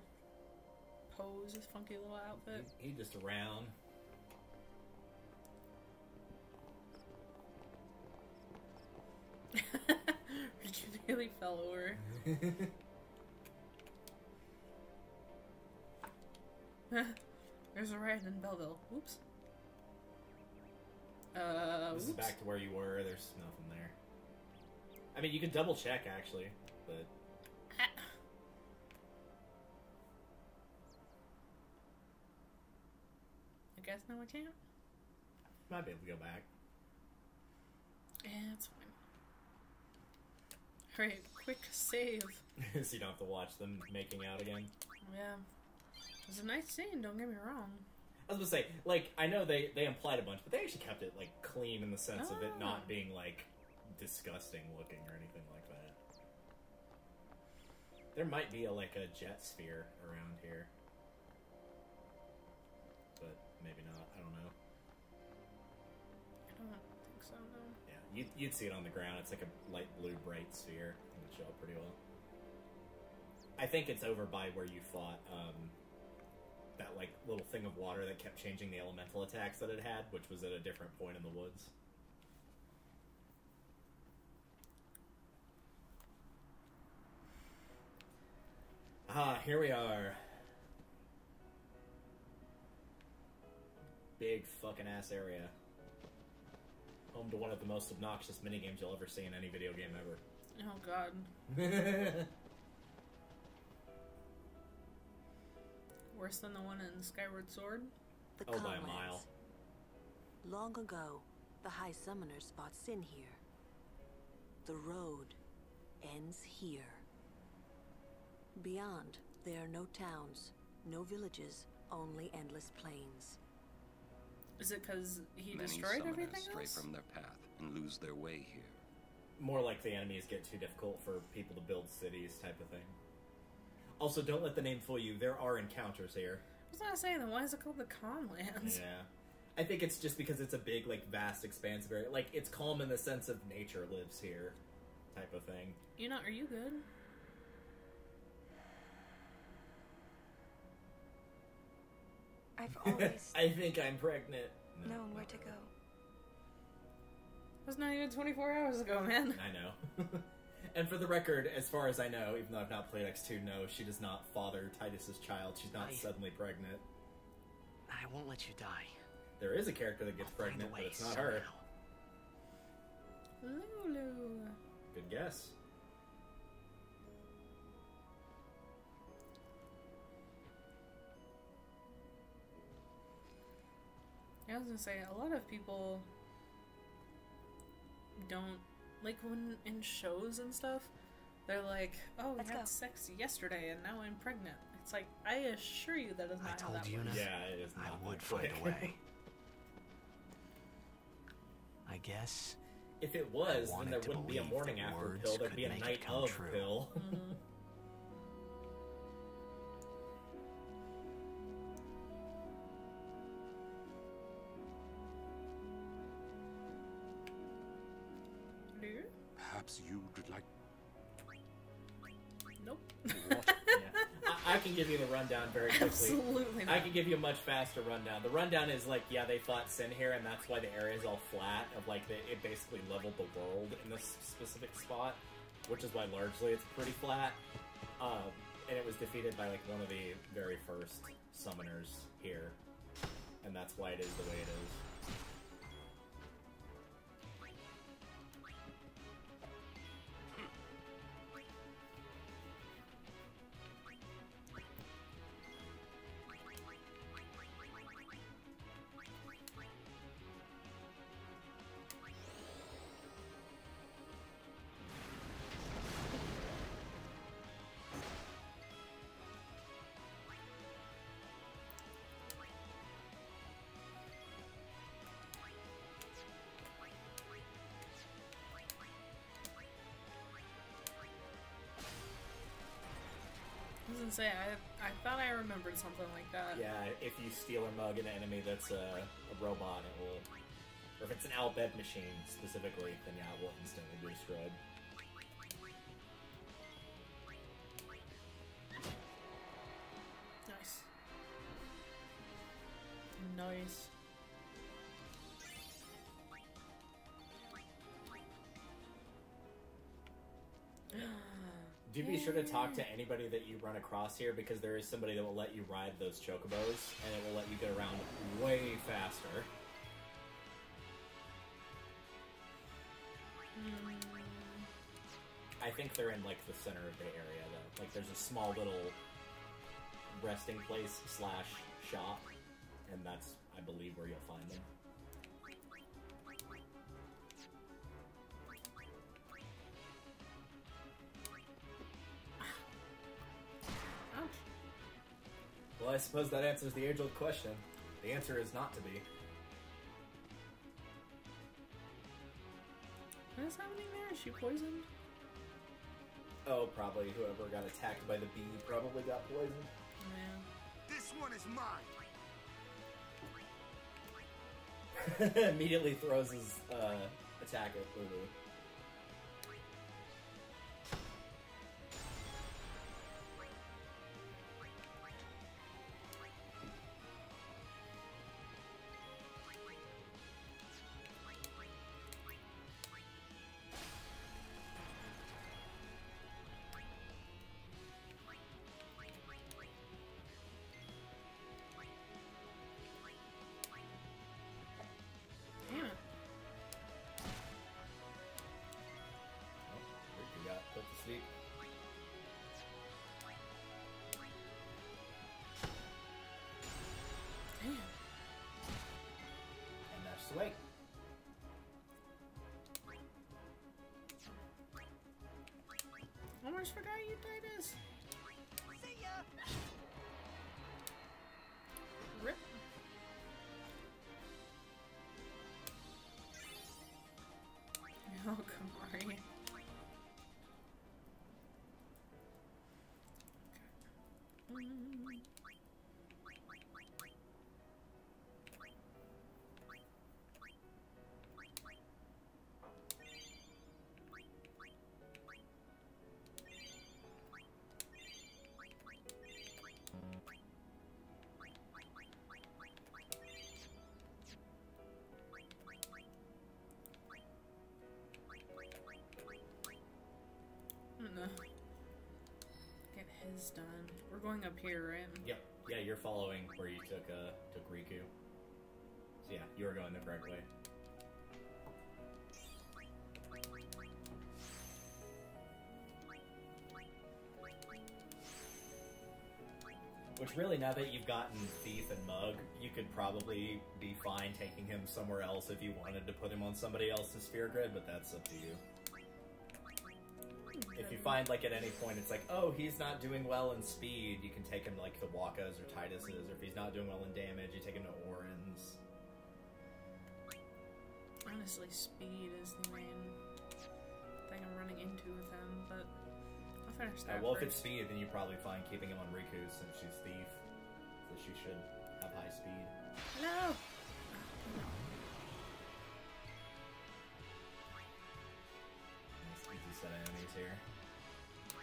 pose, his funky little outfit. He just around. Richard nearly fell over. There's a riot in Belleville. Oops. This is back to where you were. There's nothing there. I mean, you can double check, actually, but... I guess no, I can't. Might be able to go back. Yeah, it's fine. Alright, quick save. So you don't have to watch them making out again. Yeah. It was a nice scene, don't get me wrong. I was gonna say, like, I know they implied a bunch, but they actually kept it, like, clean in the sense of it not being, like, disgusting looking or anything like that. There might be, a jet sphere around here. But maybe not, I don't know. I don't think so, no. Yeah, you'd see it on the ground. It's like a light blue bright sphere. It would show up pretty well. I think it's over by where you fought, that, like, little thing of water that kept changing the elemental attacks that it had, which was at a different point in the woods. Ah, here we are. Big fucking ass area. Home to one of the most obnoxious minigames you'll ever see in any video game ever. Oh god. Worse than the one in Skyward Sword? The by a Comlands. mile. Long ago, the High Summoners fought sin here. The road ends here. Beyond, there are no towns, no villages, only endless plains. Is it because he Many destroyed summoners everything stray else? from their path and lose their way here. More like the enemies get too difficult for people to build cities type of thing. Also, don't let the name fool you. There are encounters here. I was gonna say, then why is it called the Comlands? Yeah. I think it's just because it's a big, like, vast expanse of area. Like, it's calm in the sense of nature lives here. type of thing. Yuna, are you good? I've always I think I'm pregnant. No, known where to go. It was not even 24 hours ago, man. I know. And for the record, as far as I know, even though I've not played X2, no, she does not father Titus's child. She's not suddenly pregnant. I won't let you die. There is a character that gets pregnant, but it's not her. Lulu. Good guess. I was gonna say, a lot of people don't, like, when in shows and stuff, they're like, oh, we had sex yesterday and now I'm pregnant. It's like, I assure you that is not how that works. Yeah, it is not. I would find a way. I guess. If it was, then there wouldn't be a morning after pill. There'd be a night of pill. Mm-hmm. Perhaps you'd like... Nope. I can give you the rundown very quickly. Absolutely not. I can give you a much faster rundown. The rundown is like, yeah, they fought Sin here, and that's why the area is all flat. Of like, it basically leveled the world in this specific spot, which is why largely it's pretty flat. And it was defeated by like one of the very first summoners here, and that's why it is the way it is. I was gonna say, I thought I remembered something like that. Yeah, if you steal or mug an enemy that's a robot, it will... Or if it's an Al-Bhed machine, specifically, then yeah, it will instantly be destroyed. Nice. Nice. Do be sure to talk to anybody that you run across here, because there is somebody that will let you ride those chocobos, and it will let you get around way faster. I think they're in, like, the center of the area, though. Like, there's a small little resting place / shop, and that's, I believe, where you'll find them. Well, I suppose that answers the age-old question. The answer is not to be. What is happening there? Is she poisoned? Oh, probably. Whoever got attacked by the bee probably got poisoned. Yeah. This one is mine! Immediately throws his attack at Lulu. Wait. Almost forgot you Titus. See ya. Rip. Oh, Kamari. get his done. We're going up here, right? Yep. Yeah, you're following where you took Riku. So yeah, you were going the correct way. Which really, now that you've gotten Fayth and Mug, you could probably be fine taking him somewhere else if you wanted to put him on somebody else's sphere grid, but that's up to you. If you find, like, at any point it's like, oh, he's not doing well in speed, you can take him, like, to Wakka's or Titus's, or if he's not doing well in damage, you take him to Orin's. Honestly, speed is the main thing I'm running into with him, but I'll finish that Well, first. if it's speed, then you're probably fine keeping him on Riku since she's Thief. So she should have high speed. No! Nice easy set of enemies here.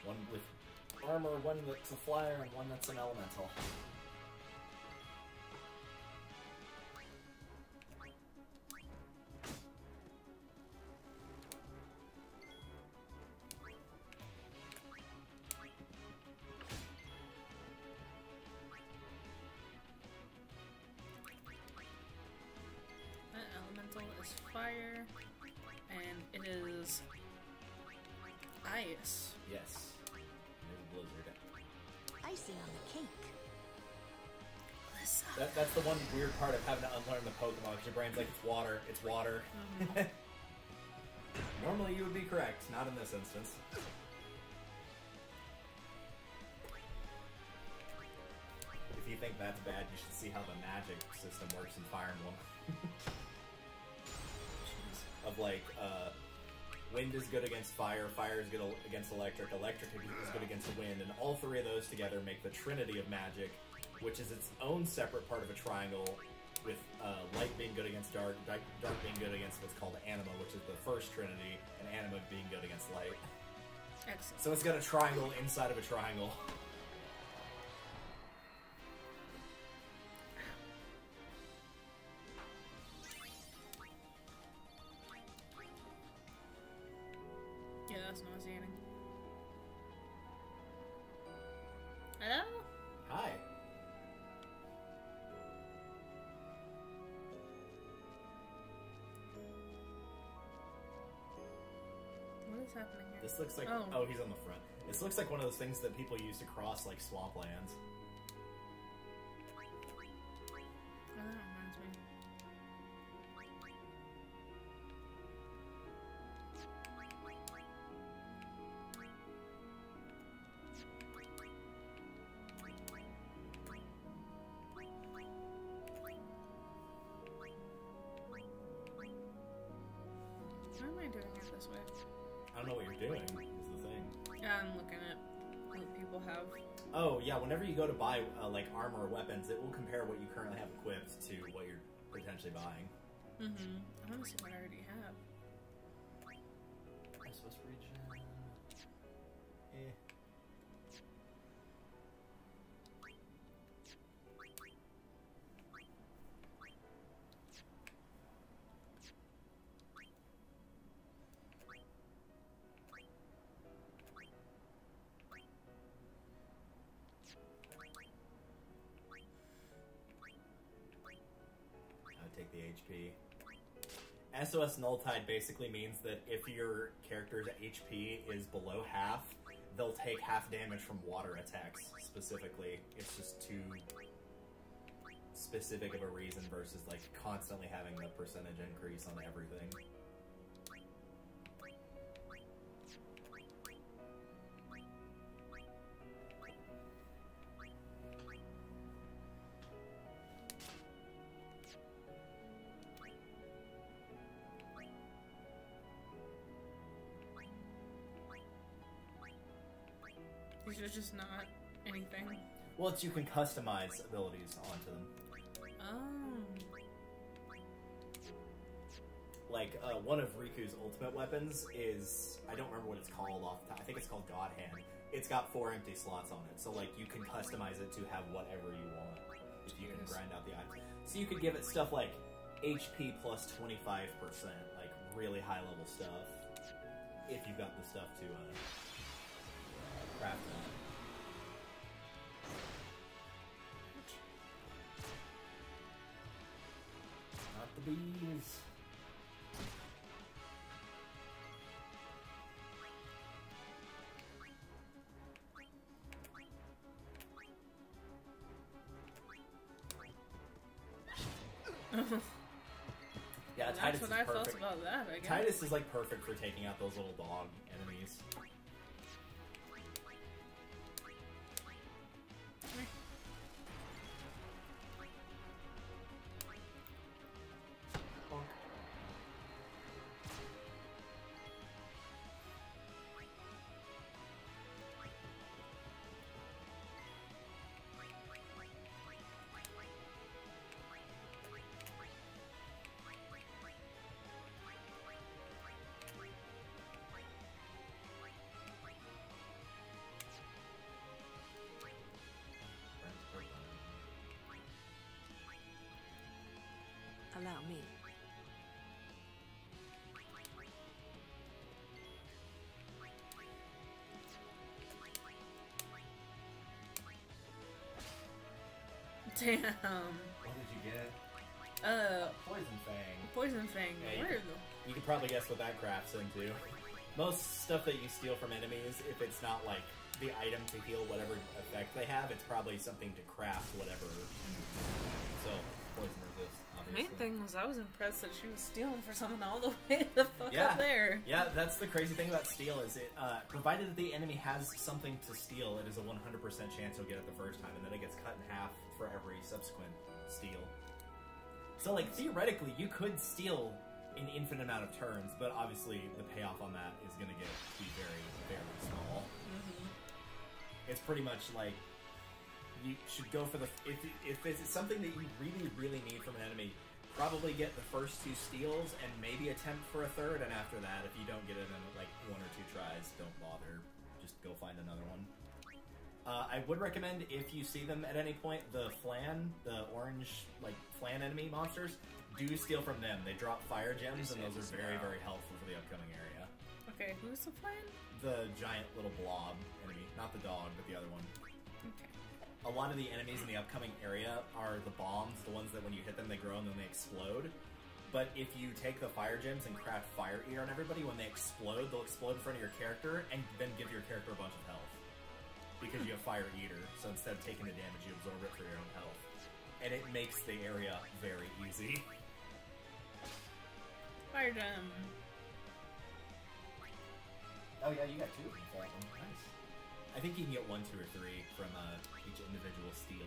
One with armor, one that's a flyer, and one that's an elemental. That elemental is fire, and it is ice. Yes. There's a blizzard. Icing on the cake. That's the one weird part of having to unlearn the Pokemon, because your brain's like, it's water, it's water. Normally you would be correct, not in this instance. If you think that's bad, you should see how the magic system works in Fire Emblem. Of like, wind is good against fire, fire is good against electric, electric is good against the wind, and all three of those together make the trinity of magic, which is its own separate part of a triangle, with light being good against dark, dark being good against what's called anima, which is the first trinity, and anima being good against light. Excellent. So it's got a triangle inside of a triangle. Yeah, that's nauseating. Hello? Hi. What is happening here? This looks like... Oh, he's on the front. This looks like one of those things that people use to cross, like, swamplands. Oh, that reminds me. Why am I doing it this way? I don't know what you're doing, is the thing. Yeah, I'm looking at what people have. Oh, yeah, whenever you go to buy, like, armor or weapons, it will compare what you currently have equipped to what you're potentially buying. Mm-hmm. I want to see what I already have. I'm supposed to reach take the HP. SOS Nulltide basically means that if your character's HP is below half, they'll take half damage from water attacks, specifically. It's just too specific of a reason versus, like, constantly having the percentage increase on everything. These are just not anything. Well, it's you can customize abilities onto them. Oh. Like, one of Riku's ultimate weapons is, I don't remember what it's called off the top, I think it's called God Hand. It's got 4 empty slots on it, so, like, you can customize it to have whatever you want, if you can grind out the items. So you could give it stuff like HP plus 25%, like, really high level stuff, if you've got the stuff to craft that. Not the bees. Yeah, Titus That's is what I perfect. felt about that, I guess. Titus is like perfect for taking out those little dog enemies. Allow me. Damn. What did you get? Poison Fang. Poison Fang. Yeah, Where you could probably guess what that crafts into. Most stuff that you steal from enemies, if it's not like the item to heal whatever effect they have, it's probably something to craft whatever. So, poison resist, the obviously. main thing was I was impressed that she was stealing for someone all the way the fuck up there. Yeah, that's the crazy thing about steal is it, provided that the enemy has something to steal, it is a 100% chance he'll get it the first time, and then it gets cut in half for every subsequent steal. So, like, theoretically, you could steal an infinite amount of turns, but obviously the payoff on that is going to be very, very small. It's pretty much like you should go for the if it's something that you really, really need from an enemy, probably get the first 2 steals and maybe attempt for a third, and after that, if you don't get it in like 1 or 2 tries, don't bother. Just go find another one. I would recommend, if you see them at any point, the flan, the orange like flan enemy monsters, do steal from them. They drop fire gems, and those are very, very helpful for the upcoming area. Okay, who's the plan? The giant little blob enemy, not the dog, but the other one. Okay. A lot of the enemies in the upcoming area are the bombs, the ones that when you hit them they grow and then they explode. But if you take the fire gems and craft Fire Eater on everybody, when they explode, they'll explode in front of your character and then give your character a bunch of health. Because you have Fire Eater, so instead of taking the damage, you absorb it for your own health. And it makes the area very easy. Fire gem. Oh yeah, you got 2 of them for them. Nice. I think you can get 1, 2, or 3 from each individual steal.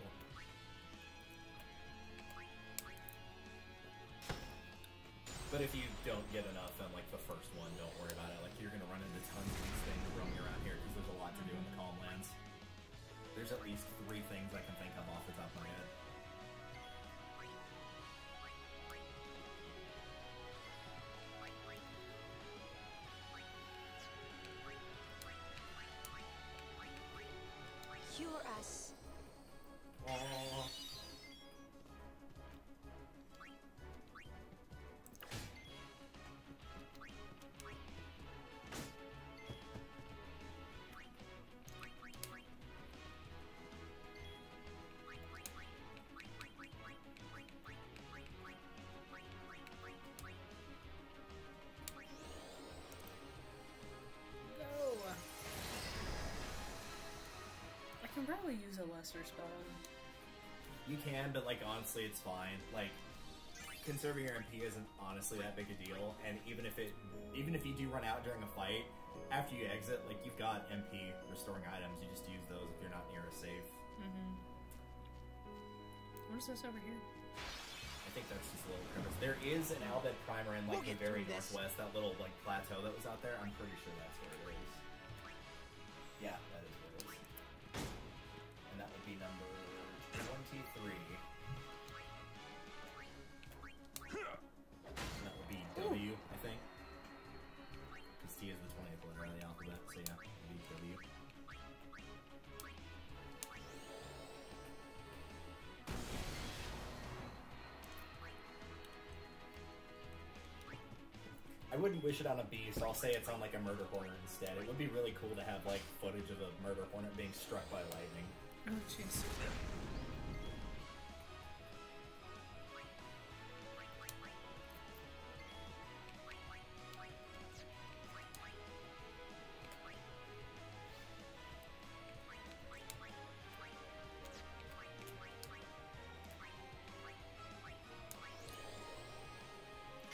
But if you don't get enough on like the first one, don't worry about it. Like, you're gonna run into tons of these things roaming around here because there's a lot to do in the Calm Lands. There's at least 3 things I can think of off the top of my head. Cure us. Aww. I can probably use a lesser spell. You can, but like honestly, it's fine. Like, conserving your MP isn't honestly that big a deal, and even if you do run out during a fight, after you exit, like, you've got MP restoring items. You just use those if you're not near a safe. What is this over here? I think that's just a little premise. There is an Al-Bhed primer in like the very northwest, that little like plateau that was out there. I'm pretty sure that's where it is. Yeah, that is where it is. And that would be number 23. And that would be W, I think. Because T is the 20th letter of the alphabet, so yeah, it would be W. I wouldn't wish it on a bee, so I'll say it's on like a murder hornet instead. It would be really cool to have like footage of a murder hornet being struck by lightning. Oh, jeez.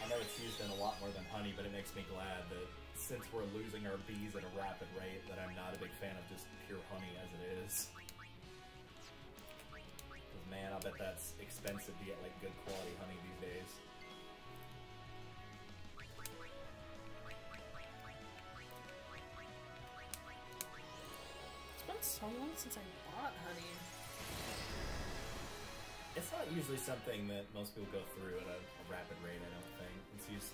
I know it's used in a lot more than honey, but it makes me glad that since we're losing our bees at a rapid rate, that I'm not a big fan of just pure honey as it is. Because man, I bet that's expensive to get like good quality honey these days. It's been so long since I bought honey. It's not usually something that most people go through at a rapid rate, I don't think. It's used...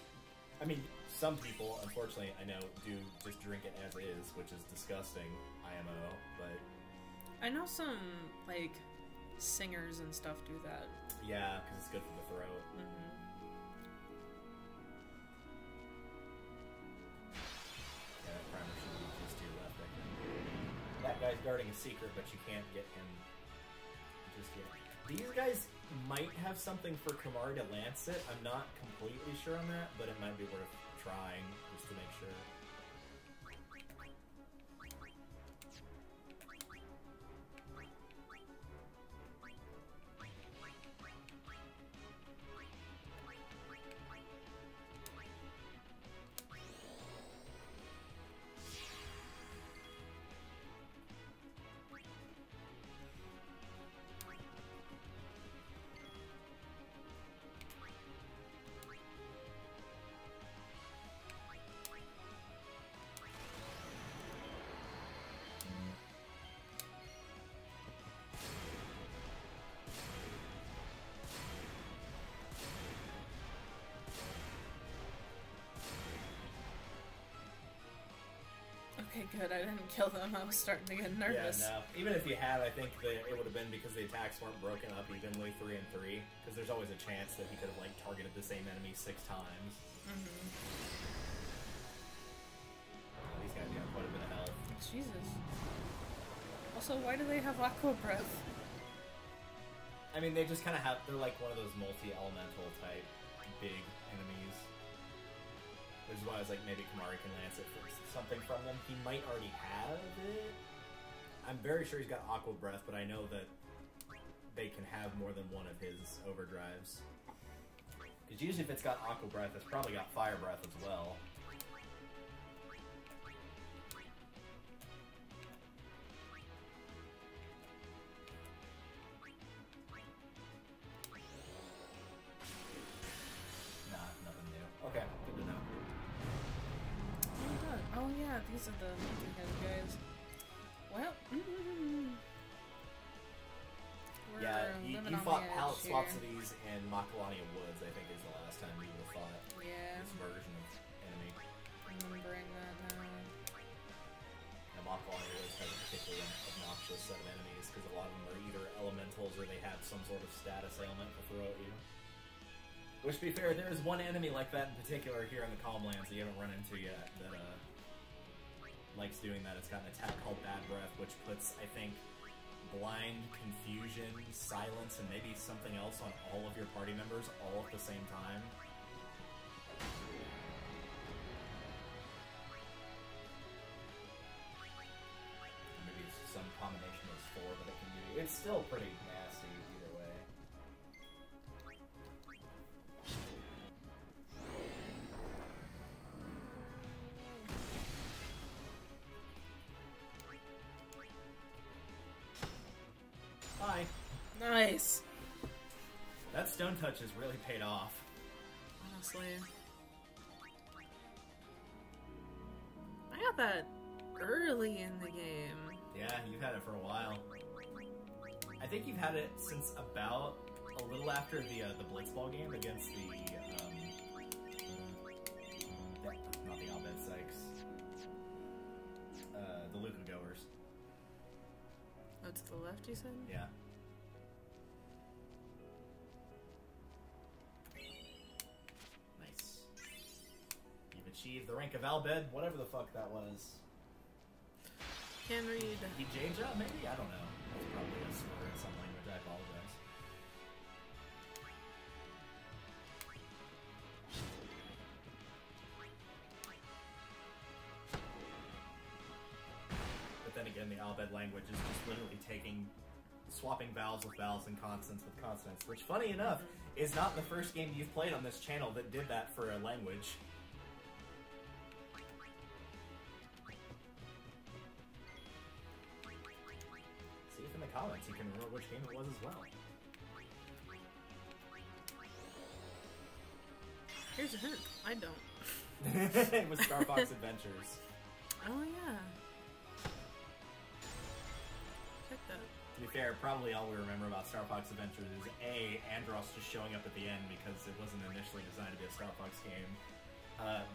I mean, some people, unfortunately, I know, do just drink it as is, which is disgusting, IMO, but... I know some, like, singers and stuff do that. Yeah, because it's good for the throat. Mm-hmm. Yeah, that primer should be just to your left, I think. That guy's guarding a secret, but you can't get him just yet. These guys might have something for Kamari to lance it. I'm not completely sure on that, but it might be worth trying just to make sure. Okay, good. I didn't kill them. I was starting to get nervous. Yeah, no. Even if you had, I think that it would have been because the attacks weren't broken up evenly 3 and 3. Because there's always a chance that he could have like targeted the same enemy 6 times. Mm-hmm. These guys got quite a bit of health. Jesus. Also, why do they have Aqua Breath? I mean, they just kind of have... They're like one of those multi-elemental type big enemies. Which is why I was like, maybe Kamari can lance it for something from them. He might already have it. I'm very sure he's got Aqua Breath, but I know that they can have more than one of his overdrives. Because usually if it's got Aqua Breath, it's probably got Fire Breath as well. Nah, nothing new. Okay, good to know. Oh yeah, these are the head guys. Well, Yeah, you living on fought the edge palette here. swaps of these in Makalania Woods, I think is the last time you would have fought Yeah. this version of enemy. I'm remembering that now. And Makalania Woods has a particularly obnoxious set of enemies because a lot of them are either elementals or they have some sort of status ailment to throw at you. Which, to be fair, there is one enemy like that in particular here in the Calmlands that you haven't run into yet that likes doing that. It's got an attack called Bad Breath, which puts, I think, blind, confusion, silence, and maybe something else on all of your party members all at the same time. Maybe it's some combination of those 4 that it can do. It's still pretty nasty either way. Hi. Nice. That stone touch has really paid off. Honestly. I got that early in the game. Yeah, you've had it for a while. I think you've had it since about a little after the Blitzball game against not the Al-Bhed Sykes. The Luca Goers. Oh, to the left, you said? Yeah. Nice. You achieve the rank of Al-Bhed, whatever the fuck that was. Can't read. Ijaja, maybe? I don't know. That's probably a slur in some language. I apologize. But then again, the Al-Bhed language is just literally swapping vowels with vowels and consonants with consonants, which, funny enough, is not the first game you've played on this channel that did that for a language. See if in the comments you can remember which game it was as well. Here's a hint. I don't. It was Star Fox Adventures. Oh, yeah. Check that. To be fair, probably all we remember about Star Fox Adventures is A, Andros just showing up at the end because it wasn't initially designed to be a Star Fox game.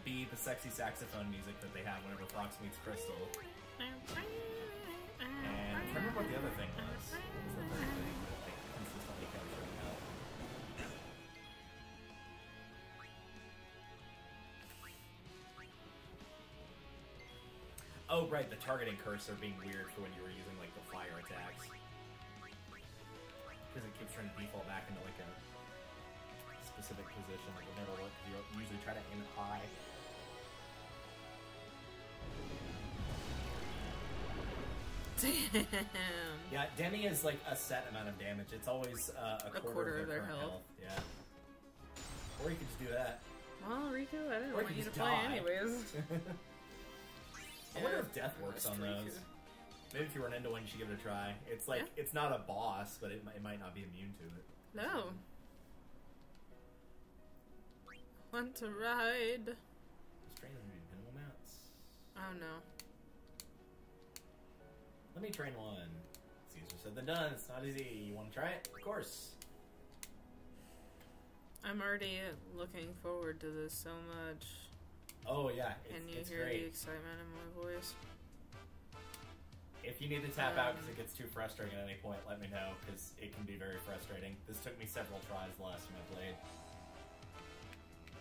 B, the sexy saxophone music that they have whenever Fox meets Crystal. And I can't remember what the other thing was. What was the third thing that they consistently kept showing up? Oh, right, the targeting cursor being weird for when you were using, like, the fire attacks. Because it keeps trying to default back into, like, a specific position. Like, it never works. You usually try to aim it high. Damn. Yeah, Demi is, like, a set amount of damage. It's always a quarter of their current health. Yeah. Or you could just do that. Well, Riku, I didn't Or want you you to just play die. anyways. I wonder if death works on those. Maybe if you run into one, you should give it a try. It's like, it's not a boss, but it might not be immune to it. No. Want to ride? Train minimal mounts. Oh no. Let me train one. It's easier said than done. It's not easy. You want to try it? Of course. I'm already looking forward to this so much. Oh yeah, Can you it's hear great. the excitement in my voice? If you need to tap out because it gets too frustrating at any point, let me know, because it can be very frustrating. This took me several tries the last time I played.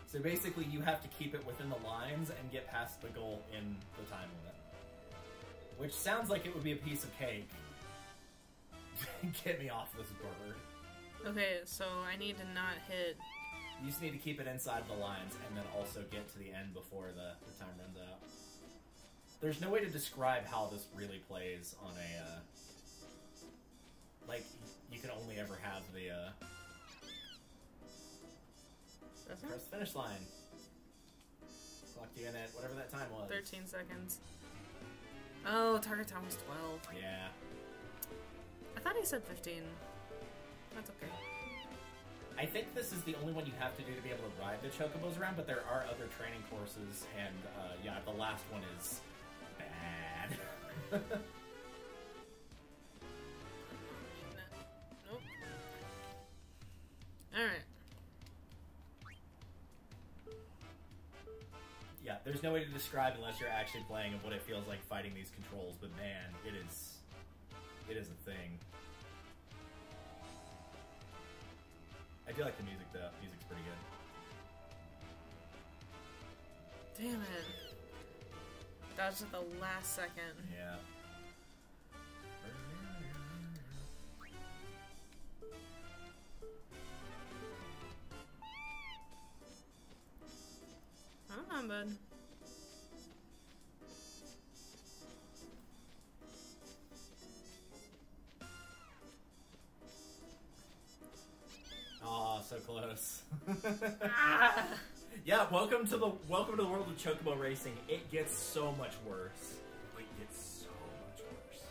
So basically, you have to keep it within the lines and get past the goal in the time limit. Which sounds like it would be a piece of cake. Get me off this bird. Okay, so I need to not hit... You just need to keep it inside the lines and then also get to the end before the time runs out. There's no way to describe how this really plays on a, like, you can only ever have the, press the finish line. Clocked you in at whatever that time was. 13 seconds. Oh, target time was 12. Yeah. I thought he said 15. That's okay. I think this is the only one you have to do to be able to ride the chocobos around, but there are other training courses, and, yeah, the last one is bad. Nope. Alright. Yeah, there's no way to describe unless you're actually playing of what it feels like fighting these controls, but man, it is a thing. I do like the music though. Music's pretty good. Damn it. That was at the last second. Yeah. Come on, bud. Aw, so close. Ah! Yeah, welcome to the world of Chocobo Racing. It gets so much worse. It gets so much worse.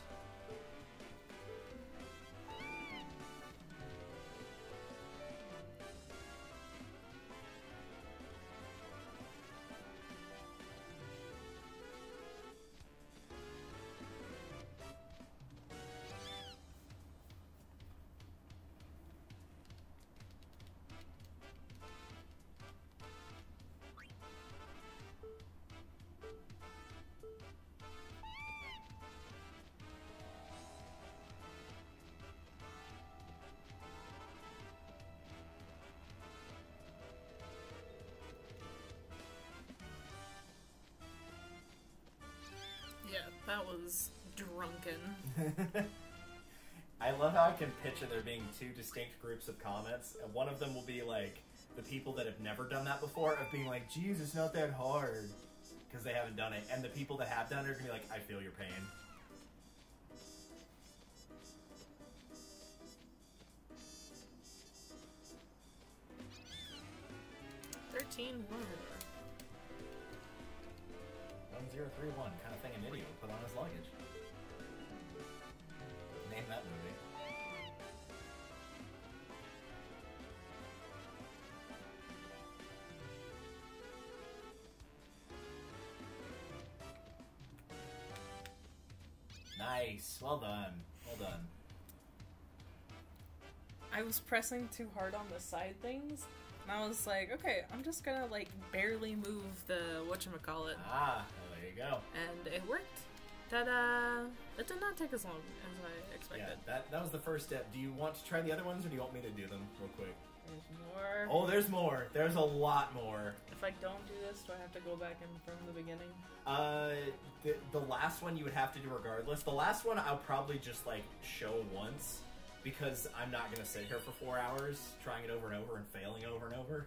That was drunken. I love how I can picture there being two distinct groups of comments, and one of them will be like the people that have never done that before, of being like, "Geez, it's not that hard," because they haven't done it, and the people that have done it are gonna be like, "I feel your pain." 13 word. 1031, kind of thing an idiot would put on his luggage. Name that movie. Nice. Well done. Well done. I was pressing too hard on the side things, and I was like, okay, I'm just gonna, like, barely move the whatchamacallit. Ah, well, there you go. And it worked. Ta-da! It did not take as long as I expected. Yeah, that was the first step. Do you want to try the other ones, or do you want me to do them real quick? There's more. Oh, there's more. There's a lot more. If I don't do this, do I have to go back in from the beginning? The last one you would have to do regardless. The last one I'll probably just, like, show once, because I'm not going to sit here for 4 hours trying it over and over and failing over and over.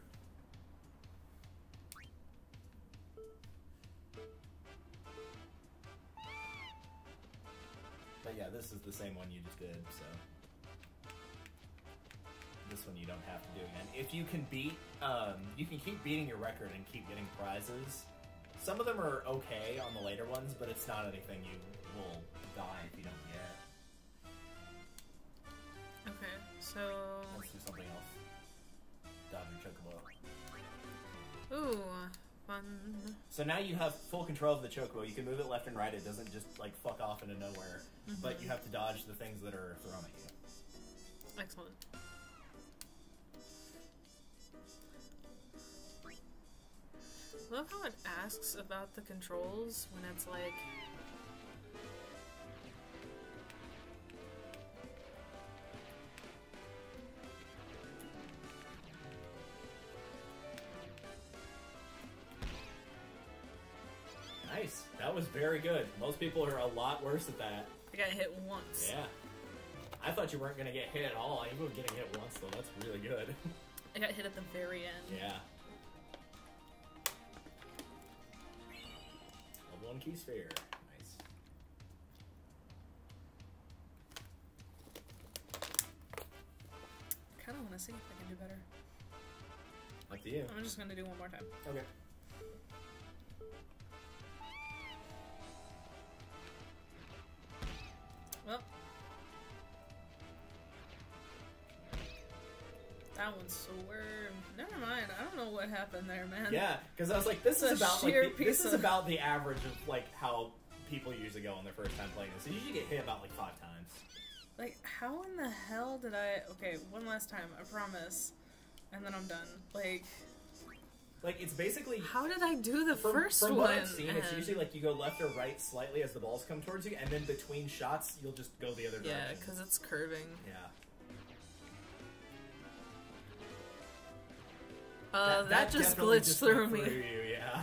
But yeah, this is the same one you just did, so... This one you don't have to do again. If you can beat, you can keep beating your record and keep getting prizes. Some of them are okay on the later ones, but it's not anything you will die if you don't get. Okay, so... Let's do something else. Dodge your chocobo. Ooh, fun. So now you have full control of the chocobo. You can move it left and right. It doesn't just, like, fuck off into nowhere. Mm-hmm. But you have to dodge the things that are thrown at you. Excellent. I love how it asks about the controls when it's like... Nice. That was very good. Most people are a lot worse at that. I got hit once. Yeah. I thought you weren't going to get hit at all. You were getting hit once, though. That's really good. I got hit at the very end. Yeah. Level 1 key sphere. Nice. I kind of want to see if I can do better. Up to you. I'm just going to do one more time. Okay. Well. That one's so weird. Never mind. I don't know what happened there, man. Yeah, because I was like, this is about like this is about the average of like how people usually go on their first time playing this. So you usually get hit about like 5 times. Like, how in the hell did I? Okay, one last time. I promise, and then I'm done. Like it's basically. How did I do the first from one? What I've seen, it's usually like you go left or right slightly as the balls come towards you, and then between shots you'll just go the other direction. Yeah, because it's curving. Yeah. That just glitched through me. You, yeah.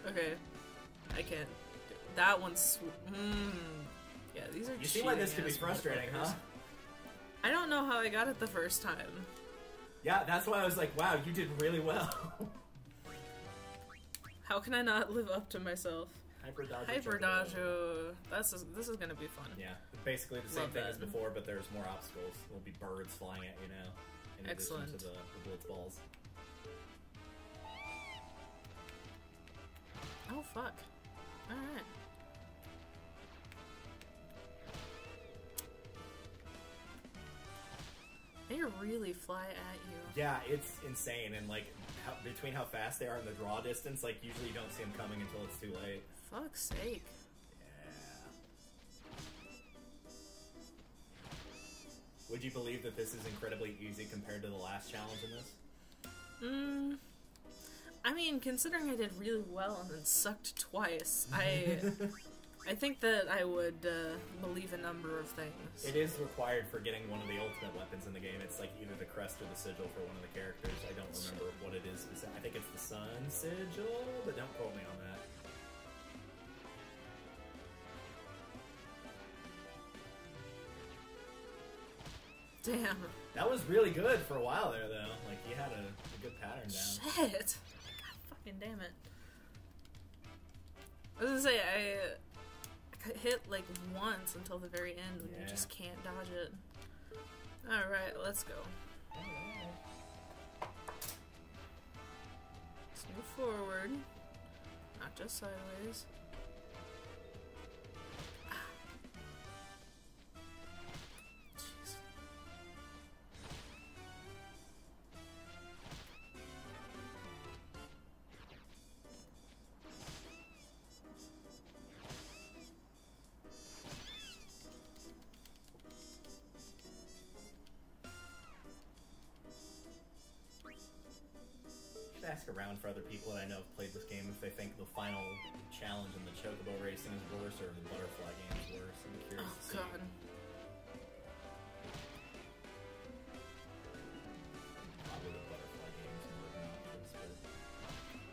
Okay, I can't. That one's. Yeah, these are. You see why this could be frustrating, huh? I don't know how I got it the first time. Yeah, that's why I was like, wow, you did really well. How can I not live up to myself? Hyper dodge. This is gonna be fun. Yeah, basically the same thing as before, but there's more obstacles. There'll be birds flying at you now. In Excellent. addition to the blitz balls. Oh fuck! All right. They really fly at you. Yeah, it's insane, and like between how fast they are and the draw distance, like usually you don't see them coming until it's too late. Fuck's sake. Would you believe that this is incredibly easy compared to the last challenge in this? I mean, considering I did really well and then sucked twice, I think that I would believe a number of things. It is required for getting one of the ultimate weapons in the game. It's like either the crest or the sigil for one of the characters. I don't remember what it is. I think it's the sun sigil, but don't quote me on that. Damn. That was really good for a while there, though. Like, he had a good pattern down. Shit. God fucking damn it. I was gonna say, I hit like once until the very end when you just can't dodge it. Alright, let's go. Let's move forward. Not just sideways. Jeez. Ask around for other people that I know have played this game if they think the final challenge in the chocobo racing is worse or the butterfly game is worse. I'm curious to see. God. Probably the butterfly game is more obnoxious, but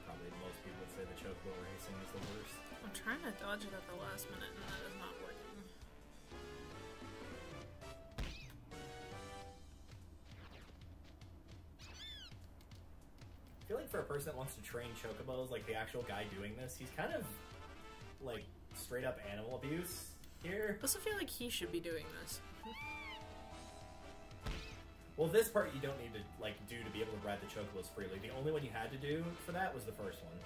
probably most people would say the chocobo racing is the worst. I'm trying to dodge it at the last minute and that is not working. I feel like for a person that wants to train chocobos, like the actual guy doing this, he's kind of like straight up animal abuse here. I also feel like he should be doing this. Well, this part you don't need to like do to be able to ride the chocobos freely. The only one you had to do for that was the first one.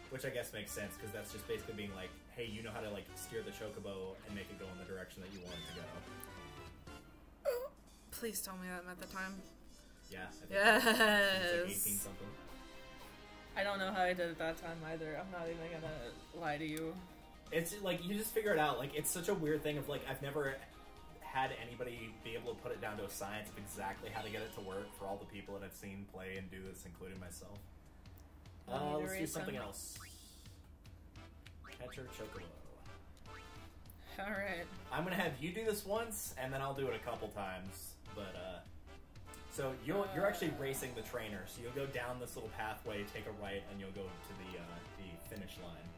Which I guess makes sense, because that's just basically being like, hey, you know how to like steer the chocobo and make it go in the direction that you want it to go. Please tell me that at the time. Yeah. I think Yes. It's like 18 something. I don't know how I did it that time either. I'm not even gonna lie to you. It's like, you just figure it out. Like, it's such a weird thing of like, I've never had anybody be able to put it down to a science of exactly how to get it to work for all the people that I've seen play and do this, including myself. Let's do something else. Catcher chocobo. Alright. I'm gonna have you do this once, and then I'll do it a couple times. But, so you're actually racing the trainer, so you'll go down this little pathway, take a right, and you'll go to the finish line.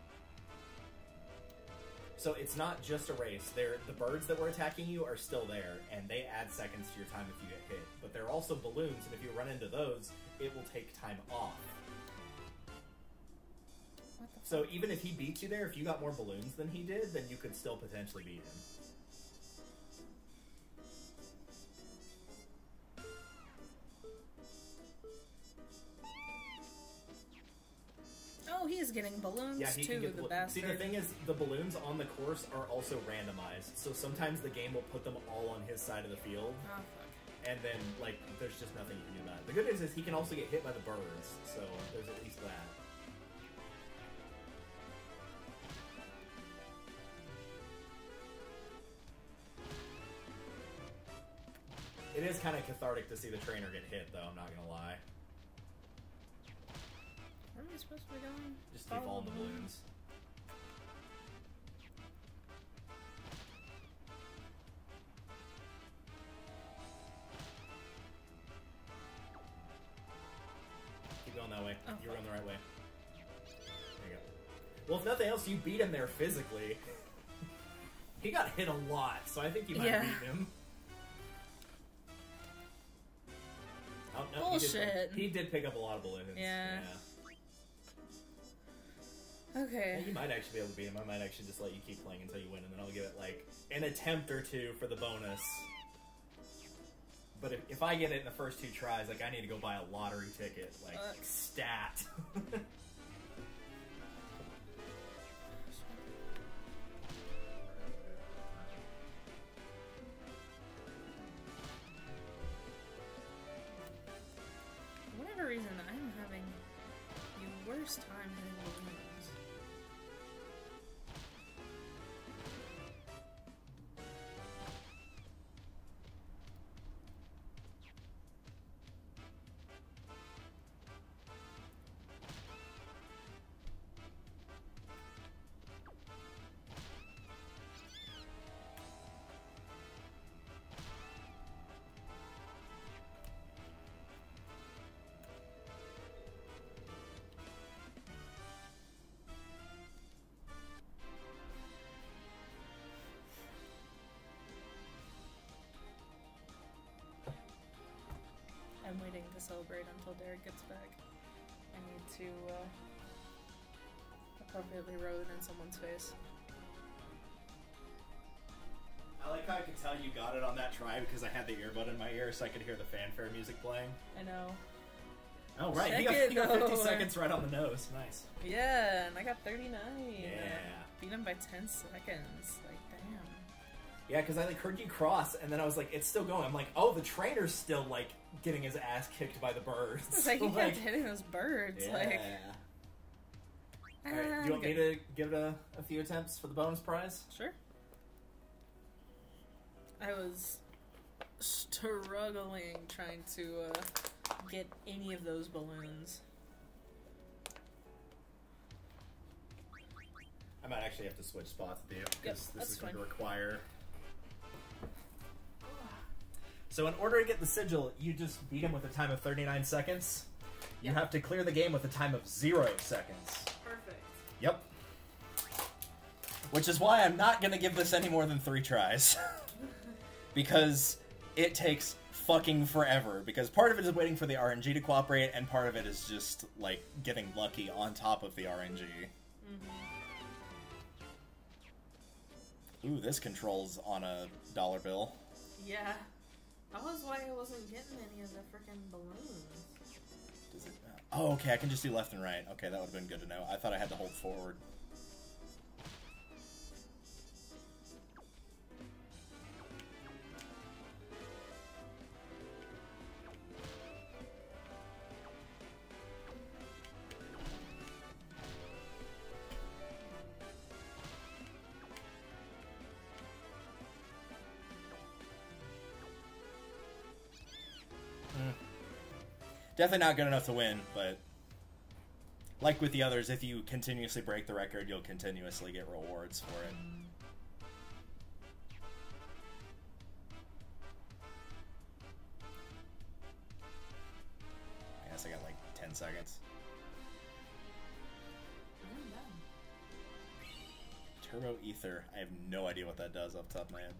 So it's not just a race. The birds that were attacking you are still there, and they add seconds to your time if you get hit. But there are also balloons, and if you run into those, it will take time off. So even if he beats you there, if you got more balloons than he did, then you could still potentially beat him. Oh, he's getting balloons he too, can get the See, bastard. the thing is, the balloons on the course are also randomized. So sometimes the game will put them all on his side of the field. Oh, fuck. And then, like, there's just nothing you can do about it. The good news is he can also get hit by the birds, so there's at least that. It is kind of cathartic to see the trainer get hit, though, I'm not gonna lie. Where am I supposed to be going? Just keep all the balloons. Keep going that way. Oh, You're going the right way. There you go. Well, if nothing else, you beat him there physically. He got hit a lot, so I think you might beat him. Oh, no, bullshit. He did pick up a lot of balloons. Yeah. Okay. Yeah, you might actually be able to beat him. I might actually just let you keep playing until you win, and then I'll give it, like, an attempt or two for the bonus. But if I get it in the first 2 tries, like, I need to go buy a lottery ticket. Like, stat. For whatever reason, I'm having the worst time hitting balloons. celebrate until Derek gets back. I need to appropriately roll it in someone's face. I like how I could tell you got it on that try because I had the earbud in my ear so I could hear the fanfare music playing. I know. Oh, right. Check You got 50 seconds right on the nose. Nice. Yeah, and I got 39. Yeah. Beat him by 10 seconds. Like, damn. Yeah, because I heard you cross, and then I was like, it's still going. I'm like, oh, the trainer's still, getting his ass kicked by the birds. It's like, he kept hitting those birds. Yeah. Like, Alright, do you want me to give it a few attempts for the bonus prize? Sure. I was struggling trying to get any of those balloons. I might actually have to switch spots with you, because this is going to fine. require... So in order to get the sigil, you just beat him with a time of 39 seconds. You have to clear the game with a time of 0 seconds. Perfect. Yep. Which is why I'm not going to give this any more than 3 tries. Because it takes fucking forever. Because part of it is waiting for the RNG to cooperate, and part of it is just, getting lucky on top of the RNG. Ooh, this controls on a dollar bill. Yeah. That was why I wasn't getting any of the freaking balloons. Does it? Oh, okay, I can just do left and right. Okay, that would have been good to know. I thought I had to hold forward. Definitely not good enough to win, but like with the others, if you continuously break the record, you'll continuously get rewards for it. I guess I got 10 seconds. Turbo Ether. I have no idea what that does off the top of my head.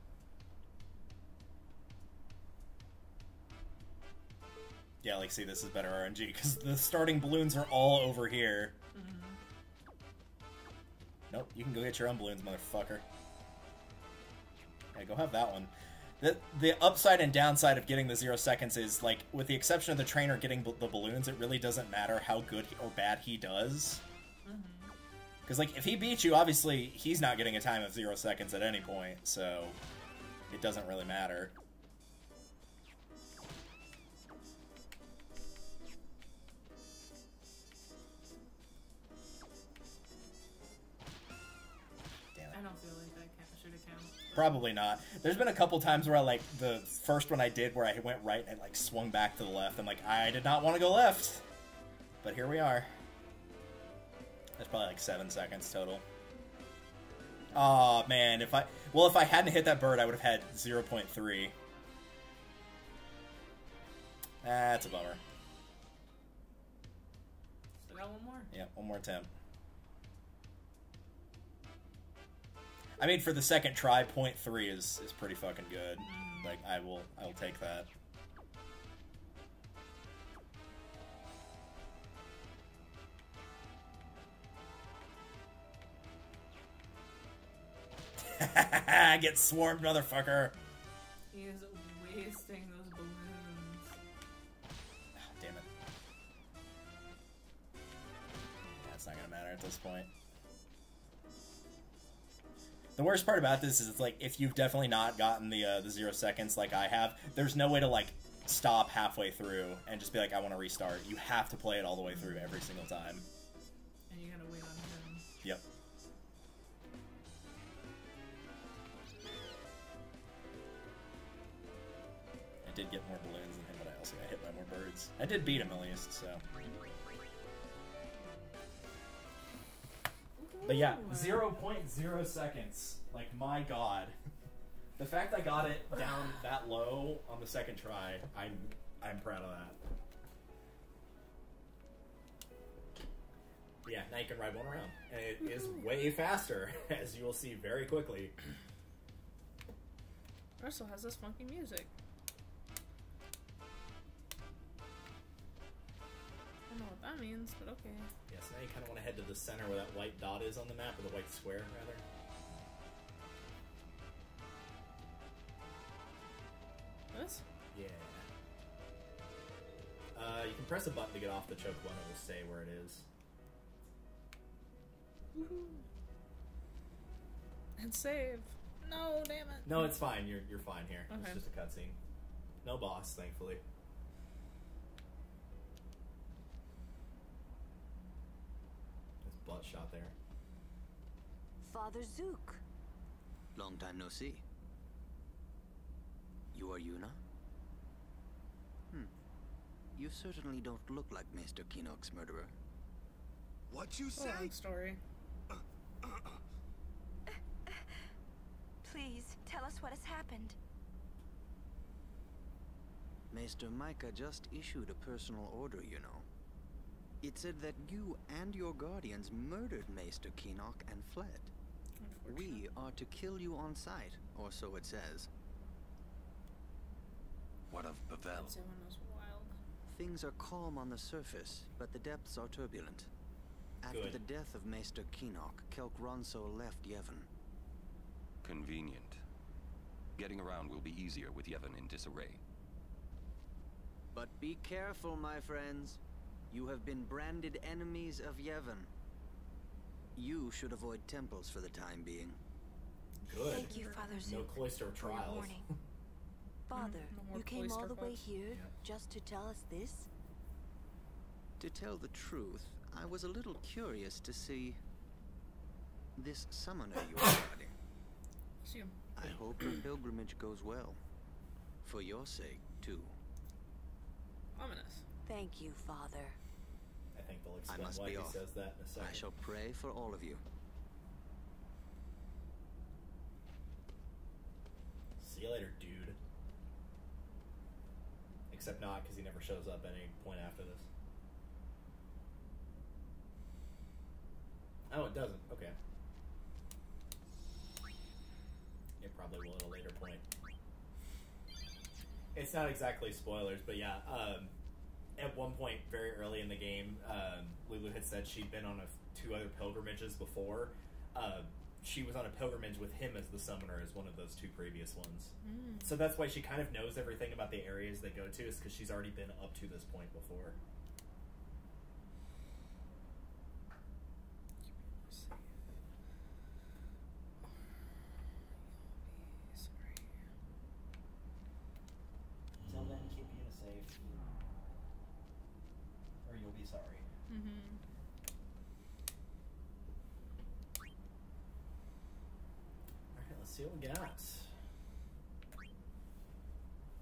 Yeah, see, this is better RNG, because the starting balloons are all over here. Nope, you can go get your own balloons, motherfucker. Yeah, go have that one. The upside and downside of getting the 0 seconds is, with the exception of the trainer getting the balloons, it really doesn't matter how good or bad he does. Because, if he beats you, obviously, he's not getting a time of 0 seconds at any point, so it doesn't really matter. Probably not. There's been a couple times where the first one I did where I went right and swung back to the left. I'm I did not want to go left. But here we are. That's probably 7 seconds total. Aw, man. If I hadn't hit that bird, I would have had 0.3. That's a bummer. Still got one more? Yeah, one more attempt. I mean, for the second try, 0.3 is pretty fucking good. I will take that. Get swarmed, motherfucker. He is wasting those balloons. Damn it. Yeah, it's not gonna matter at this point. The worst part about this is it's if you've definitely not gotten the 0 seconds like I have, there's no way to stop halfway through and just be I want to restart. You have to play it all the way through every single time. And you gotta wait on him. Yep. I did get more balloons than him, but I also got hit by more birds. I did beat him at least, so... But yeah, 0.0 seconds. My god. The fact I got it down that low on the second try, I'm proud of that. Yeah, now you can ride one around. And it is way faster, as you will see very quickly. It also has this funky music. that means, but okay. Yeah, so now you kind of want to head to the center where that white dot is on the map, or the white square, rather. This? Yeah. You can press a button to get off the choke one, it will say where it is. Woohoo. And save. No, damn it. No, it's fine. You're fine here. Okay. It's just a cutscene. No boss, thankfully. There's bloodshot there. Father Zook. Long time no see. You are Yuna? You certainly don't look like Maester Keenock's murderer. What you say? Long story. Please, tell us what has happened. Maester Micah just issued a personal order, you know. It said that you and your guardians murdered Maester Keenock and fled. We are to kill you on sight, or so it says. What of Pavel? That one was wild. Things are calm on the surface, but the depths are turbulent. After Good. the death of Maester Keenock, Kelk Ronso left Yevon. Convenient. Getting around will be easier with Yevon in disarray. But be careful, my friends. You have been branded enemies of Yevon. You should avoid temples for the time being. Good. Thank you, Father Zook. No cloister for your trials. warning. Father, No more you came all cloister the way folks. here Yeah. just to tell us this? To tell the truth, I was a little curious to see this summoner you are guarding. See him. I hope your pilgrimage goes well. For your sake, too. Ominous. Thank you, Father. I think they'll I explain must why be he off. says that in a second. I shall pray for all of you. See you later, dude. Except not, because he never shows up at any point after this. Oh, it doesn't. Okay. It probably will at a later point. It's not exactly spoilers, but yeah. At one point, very early in the game, Lulu had said she'd been on two other pilgrimages before. She was on a pilgrimage with him as the summoner as one of those two previous ones. So that's why she kind of knows everything about the areas they go to, is because she's already been up to this point before. Till then, keep Yuna safe. Or you'll be sorry. Alright, let's see what we got.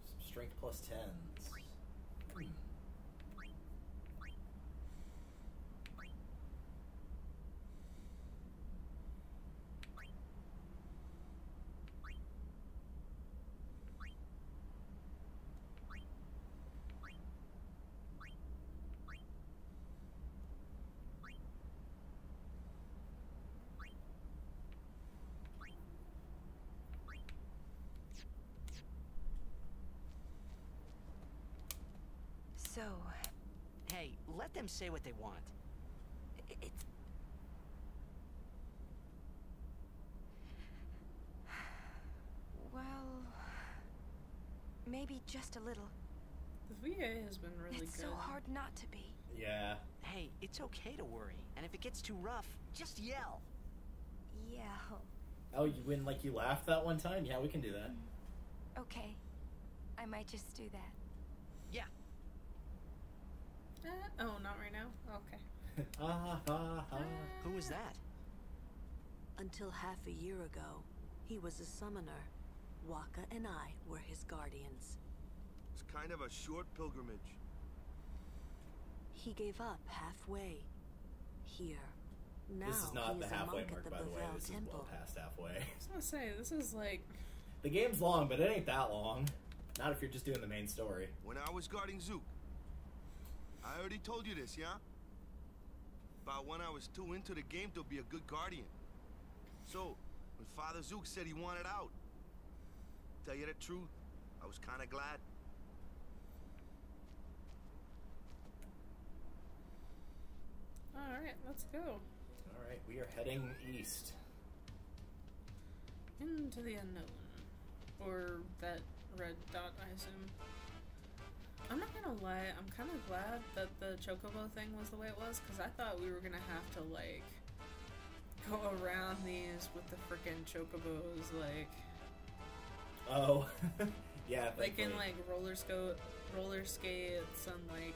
Some strength plus 10s. So, Hey, let them say what they want. it's... Well... Maybe just a little. The VA has been really It's good. so hard not to be. Yeah. Hey, it's okay to worry. And if it gets too rough, just yell. Yeah. Oh, you win like you laughed that one time? Yeah, we can do that. Okay. I might just do that. Yeah. Oh, not right now? Okay. Who was that? Until half a year ago, he was a summoner. Waka and I were his guardians. It's kind of a short pilgrimage. He gave up halfway. Here. Now This is not he the is a halfway monk mark, at the by the way. Bavel This is Temple. well past halfway. I was gonna say, this is like... The game's long, but it ain't that long. Not if you're just doing the main story. When I was guarding Zook, I already told you this, yeah? About when I was too into the game to be a good guardian. So, when Father Zook said he wanted out, tell you the truth, I was kind of glad. Alright, let's go. Alright, we are heading east. Into the unknown. Or that red dot, I assume. I'm not gonna lie, I'm kind of glad that the chocobo thing was the way it was, because I thought we were gonna have to, like, go around these with the frickin' chocobos, like... Oh, yeah. Like in, like, roller skates and, like,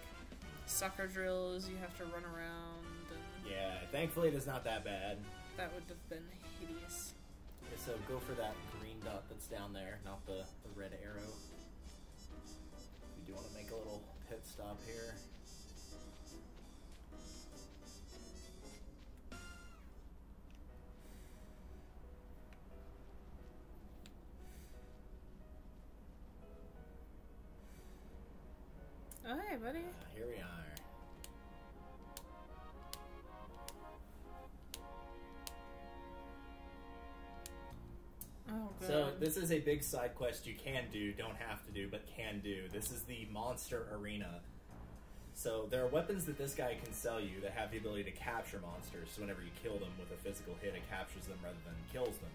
sucker drills, you have to run around, and... Yeah, thankfully it is not that bad. That would have been hideous. Okay, so go for that green dot that's down there, not the red arrow. We do want to make a little pit stop here. Oh, hey, buddy. Here we are. Oh, God. So this is a big side quest you can do, don't have to do, but can do. This is the monster arena. So there are weapons that this guy can sell you that have the ability to capture monsters. So whenever you kill them with a physical hit, it captures them rather than kills them.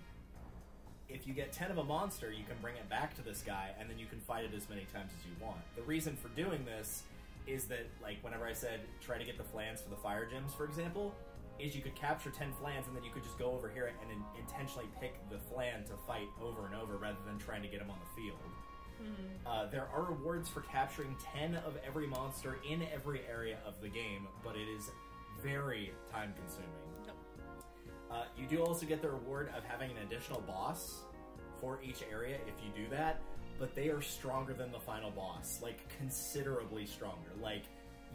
If you get 10 of a monster, you can bring it back to this guy, and then you can fight it as many times as you want. The reason for doing this is that, like, whenever I said try to get the flans for the fire gems, for example, is you could capture 10 flans, and then you could just go over here and intentionally pick the flan to fight over and over rather than trying to get them on the field. Mm-hmm. There are rewards for capturing 10 of every monster in every area of the game, but it is very time-consuming. You do also get the reward of having an additional boss for each area if you do that, but they are stronger than the final boss, like considerably stronger. Like,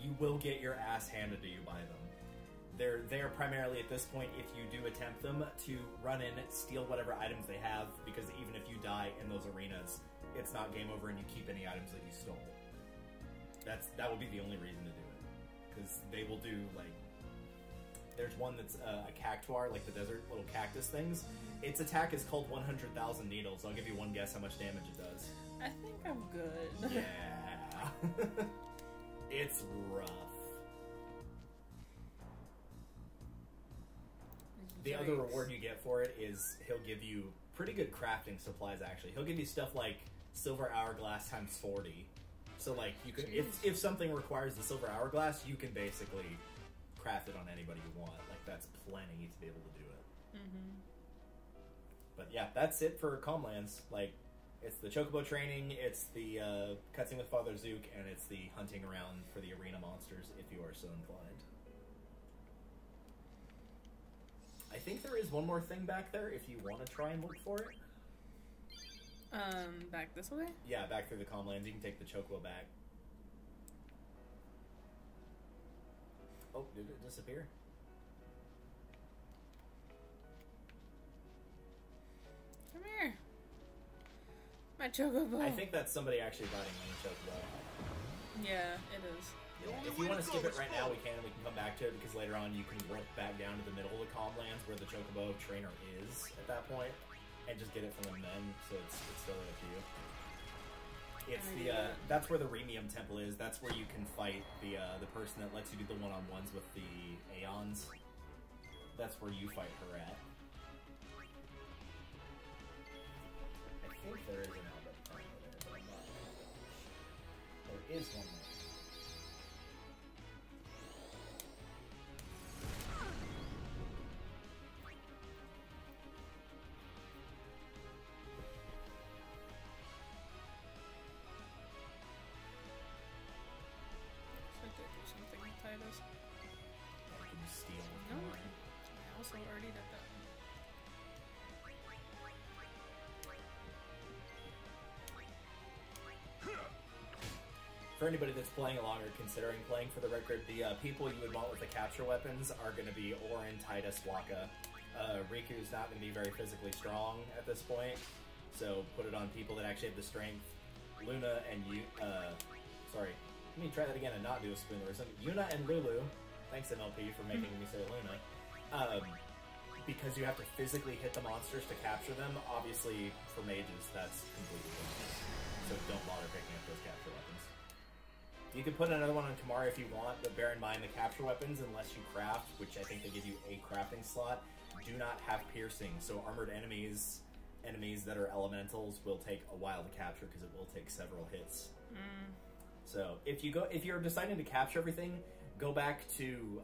you will get your ass handed to you by them. They are primarily at this point, if you do attempt them, to run in, steal whatever items they have, because even if you die in those arenas, it's not game over and you keep any items that you stole. That will be the only reason to do it, because they will do, like, there's one that's a cactuar, like the desert little cactus things. Its attack is called 100,000 needles. I'll give you one guess how much damage it does. I think I'm good. Yeah. It's rough. The other reward you get for it is he'll give you pretty good crafting supplies, actually. He'll give you stuff like silver hourglass times 40. So, like, you can, if something requires the silver hourglass, you can basically craft it on anybody you want. Like, that's plenty to be able to do it. Mm-hmm. But yeah, that's it for Calmlands. Like, it's the chocobo training, it's the cutscene with Father Zook, and it's the hunting around for the arena monsters if you are so inclined. I think there is one more thing back there if you want to try and look for it. Back this way? Yeah, back through the Calmlands. You can take the chocobo back. Oh, did it disappear? Come here. My chocobo. I think that's somebody actually riding on the chocobo. Yeah, it is. Yeah, if you want to skip it right now, we can come back to it, because later on you can warp back down to the middle of the Calmlands where the chocobo trainer is at that point, and just get it from them then, so it's totally up to you. It's the that's where the Remium Temple is. That's where you can fight the person that lets you do the one-on-ones with the Aeons. That's where you fight her at. I think there is an Al-Bhed there, but I'm not. There is one more. No, I also already did that. For anybody that's playing along or considering playing for the record, the people you would want with the capture weapons are going to be Orin, Titus, Waka. Riku's not going to be very physically strong at this point, so put it on people that actually have the strength. Luna and sorry, let me try that again and not do a spoonerism. Yuna and Lulu. Thanks, MLP, for making me say Luna. Because you have to physically hit the monsters to capture them, obviously, for mages, that's completely pointless. So don't bother picking up those capture weapons. You can put another one on Kamari if you want, but bear in mind the capture weapons, unless you craft, which I think they give you a crafting slot, do not have piercing. So armored enemies that are elementals will take a while to capture because it will take several hits. So if you're deciding to capture everything, go back to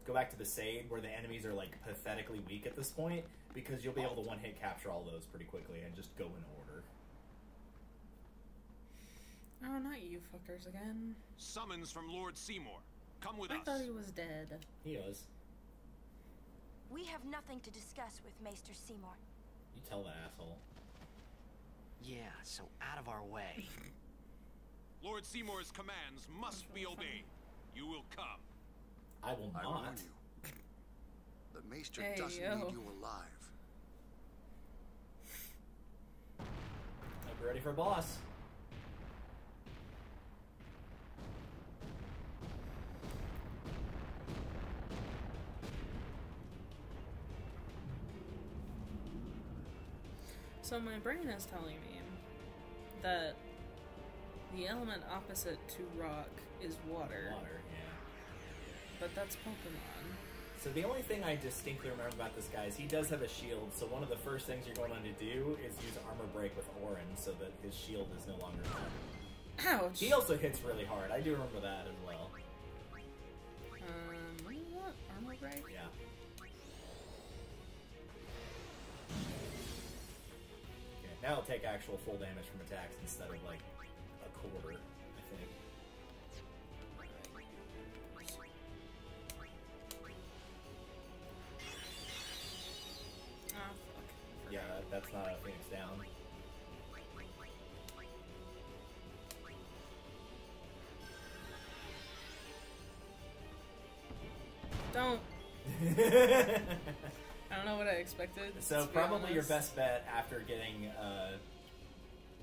the Sade where the enemies are like pathetically weak at this point, because you'll be able to one-hit capture all those pretty quickly and just go in order. Oh, not you fuckers again. Summons from Lord Seymour. Come with us. I thought he was dead. He was. We have nothing to discuss with Maester Seymour. You tell that asshole. Yeah, so out of our way. Lord Seymour's commands must be obeyed. You will come. I will not. I warn you. The Maester doesn't need you alive. Hope you're ready for a boss. So my brain is telling me that the element opposite to rock is water. Water, yeah. But that's Pokemon. So the only thing I distinctly remember about this guy is he does have a shield, so one of the first things you're going to do is use Armor Break with Orin so that his shield is no longer up. Ouch! He also hits really hard. I do remember that as well. What? Armor Break? Yeah. Now it'll take actual full damage from attacks instead of like a quarter, I think. Oh, fuck. Yeah, that's not a Phoenix down. Don't. I don't know what I expected. So probably your best bet after getting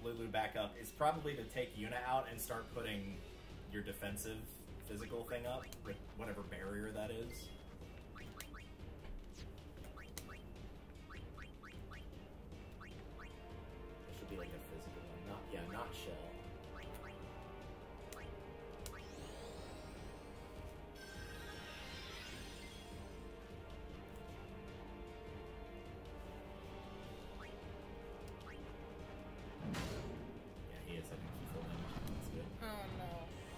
Lulu back up is probably to take Yuna out and start putting your defensive physical thing up with whatever barrier that is. It should be like a physical one, not shell.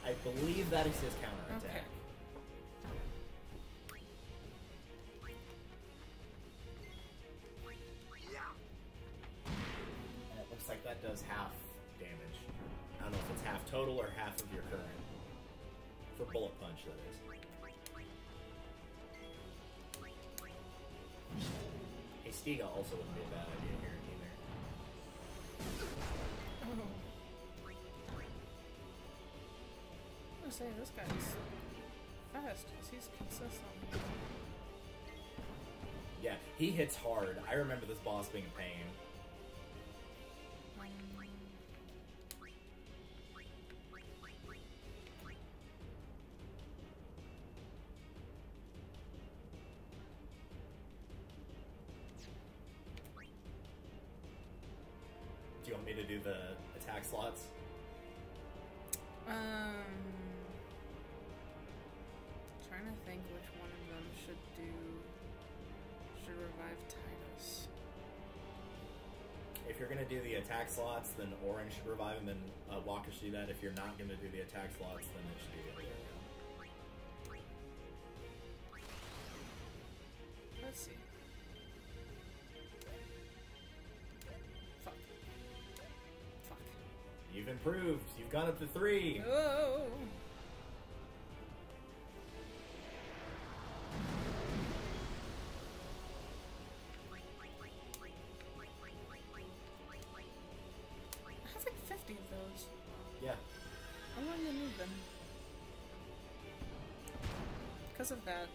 I believe that is his counterattack. Okay. And it looks like that does half damage. I don't know if it's half total or half of your current. For Bullet Punch, that is. Hey, Stiga also wouldn't be a bad idea here either. Oh. I'm gonna say this guy's fast because he's consistent. Yeah, he hits hard. I remember this boss being a pain. Do you want me to do the attack slots? Trying to think which one of them should revive Titus. If you're gonna do the attack slots, then Orange should revive him, and Walker should do that. If you're not gonna do the attack slots, then it should be the other way around. Let's see. Fuck. You've improved. You've gone up to 3. Oh. I have like 50 of those. Yeah. I'm going to need them. Because of that.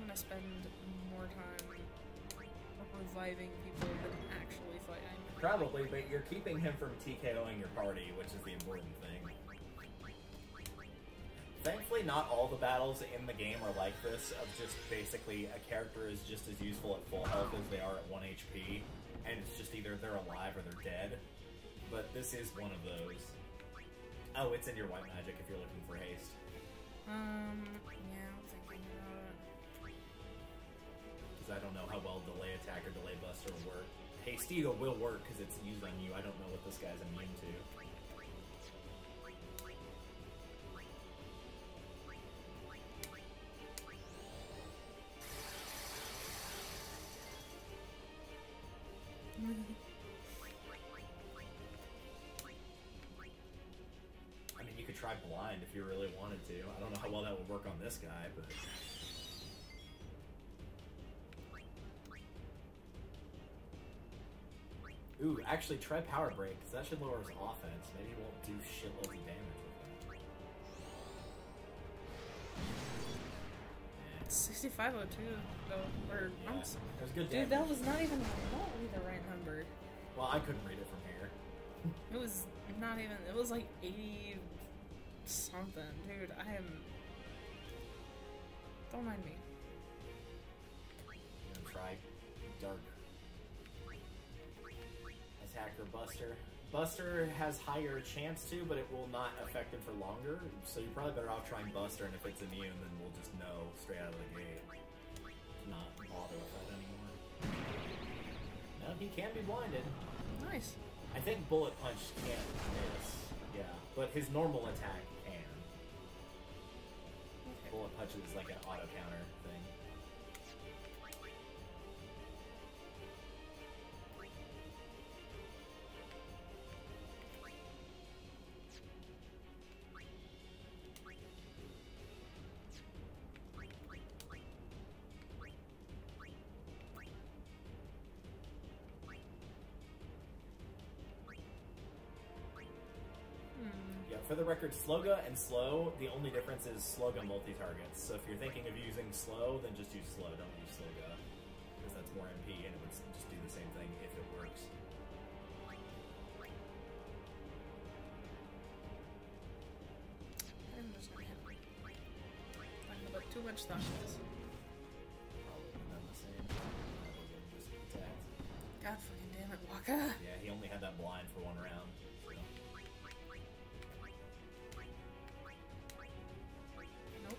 gonna spend more time reviving people than actually fighting. Probably, but you're keeping him from TKOing your party, which is the important thing. Thankfully, not all the battles in the game are like this, of just basically a character is just as useful at full health as they are at 1 HP, and it's just either they're alive or they're dead. But this is one of those. Oh, it's in your white magic if you're looking for haste. Yeah, I'm thinking about it. Because I don't know how well delay attack or delay buster will work. Haste will work because it's used on you. I don't know what this guy's immune to. I mean, you could try blind if you really wanted to. I don't know how well that would work on this guy, but... Ooh, actually try Power Break, because that should lower his offense. Maybe he won't do shitloads of damage with it. 6502, though. Or, Yeah, I'm it was good dude, damage. that was not even remotely the right number. Well, I couldn't read it from here. It was not even, it was like 80 something. Dude, I am... Don't mind me. I'm gonna try Dark Attacker Buster. Buster has higher chance to, but it will not affect him for longer, so you're probably better off trying Buster, and if it's immune, then we'll just know straight out of the gate. Not bother with that anymore. No, he can be blinded. Nice. I think Bullet Punch can't miss, yeah, but his normal attack can. Okay. Bullet Punch is like an auto counter thing. For the record, Sloga and Slow, the only difference is Sloga multi-targets. So if you're thinking of using Slow, then just use Slow, don't use Sloga. Because that's more MP and it would just do the same thing if it works. I'm just gonna hit him. I'm gonna put too much thought into this. Probably would have done the same. Probably would have just attacked. God fucking damn it, Waka! Yeah, he only had that blind for one round. So. Nope.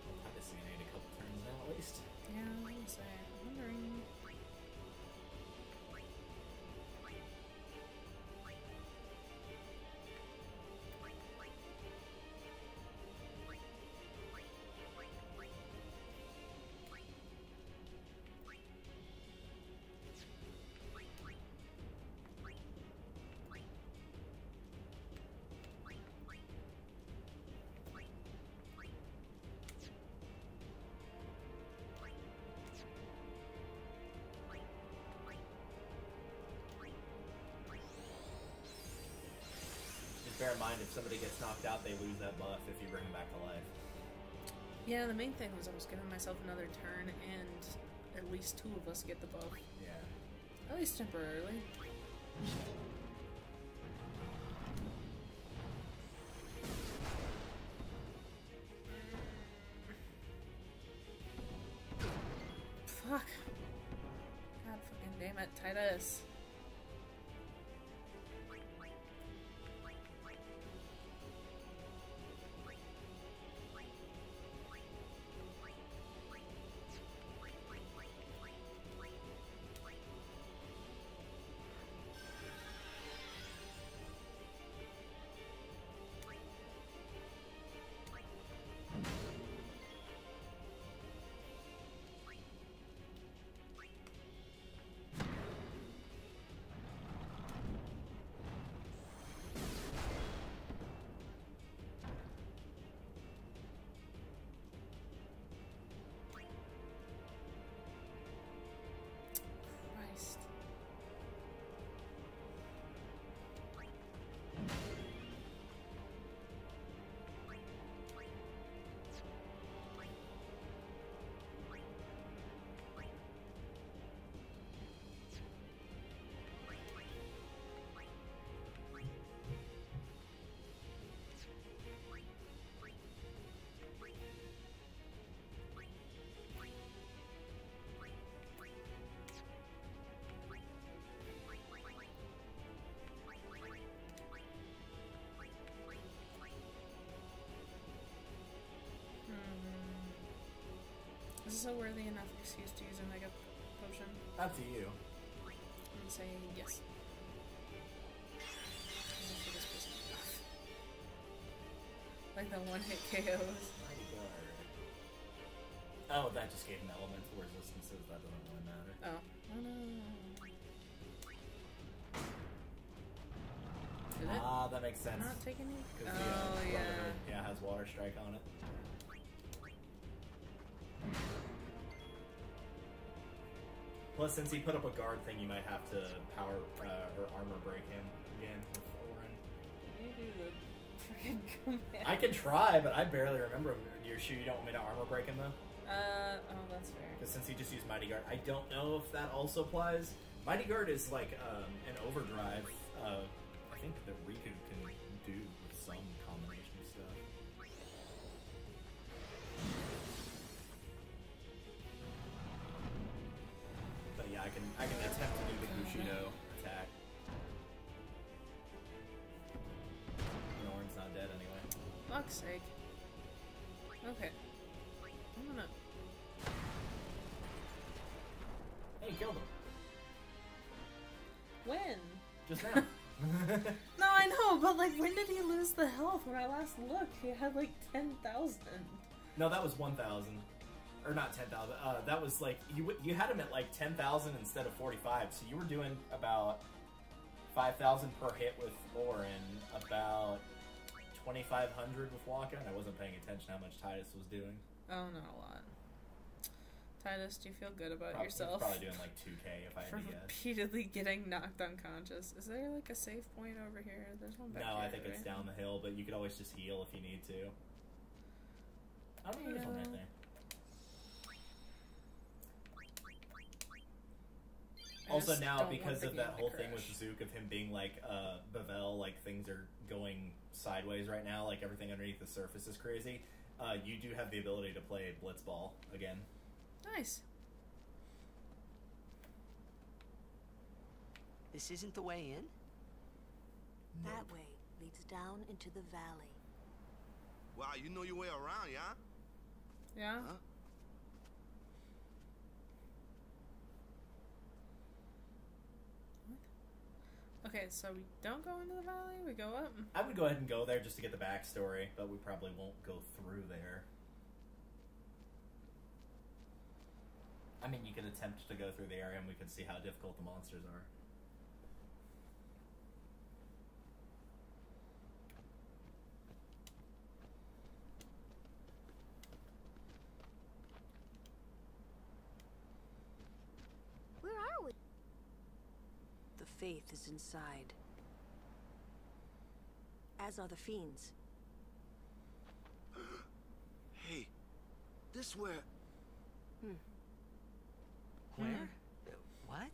I'll have to see it a couple turns now at least. Yeah, I was gonna say, I'm wondering... Just bear in mind, if somebody gets knocked out, they lose that buff if you bring them back to life. Yeah, the main thing was I was giving myself another turn, and at least 2 of us get the buff. Yeah. At least temporarily. Fuck. God fucking damn it, Titus. this a worthy enough excuse to use a mega potion? Up to you. I'm gonna say yes. Like the one-hit KOs. Oh, that just gave him elemental resistances. That doesn't really matter. Oh. Oh no. Did it? Ah, that makes sense. Not taking it? Oh, yeah. Yeah, has Water Strike on it. Plus, since he put up a guard thing, you might have to power or armor break him again with Orin. Can you do the freaking command? I can try, but I barely remember him. You're sure you don't want me to armor break him, though? Oh, that's fair. Because since he just used Mighty Guard, I don't know if that also applies. Mighty Guard is like an overdrive. I think that Riku can do with some combination of stuff. But yeah, I can attempt to do the Bushido attack. Norn's not dead anyway. Fuck's sake. Okay. I'm gonna... Hey, killed him. When? Just now. No, I know, but like, when did he lose the health? When I last looked, he had like 10,000. No, that was 1,000. Or not 10,000. That was like, you had him at like 10,000 instead of 45, so you were doing about 5,000 per hit with Lauren, about 2,500 with Waka, and I wasn't paying attention how much Titus was doing. Oh, not a lot. Titus, do you feel good about Probably, yourself? Probably doing like 2K if I had to guess. Repeatedly getting knocked unconscious. Is there like a save point over here? There's one back here. No, I think right? it's down the hill, but you could always just heal if you need to. Oh, there's one right there. Also now, because of that whole thing with Zook of him being like Bavel, like things are going sideways right now, like everything underneath the surface is crazy, you do have the ability to play Blitzball again. Nice. This isn't the way in? That way leads down into the valley. Wow, you know your way around, yeah? Yeah? Huh? Okay, so we don't go into the valley, we go up? I would go ahead and go there just to get the backstory, but we probably won't go through there. I mean, you could attempt to go through the area and we could see how difficult the monsters are. Where are we? The Fayth is inside. As are the fiends. Hey, this where... Where? What?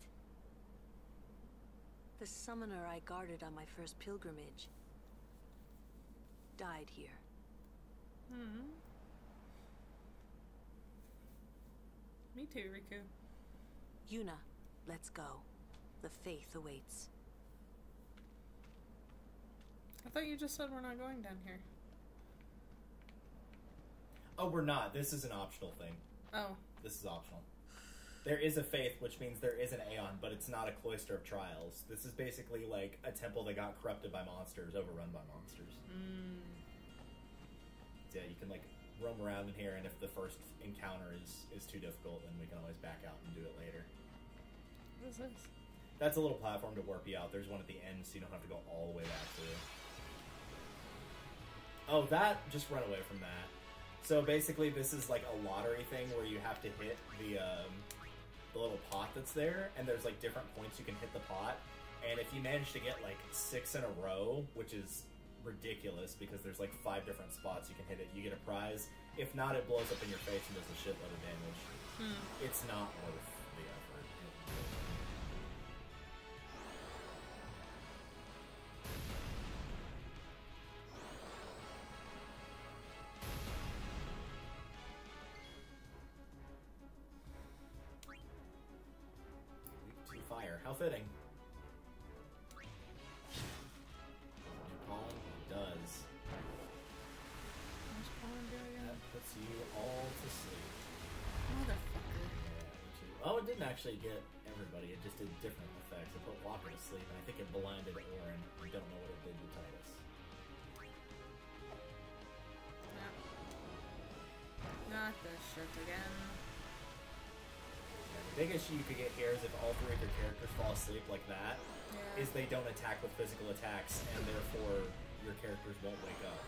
The summoner I guarded on my first pilgrimage died here. Me too, Riku. Yuna, let's go. The Fayth awaits. I thought you just said we're not going down here. Oh, we're not. This is an optional thing. Oh. This is optional. There is a Fayth, which means there is an Aeon, but it's not a cloister of trials. This is basically like a temple that got corrupted by monsters, overrun by monsters. So yeah, you can like roam around in here, and if the first encounter is too difficult, then we can always back out and do it later. What is this? That's a little platform to warp you out. There's one at the end, so you don't have to go all the way back through. Oh, that, just run away from that. So basically, this is like a lottery thing where you have to hit the little pot that's there, and there's like different points you can hit the pot. And if you manage to get like 6 in a row, which is ridiculous because there's like 5 different spots you can hit it, you get a prize. If not, it blows up in your face and does a shitload of damage. It's not worth the effort. Fire. How fitting. Pollen does. Where's pollen go again? That puts you all to sleep. Motherfucker. didn't actually get everybody, it just did different effects. It put Walker to sleep, and I think it blinded Orin. I don't know what it did to Titus. Not this shit again. Yeah, the big issue you could get here is if all three of your characters fall asleep like that, is they don't attack with physical attacks, and therefore your characters won't wake up.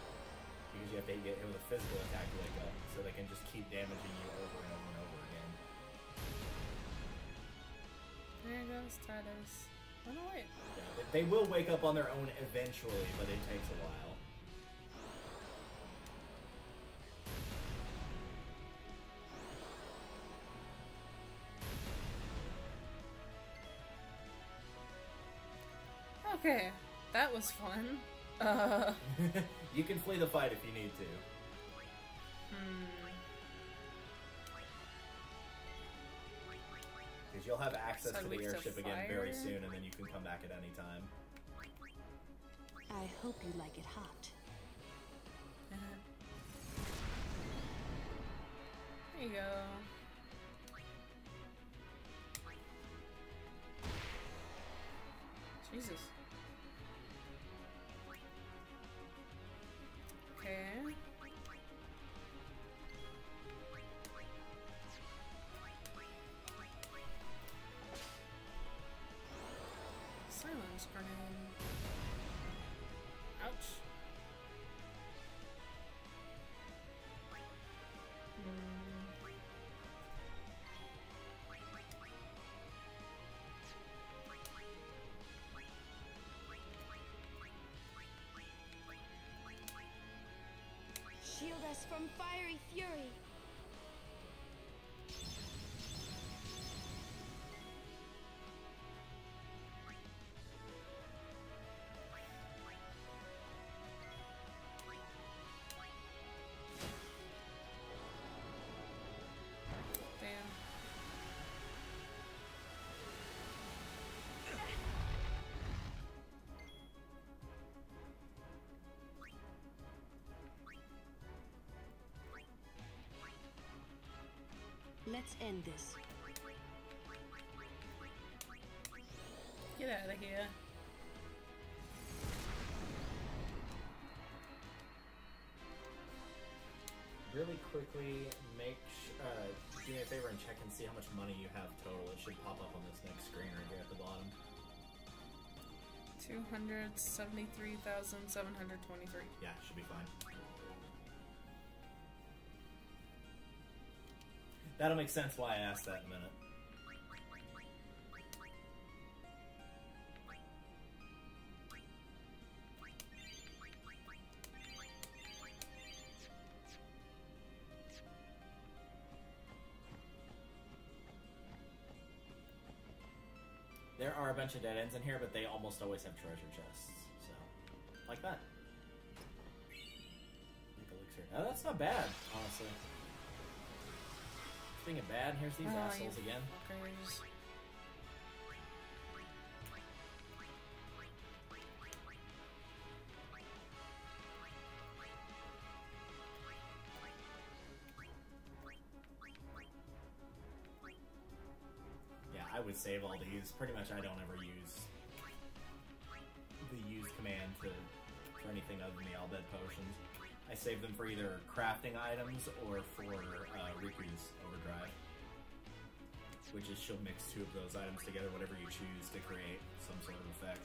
Because you have to get hit with a physical attack to wake up, so they can just keep damaging you over and over and over again. There goes Titus. Oh no, wait. Yeah, they will wake up on their own eventually, but it takes a while. Okay, that was fun. You can flee the fight if you need to. Because you'll have access to the airship again very soon, and then you can come back at any time. I hope you like it hot. There you go. Jesus. Okay. Silence grenade. Ouch. Shield us from fiery fury. Damn. Let's end this. Get out of here. Really quickly, do me a favor and check and see how much money you have total. It should pop up on this next screen right here at the bottom. 273,723. Yeah, should be fine. That'll make sense why I asked that in a minute. There are a bunch of dead ends in here, but they almost always have treasure chests. So, like that. Make elixir. Now that's not bad, honestly. Speaking of bad, here's these assholes again. Fuckers. Yeah, I would save all these. Pretty much I don't ever use the use command for anything other than the Al-Bhed potions. I save them for either crafting items or for Riku's overdrive. Which is she'll mix two of those items together, whatever you choose, to create some sort of effect.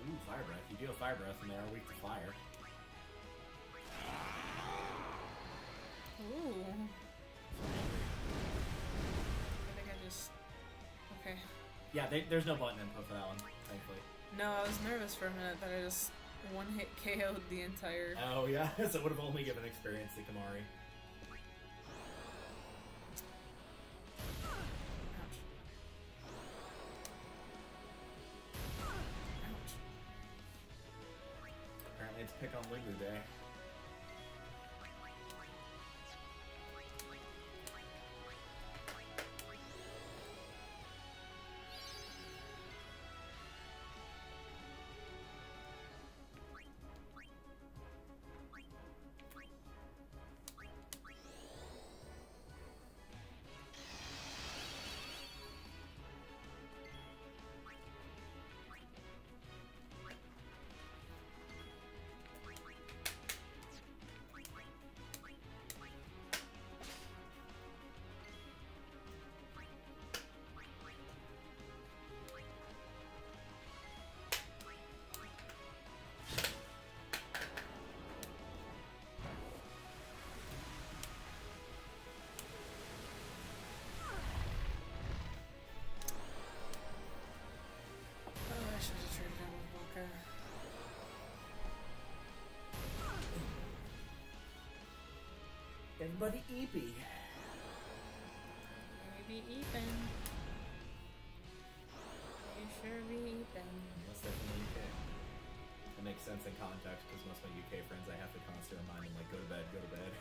Ooh, fire breath. You do have fire breath, and they are weak to fire. Ooh. I think I just... Okay. Yeah, there's no button input for that one, thankfully. No, I was nervous for a minute that I just one-hit KO'd the entire... Oh, yeah? So it would have only given experience to Kamari. Apparently it's pick on Lulu Day. buddy Eepy. Maybe Ethan. You sure be Ethan. Most definitely UK. It makes sense in context because most of my UK friends I have to constantly remind them, like, go to bed, go to bed.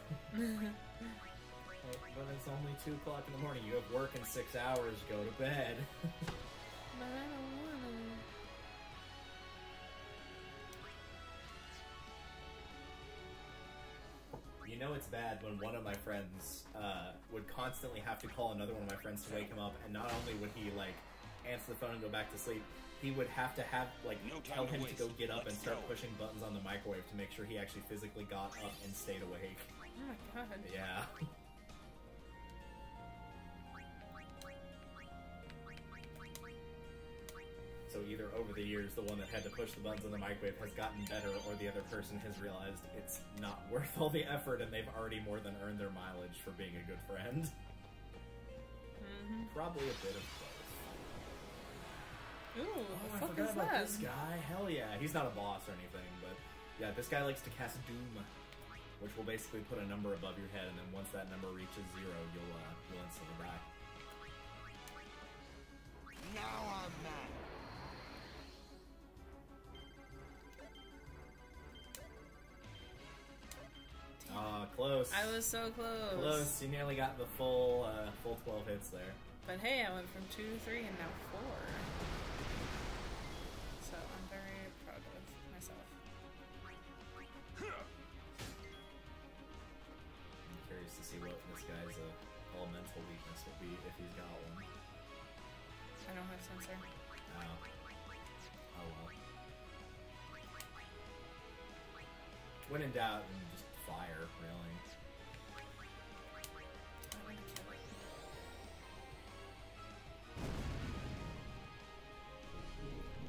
But it's only 2 o'clock in the morning. You have work in 6 hours. Go to bed. But I don't wanna. You know it's bad when one of my friends would constantly have to call another one of my friends to wake him up, and not only would he, like, answer the phone and go back to sleep, he would have to have, like, tell him to go get up and start pushing buttons on the microwave to make sure he actually physically got up and stayed awake. Oh my god. Yeah. So either over the years, the one that had to push the buttons on the microwave has gotten better, or the other person has realized it's not worth all the effort and they've already more than earned their mileage for being a good friend. Probably a bit of both. Ooh, I forgot about this guy. Hell yeah. He's not a boss or anything, but yeah, this guy likes to cast Doom, which will basically put a number above your head, and then once that number reaches 0, you'll instantly die. Now I'm mad. Close. I was so close. Close. You nearly got the full 12 hits there. But hey, I went from 2 to 3 and now 4. So I'm very proud of myself. I'm curious to see what this guy's elemental weakness will be if he's got one. I don't have sensor. Oh. Oh well. When in doubt, just fire, really.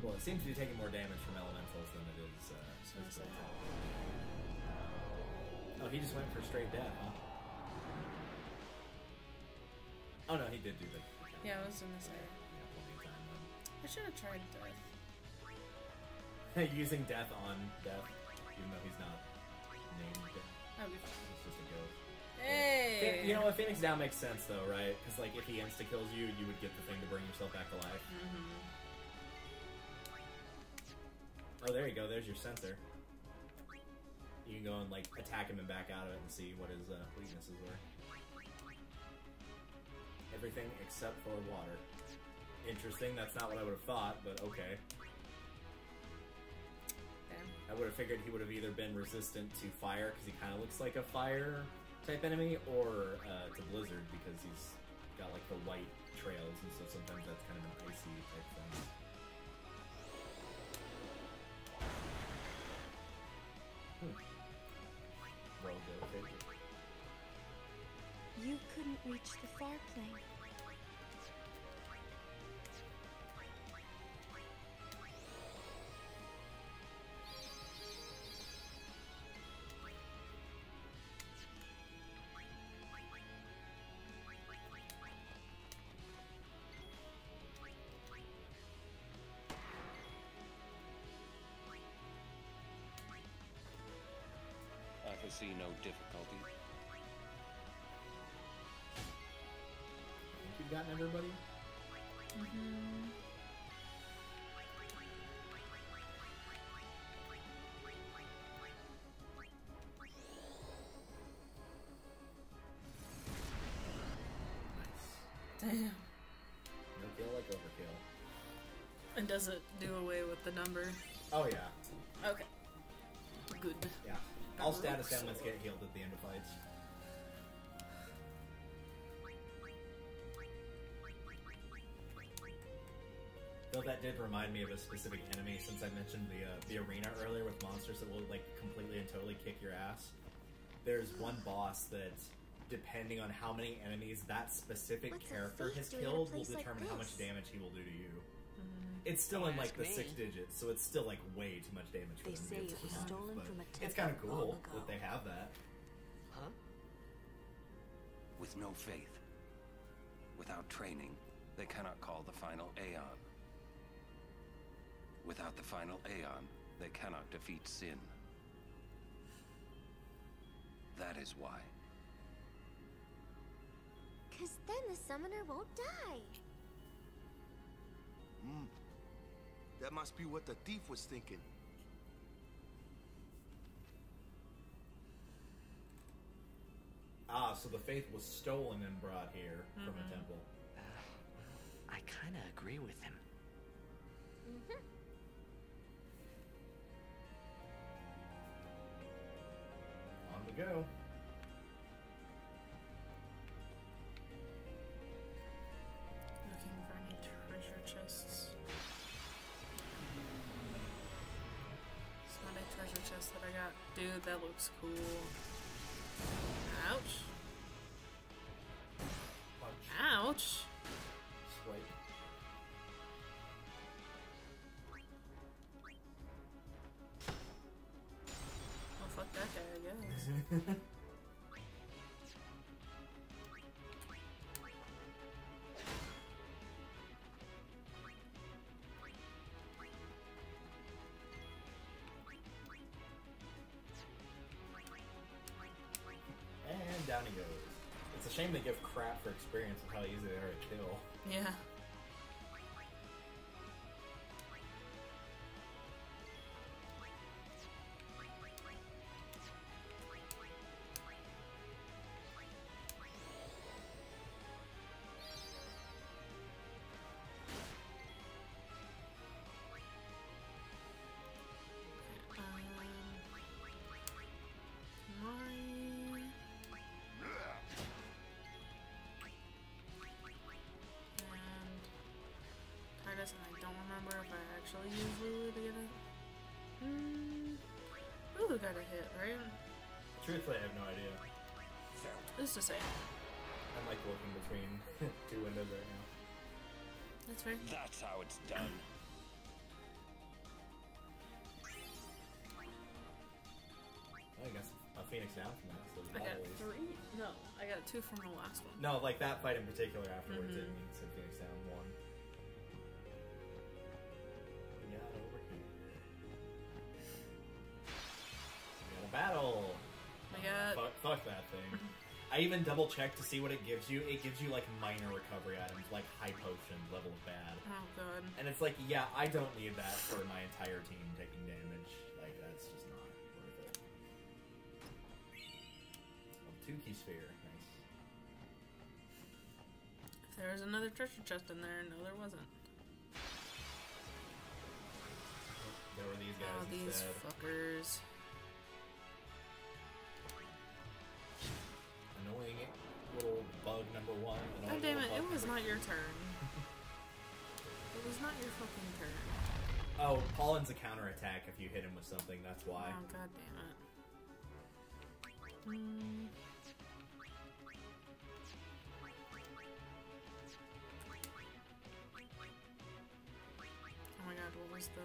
Well, it seems to be taking more damage from elementals than it is physical attack. Oh, he just went for straight death, huh? Oh no, he did do the... Yeah, I was gonna say. Yeah, plenty of time then. I should have tried death. Using death on death, even though he's not named death. That'd be fine. It's just a ghost. Hey! You know what, Phoenix Down makes sense though, right? Because like if he insta-kills you, you would get the thing to bring yourself back to life. Oh, there you go. There's your sensor. You can go and like attack him and back out of it and see what his weaknesses were. Everything except for water. Interesting. That's not what I would have thought, but okay. I would have figured he would have either been resistant to fire because he kind of looks like a fire type enemy, or to blizzard because he's got like the white trails, and so sometimes that's kind of an icy type thing. You couldn't reach the far plane. I foresee no difficulty. Think you've gotten everybody? Damn. No kill like overkill. And does it do away with the number? Oh yeah. Okay. Good. Yeah. All status ailments get healed at the end of fights. Though that did remind me of a specific enemy, since I mentioned the arena earlier with monsters that will like completely and totally kick your ass. There's one boss that, depending on how many enemies that specific character has killed, will determine how much damage he will do to you. It's still in like the 6 digits, so it's still like way too much damage for them to be able to survive, stolen but from a it's temple kind of cool long ago. that they have that. Huh? With no faith, without training, they cannot call the final Aeon. Without the final Aeon, they cannot defeat sin. That is why summoner won't die. That must be what the thief was thinking. Ah, so the faith was stolen and brought here from a temple. I kind of agree with him. On we go. Looking for any treasure chests. It's not a treasure chest that I got. Dude, that looks cool. Ouch. Ouch. Swipe. Oh, fuck that guy, I guess. And down he goes. It's a shame they give crap for experience of how easy they are to kill. Yeah. And I don't remember if I actually used Lulu to get it. Lulu got a hit, right? Truthfully, I have no idea. Who's to say? I'm like looking between two windows right now. That's fair. That's how it's done. I guess a Phoenix down from that. So I got 3? No, I got 2 from the last one. No, like that fight in particular afterwards, it means a Phoenix down 1. We got over here. We got a battle! We got... Fuck that thing. I even double checked to see what it gives you. It gives you like minor recovery items, like high potion, level of bad. Oh god. And it's like, yeah, I don't need that for my entire team taking damage. Like, that's just not worth it. Oh, 2 key sphere, nice. If there was another treasure chest in there, no there wasn't. There were these guys instead. These fuckers. Annoying little bug number 1. God damn it, it was not your turn. It was not your fucking turn. Oh, Pollen's a counterattack if you hit him with something, that's why. Oh, god damn it. Oh my god, what was the...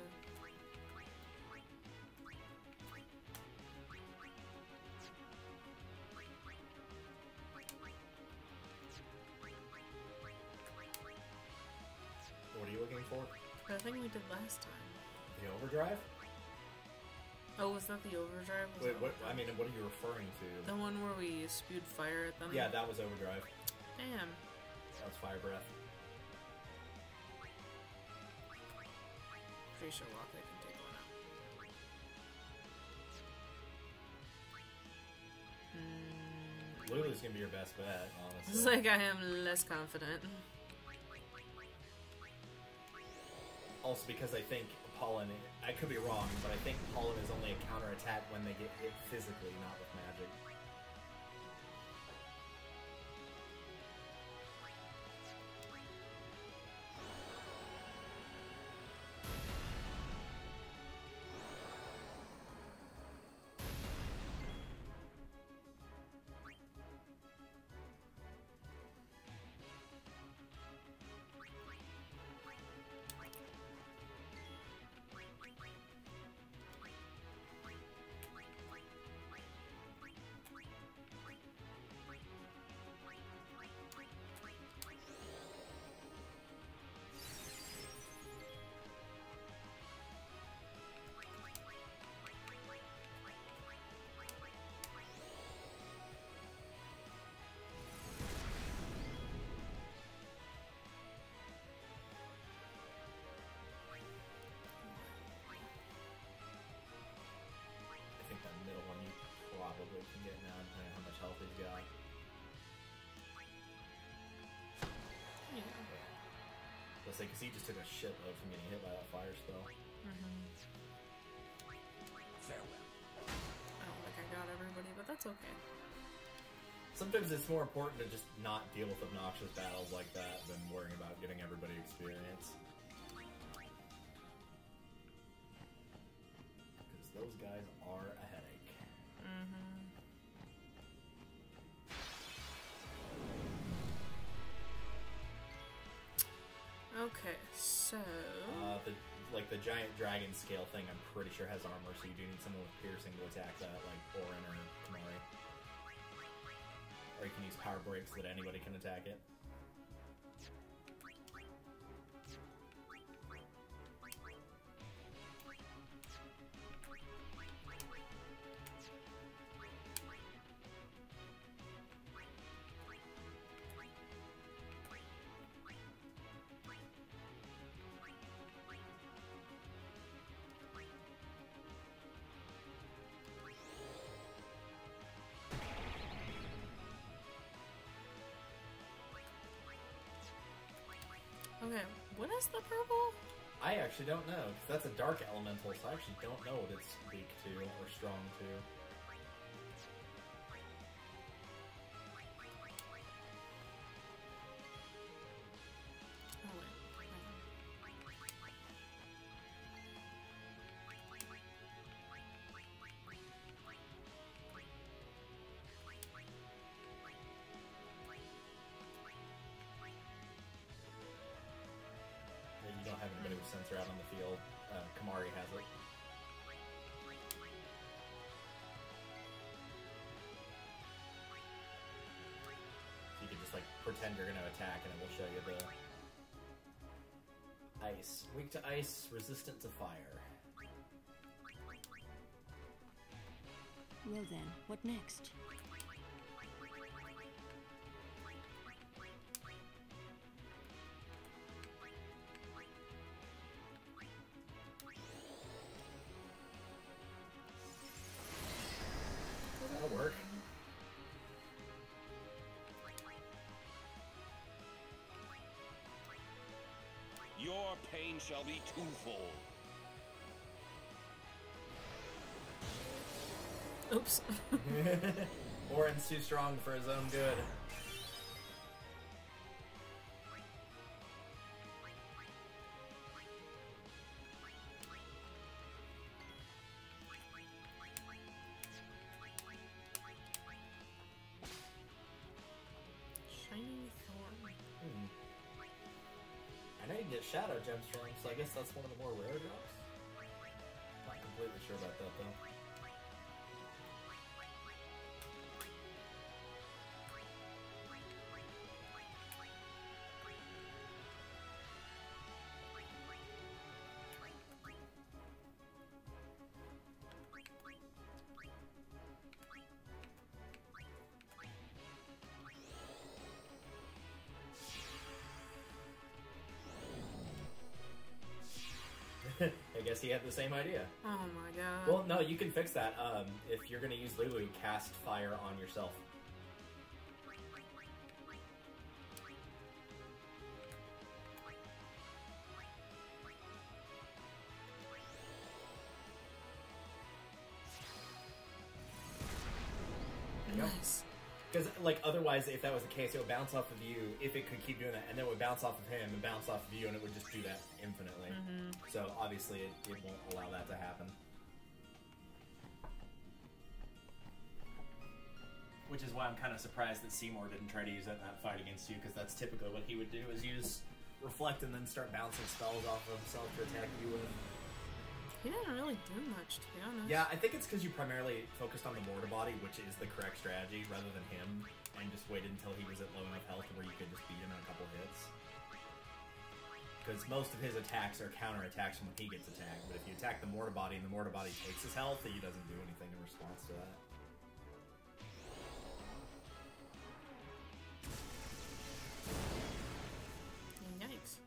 What are you looking for? The thing we did last time. The overdrive? Oh, was that the overdrive? Wait, what? I mean, what are you referring to? The one where we spewed fire at them? Yeah, that was overdrive. Damn. That was fire breath. Pretty sure Locke can take one out. Lulu's gonna be your best bet, honestly. It's like I am less confident. Also because I think Pollen, I could be wrong, but I think Pollen is only a counterattack when they get hit physically, not with magic. gonna say, because he just took a shitload from getting hit by that fire spell. Farewell. I don't think I got everybody, but that's okay. Sometimes it's more important to just not deal with obnoxious battles like that than worrying about getting everybody experience. Because those guys are a headache. Okay, so... the giant dragon scale thing, I'm pretty sure has armor, so you do need someone with piercing to attack that, like Orin or Kamari. Or you can use power breaks so that anybody can attack it. Okay, what is the purple? I actually don't know, because that's a dark elemental, so I actually don't know what it's weak to or strong to. You don't have anybody with sensor out on the field. Kamari has it. So you can just like pretend you're going to attack and it will show you the ice. Weak to ice, resistant to fire. Well then, what next? That'll work. Your pain shall be twofold. Oops. Orin's too strong for his own good. Shiny thorn. I know you can get shadow gems from him, so I guess that's one of the more rare drops. Not completely sure about that though. I guess he had the same idea. Oh my god. Well, no, you can fix that. If you're going to use Lulu, cast fire on yourself. Nice. Because, like, otherwise, if that was the case, it would bounce off of you, if it could keep doing that, and then it would bounce off of him and bounce off of you, and it would just do that infinitely. So, obviously, it won't allow that to happen. Which is why I'm kind of surprised that Seymour didn't try to use that in that fight against you, because that's typically what he would do, is use Reflect and then start bouncing spells off of himself to attack you with. He didn't really do much, to be honest. Yeah, I think it's because you primarily focused on the mortar body, which is the correct strategy, rather than him, and just waited until he was at low enough health where you could just beat him in a couple hits. Because most of his attacks are counter-attacks when he gets attacked, but if you attack the mortar body and the mortar body takes his health, he doesn't do anything in response to that. Yikes.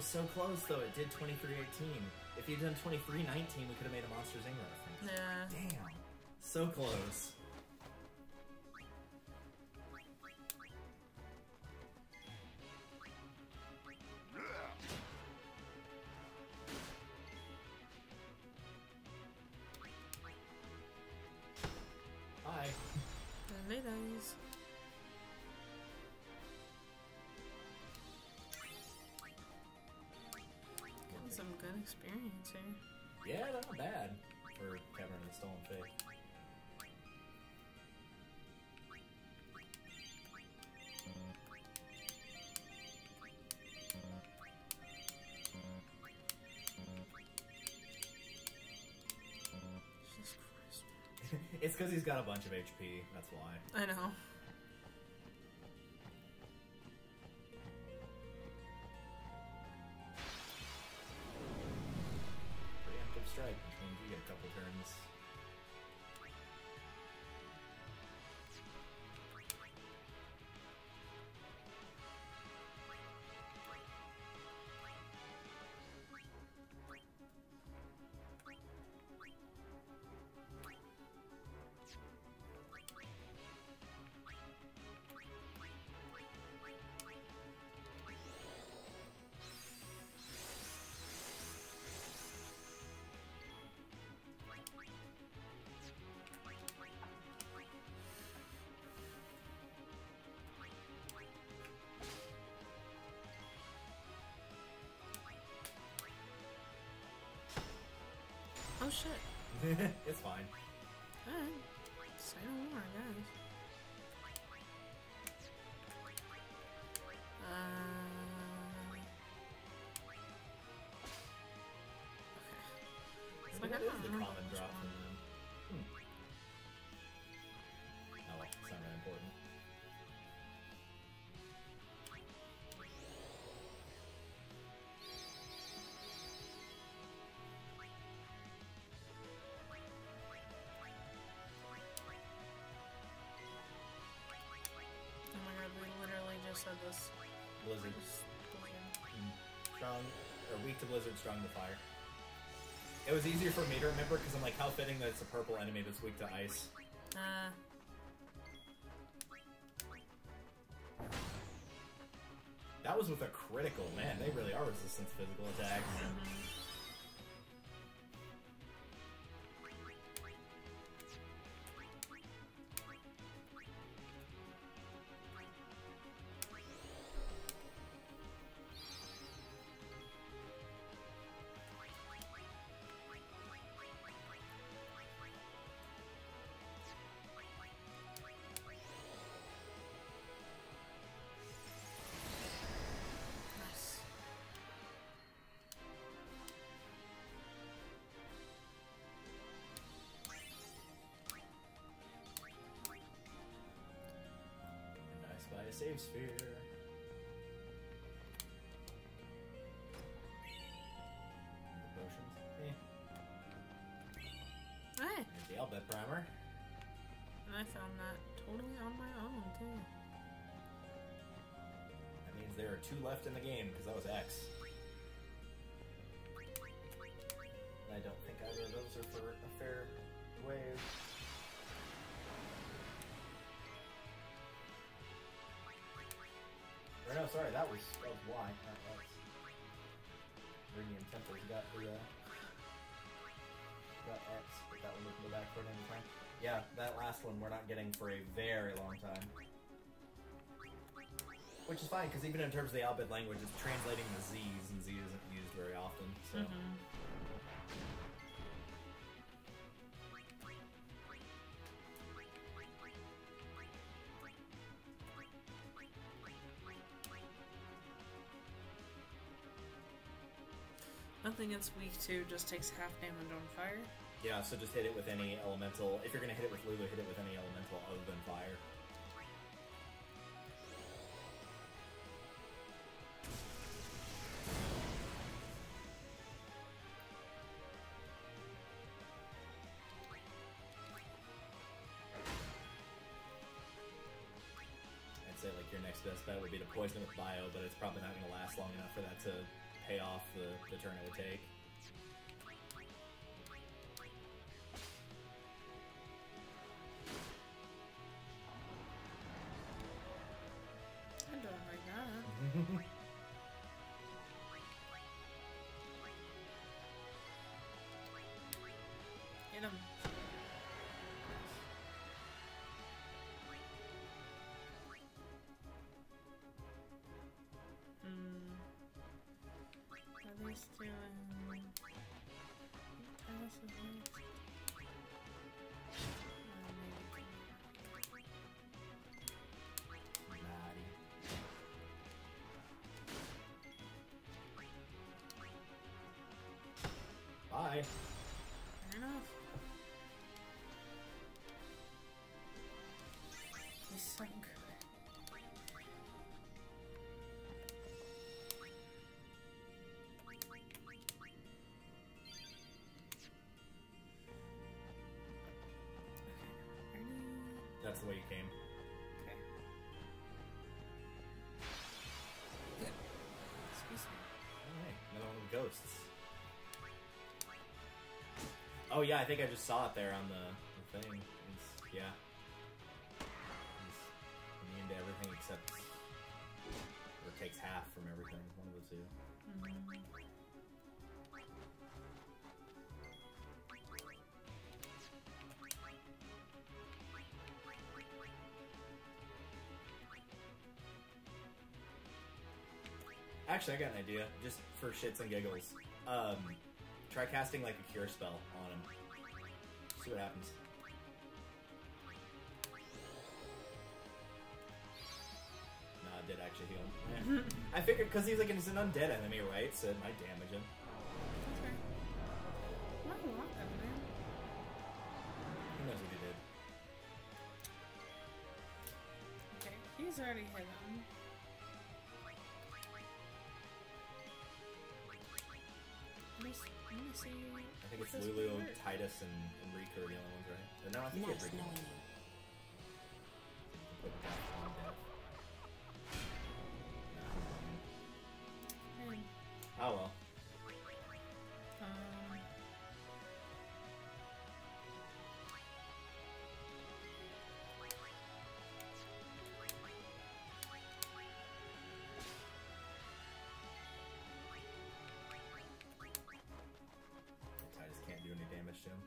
was so close, though. It did 2318. If he'd done 2319, we could have made a Monsters, Inc. reference. Yeah. Damn. So close. Hi. Hey, guys. Getting some good experience here. Yeah, not bad for Cavern and Stolen Fayth. Jesus Christ. It's because he's got a bunch of HP, that's why. I know. Preemptive strike, which means you get a couple turns. Oh shit. It's fine. Alright. Say no more, guys. Okay. It's like, I What don't is the remember common which drop one. from them? Oh, well, it's not really important. Oh my god, we literally just said this. Blizzard. Strong, or weak to blizzard, strong to fire. It was easier for me to remember because I'm like, how fitting that it's a purple enemy that's weak to ice. That was with a critical. Man, they really are resistant to physical attacks. Nice. Nice by a save sphere. Potions. Hey! Here's the Al-Bhed primer. And I found that totally on my own, too. That means there are 2 left in the game because that was X. I don't think either of those are for a fair wave. Or no, sorry, that was Y. That was Radiant Temples got the got X, but that one we can go back for it anytime. Yeah, that last one we're not getting for a very long time. Which is fine, because even in terms of the Al-Bhed language, it's translating the Z's, and Z isn't used very often, so... Nothing it's weak to, just takes half damage on fire. Yeah, so just hit it with any elemental. If you're gonna hit it with Lulu, hit it with any elemental other than fire. I'd say like your next best bet would be to poison it with bio, but it's probably not gonna last long enough for that to pay off the turn it would take. I don't like that. Get him. At least doing Bye. Fair enough. He's so good. That's the way you came. Okay. Excuse me. Alright, another one of the ghosts. Oh yeah, I think I just saw it there on the thing. Yeah. He's immune to everything except... or takes half from everything. One of the two. Actually, I got an idea. Just for shits and giggles. Try casting like a cure spell on him. See what happens. Nah, it did actually heal him. I figured because he's like he's an undead enemy, right? So it might damage him. Okay. Not a lot of man. Who knows what he did? Okay, he's already hit him. Let me see. I think it's Lulu, Titus, and Riku are the only ones, right? Or no, I think it's Riku. Put death on death. Oh well. Titus can't do any damage to him.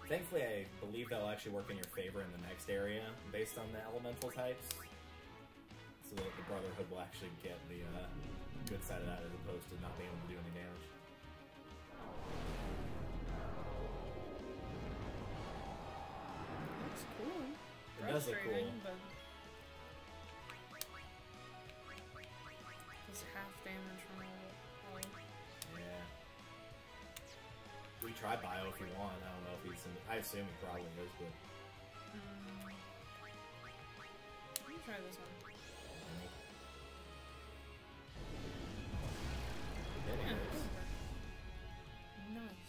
Thankfully, I believe that'll actually work in your favor in the next area, based on the elemental types. So that the Brotherhood will actually get the good side of that, as opposed to not being able to do any damage. Looks cool. It does look cool. But does half damage from all. Yeah. We try Bio if you want. I don't know if he's in... I assume he probably is, but... Let me try this one. Yeah, nice.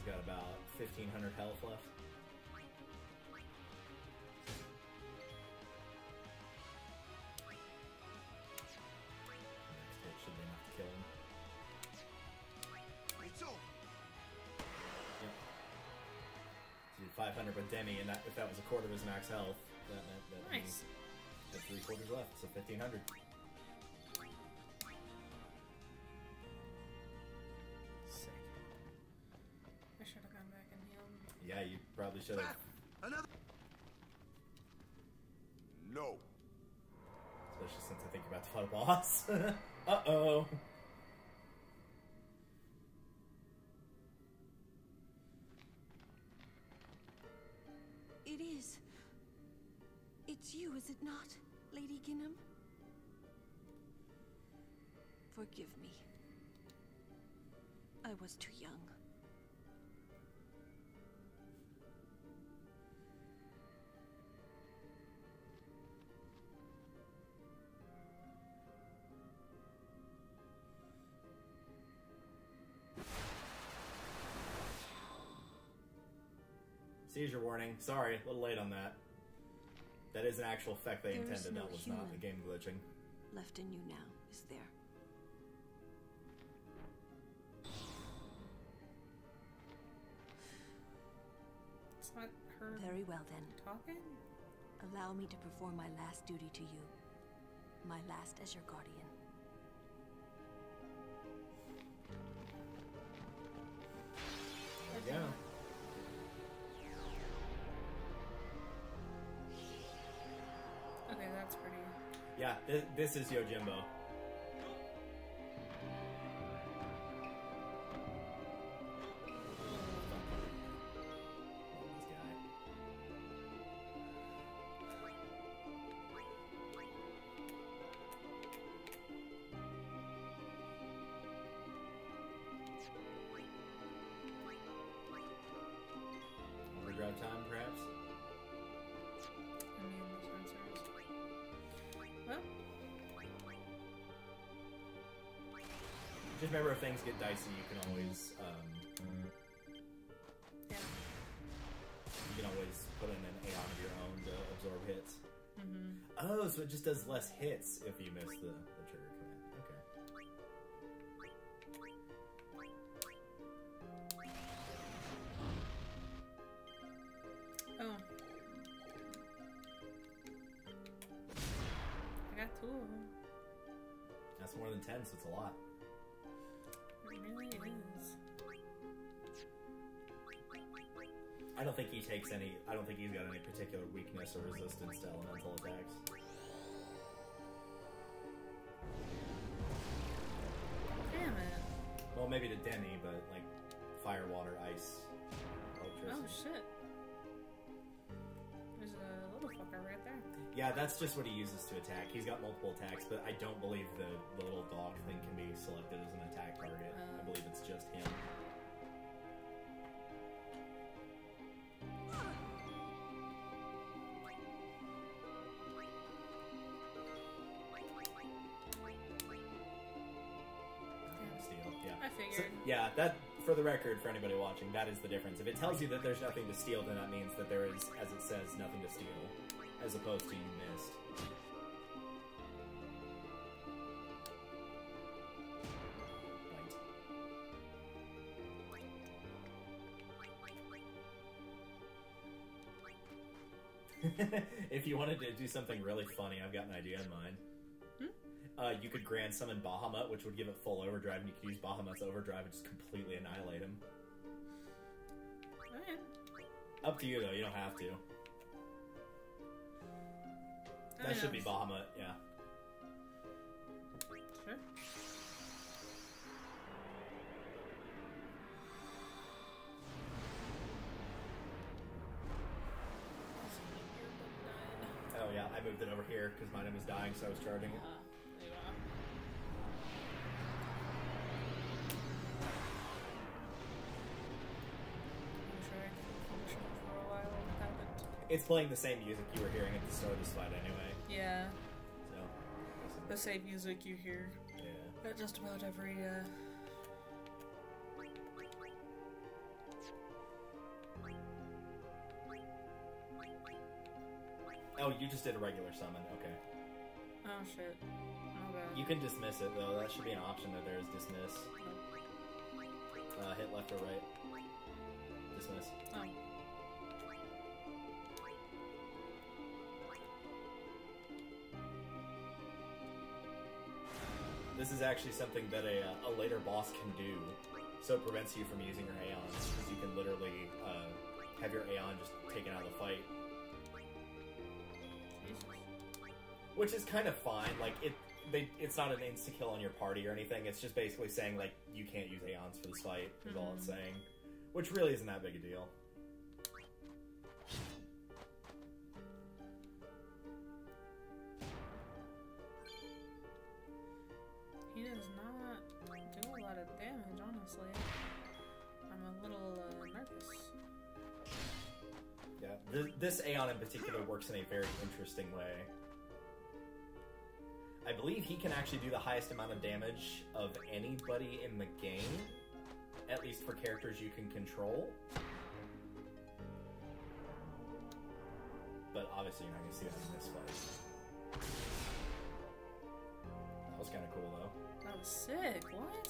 Got about 1,500 health left. Next hit should be enough to kill him. Yep. So 500 with Demi, and if that was a quarter of his max health, that meant that nice. He had 3/4 left, so 1,500. I should have gone back and healed. Yeah, you probably should have. No. Especially since I think you're about to fight a boss. Uh-oh. It is. It's you, is it not, Lady Ginham? Forgive me. I was too young. Seizure warning. Sorry, a little late on that. That is an actual effect they intended. That was not the game glitching. Left in you now, is there? It's not her. Very well then. Talking? Allow me to perform my last duty to you. My last as your guardian. There we go. Okay, that's pretty. Yeah, this is Yojimbo. Overdrive time, perhaps? I mean, the sensors. Well. Just remember, if things get dicey, you can always, Yeah. you can always put in an Aeon of your own to absorb hits. Mm-hmm. Oh, so it just does less hits if you miss the trigger command. Okay. Oh. I got 2 of them. That's more than 10, so it's a lot. It really is. I don't think he takes any. I don't think he's got any particular weakness or resistance to elemental attacks. Damn it. Well, maybe to Demi, but like fire, water, ice, electricity. Oh shit. There's a little fucker right there. Yeah, that's just what he uses to attack. He's got multiple attacks, but I don't believe the little dog thing can be selected as an attack target. I believe it's just him. Steal, yeah. I figured. So, yeah, that, for the record, for anybody watching, that is the difference. If it tells you that there's nothing to steal, then that means that there is, as it says, nothing to steal, as opposed to you missed. Right. If you wanted to do something really funny, I've got an idea in mind. You could Grand Summon Bahamut, which would give it full overdrive, and you could use Bahamut's overdrive and just completely annihilate him. Alright. Up to you, though. You don't have to. That should be Bahamut, yeah. Sure. Oh yeah, I moved it over here because mine was dying, so I was charging it. There you are. I'm sure I can function for a while without it. It's playing the same music you were hearing at the start of this fight anyway. Yeah. So. The same music you hear. Yeah. At just about every, Oh, you just did a regular summon, okay. Oh shit. My bad. You can dismiss it, though. That should be an option that there is dismiss. Hit left or right. Dismiss. Oh. This is actually something that a later boss can do, so it prevents you from using your Aeons, because you can literally have your Aeon just taken out of the fight. Jesus. Which is kind of fine. Like, it's not an insta-kill on your party or anything. It's just basically saying, like, you can't use Aeons for this fight, is all it's saying. Which really isn't that big a deal. He does not do a lot of damage, honestly. I'm a little nervous. Yeah, this Aeon in particular works in a very interesting way. I believe he can actually do the highest amount of damage of anybody in the game, at least for characters you can control. But obviously you're not going to see that in this fight. That was kind of cool, though. That was sick. What?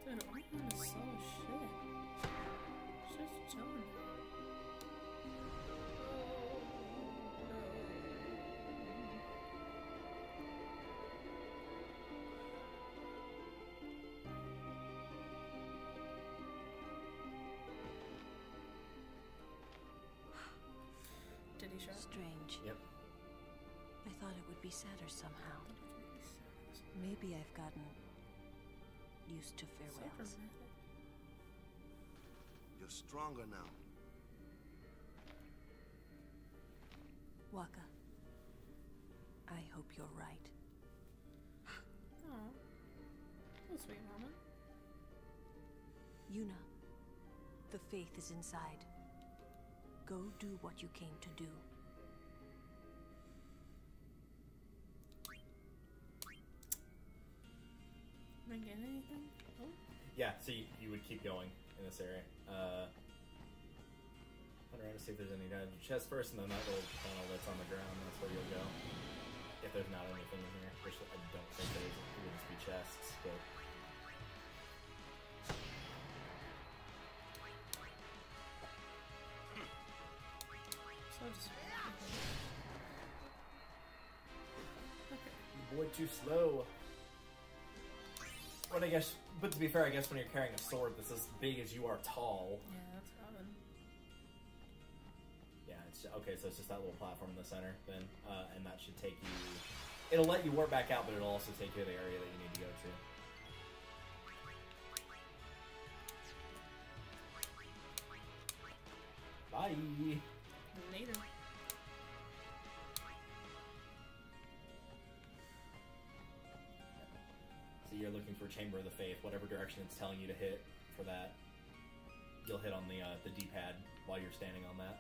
Dude, Aeon is so shit. She's just chilling. Did he show? Strange. Yep. I thought it would be sadder somehow. Maybe I've gotten used to farewells. You're stronger now. Waka, I hope you're right. Aw. That's sweet, Mama. Yuna, the Fayth is inside. Go do what you came to do. Am I getting anything? Oh. Yeah, so you would keep going in this area. Hunt around to see if there's any down your chest first, and then that little tunnel that's on the ground, that's where you'll go. If there's not anything in here. Which I don't think there is. It would just be chests, but... So just... Okay. Boy, too slow. But I guess, but to be fair, I guess when you're carrying a sword that's as big as you are tall. Yeah, that's valid. Yeah, it's okay. So it's just that little platform in the center, then, and that should take you. It'll let you warp back out, but it'll also take you to the area that you need to go to. Bye. Later. So you're looking for Chamber of the Fayth, whatever direction it's telling you to hit for that. You'll hit on the D-pad while you're standing on that.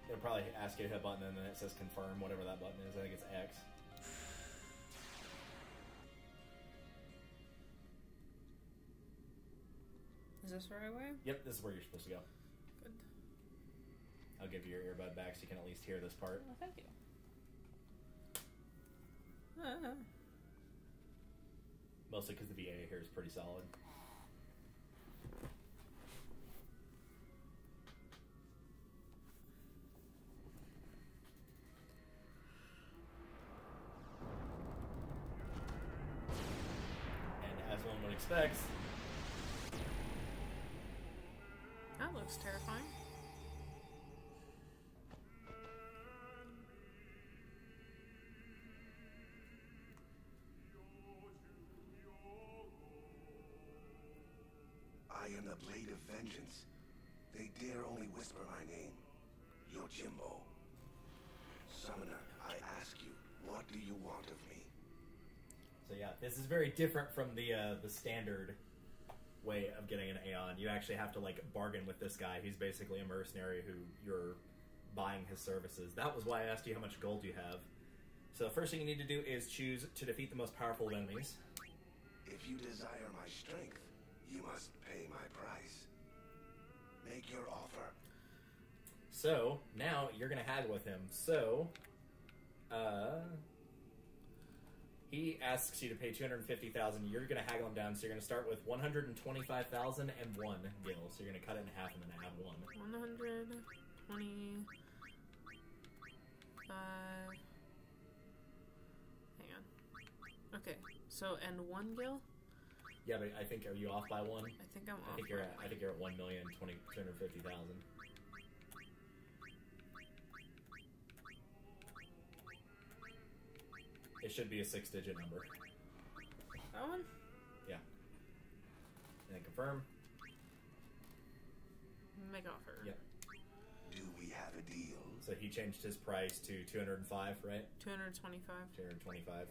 It'll probably ask you to hit a button and then it says confirm, whatever that button is. I think it's X. Is this the right way? Yep, this is where you're supposed to go. Good. I'll give you your earbud back so you can at least hear this part. Oh, thank you. Mostly because the VA here is pretty solid. And as one would expect... That looks terrifying. I am the Blade of Vengeance. They dare only whisper my name. Yojimbo. Summoner, I ask you, what do you want of me? So yeah, this is very different from the standard way of getting an Aeon. You actually have to like bargain with this guy. He's basically a mercenary who you're buying his services. That was why I asked you how much gold you have. So the first thing you need to do is choose to defeat the most powerful of enemies. If you desire my strength, you must pay my price. Make your offer. So, now you're going to haggle with him. So, He asks you to pay 250,000. You're going to haggle him down, so you're going to start with 125,000 and 1 gil. So you're going to cut it in half and then add 1. 125. Hang on. Okay, so and 1 gil. Yeah, but I think, are you off by 1? I think I'm off. I think you're at 1,250,000. It should be a 6-digit number. That one? Yeah. And then confirm. Make offer. Yep. Do we have a deal? So he changed his price to 205, right? 225. 225.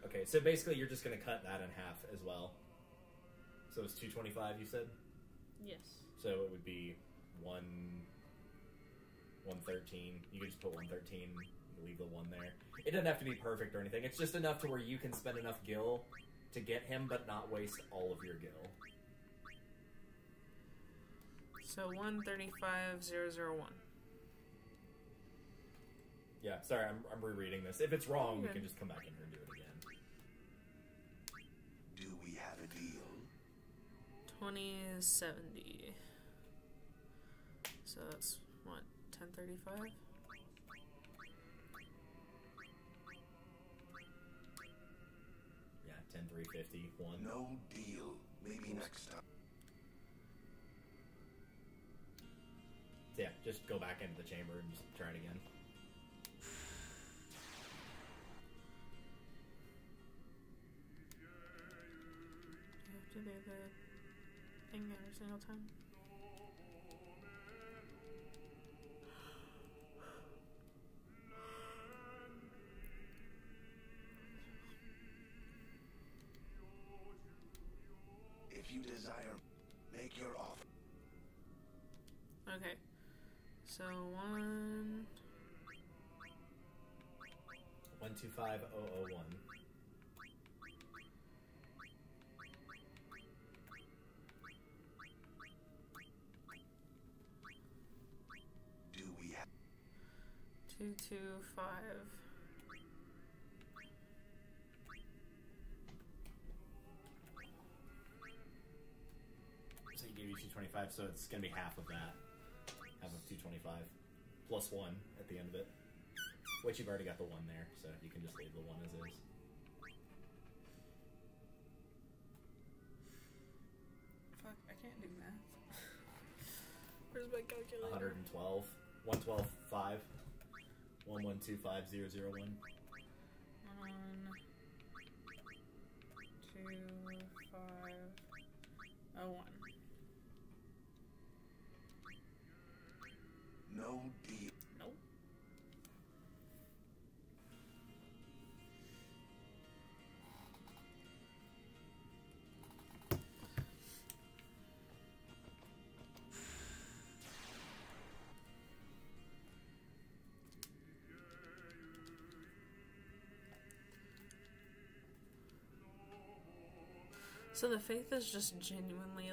Okay, so basically you're just going to cut that in half as well. So it's 225, you said? Yes. So it would be 113. You could just put 113, leave the 1 there. It doesn't have to be perfect or anything. It's just enough to where you can spend enough gil to get him, but not waste all of your gil. So 135,001. Yeah, sorry, I'm rereading this. If it's wrong, we can just come back in here and do it again. Do we have a deal? 2070. So that's what, 1035? Yeah, 10,350, 1. No deal. Maybe next time. So yeah, just go back into the chamber and just try it again. You have to do the thing every single time. If you desire, make your offer. Okay. So 125,001. Do we have 225. So he gave you 225, so it's going to be half of that. Half of 225. Plus 1 at the end of it. Which you've already got the 1 there, so you can just leave the 1 as is. Fuck, I can't do math. Where's my calculator? 112. 112.5. 1125001. 12501. no deal? Nope. So the faith is just genuinely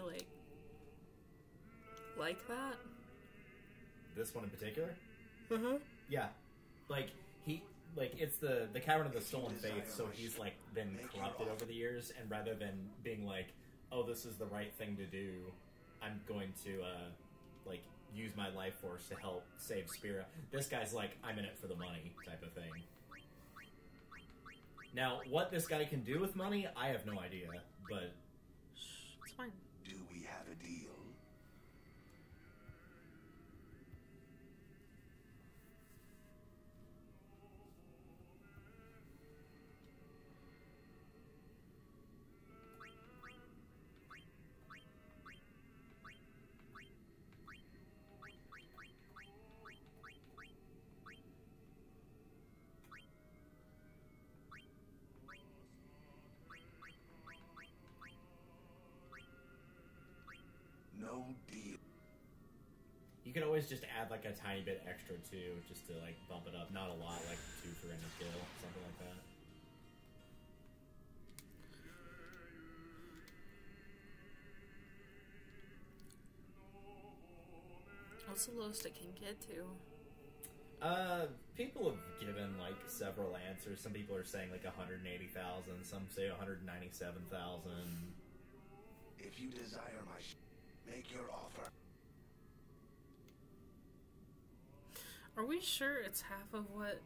like that? This one in particular? Uh-huh. Yeah. It's the Cavern of the Stolen Fayth, so he's been corrupted over the years, and rather than being like, oh, this is the right thing to do, I'm going to use my life force to help save Spira. This guy's like, I'm in it for the money type of thing. Now, what this guy can do with money, I have no idea, but it's fine. Do we have a deal? No deal. you can always just add a tiny bit extra too, just to bump it up. Not a lot, 2 for any kill, something like that. What's the lowest it can get to? People have given, like, several answers. Some people are saying, like, 180,000. Some say 197,000. If you desire my make your offer. Are we sure it's half of what...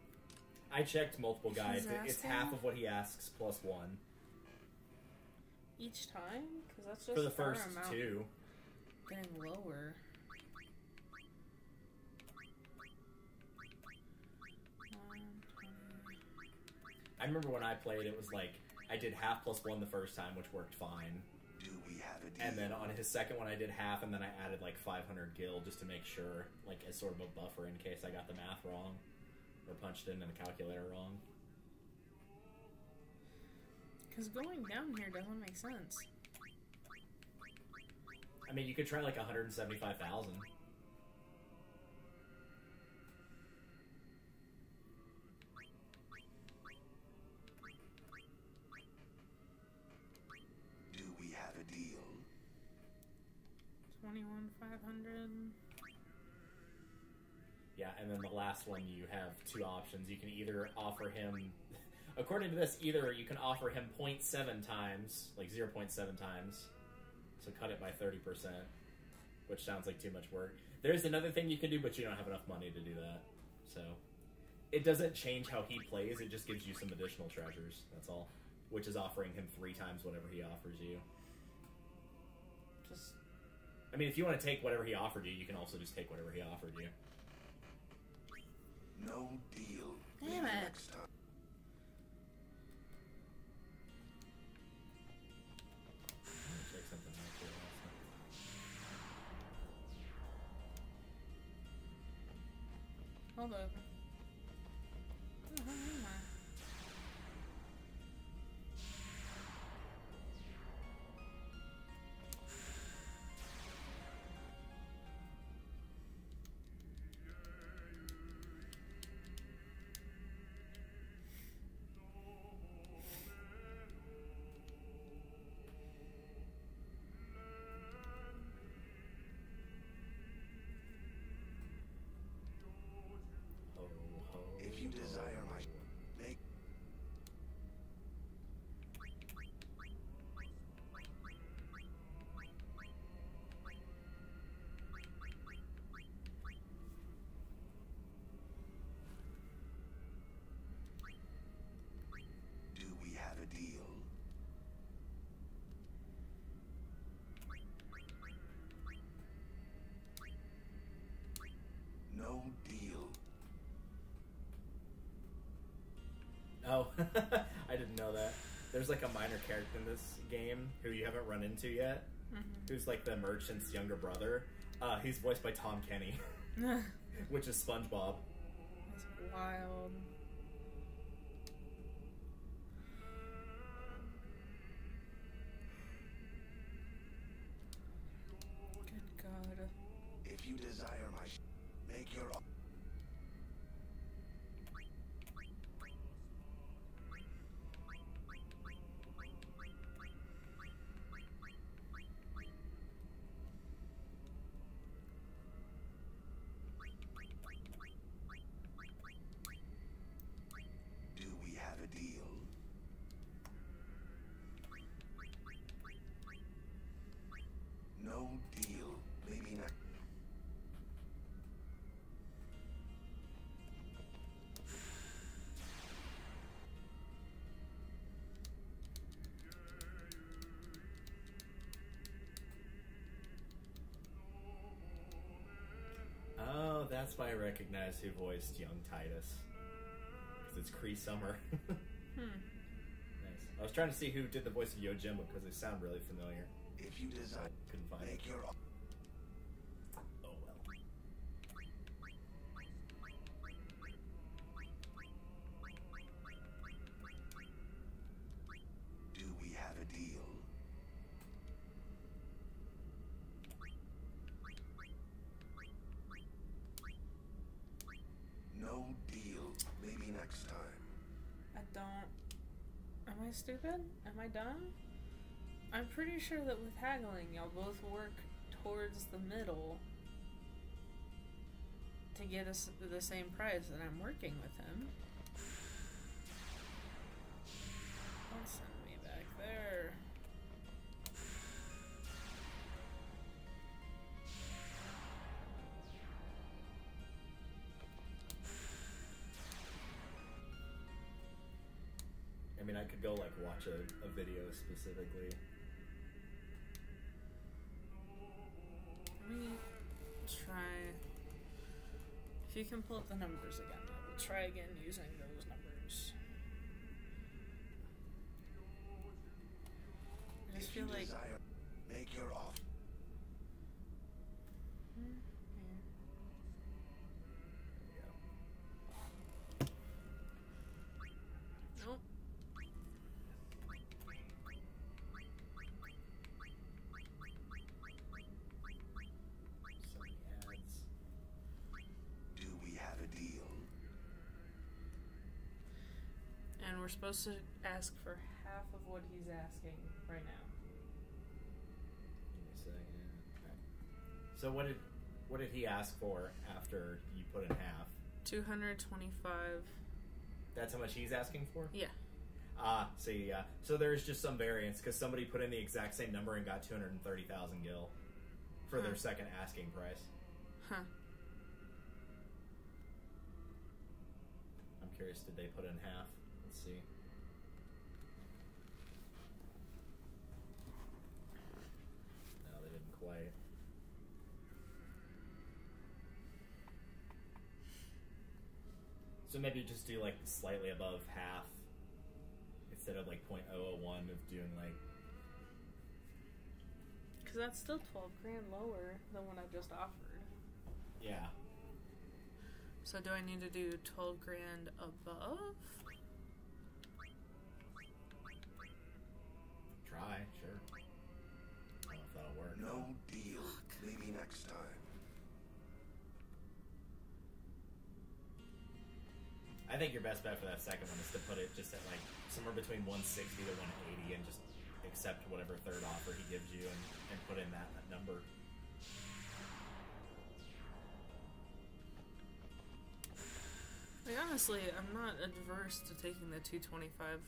I checked multiple guides. It's asking? half of what he asks plus 1. Each time? Because that's just For the a fair first amount. 2. Getting lower. I remember when I played, it was like, I did half plus 1 the first time, which worked fine. Do we have a deal? And then on his second one, I did half, and then I added like 500 gil just to make sure, like, as sort of a buffer in case I got the math wrong. Or punched in the calculator wrong. Because going down here doesn't make sense. I mean, you could try like 175,000. Do we have a deal? 21,500. Yeah, and then the last one, you have 2 options. You can either offer him, according to this, either you can offer him 0.7 times, like 0.7 times, so cut it by 30%, which sounds like too much work. There's another thing you can do, but you don't have enough money to do that. So, it doesn't change how he plays, it just gives you some additional treasures, that's all. Which is offering him 3 times whatever he offers you. Just... I mean, if you want to take whatever he offered you, you can also just take whatever he offered you. No deal. Damn it. Next time. Check something out here also. Hold up. Where am I? If you desire my make Do we have a deal? No deal. Oh, I didn't know that. There's like a minor character in this game who you haven't run into yet, who's like the merchant's younger brother. He's voiced by Tom Kenny, which is SpongeBob. That's wild. Good God. If you desire my make your offer. Do we have a deal? No deal. Maybe not. Oh, that's why I recognize who voiced young Titus. Because it's Cree Summer. Nice. I was trying to see who did the voice of Yojimbo because they sound really familiar. If you desire, Couldn't find it. make your offer. Oh well. Do we have a deal? No deal. Maybe next time. I don't... Am I stupid? Am I dumb? I'm pretty sure that with haggling, y'all both work towards the middle to get us the same price, and I'm working with him. Don't send me back there. I mean, I could go, like, watch a video specifically. Let me try. If you can pull up the numbers again, I will try again using those numbers. I just feel like. Make your offer. Nope. Do we have a deal? And we're supposed to ask for half of what he's asking right now. Give me a second. Right. So what did he ask for after you put in half? 225. That's how much he's asking for? Yeah. See, yeah. So there's just some variance because somebody put in the exact same number and got 230,000 gil for their second asking price. Huh. I'm curious, did they put in half? Let's see. No, they didn't quite. So maybe just do like slightly above half instead of like 0.001 of doing like. Because that's still 12 grand lower than what I just offered. Yeah. So do I need to do 12 grand above? Try, sure. I don't know if that'll work. No deal. Maybe next time. I think your best bet for that second one is to put it just at like somewhere between 160 to 180 and just accept whatever third offer he gives you and put in that number. Like, honestly, I'm not adverse to taking the 225.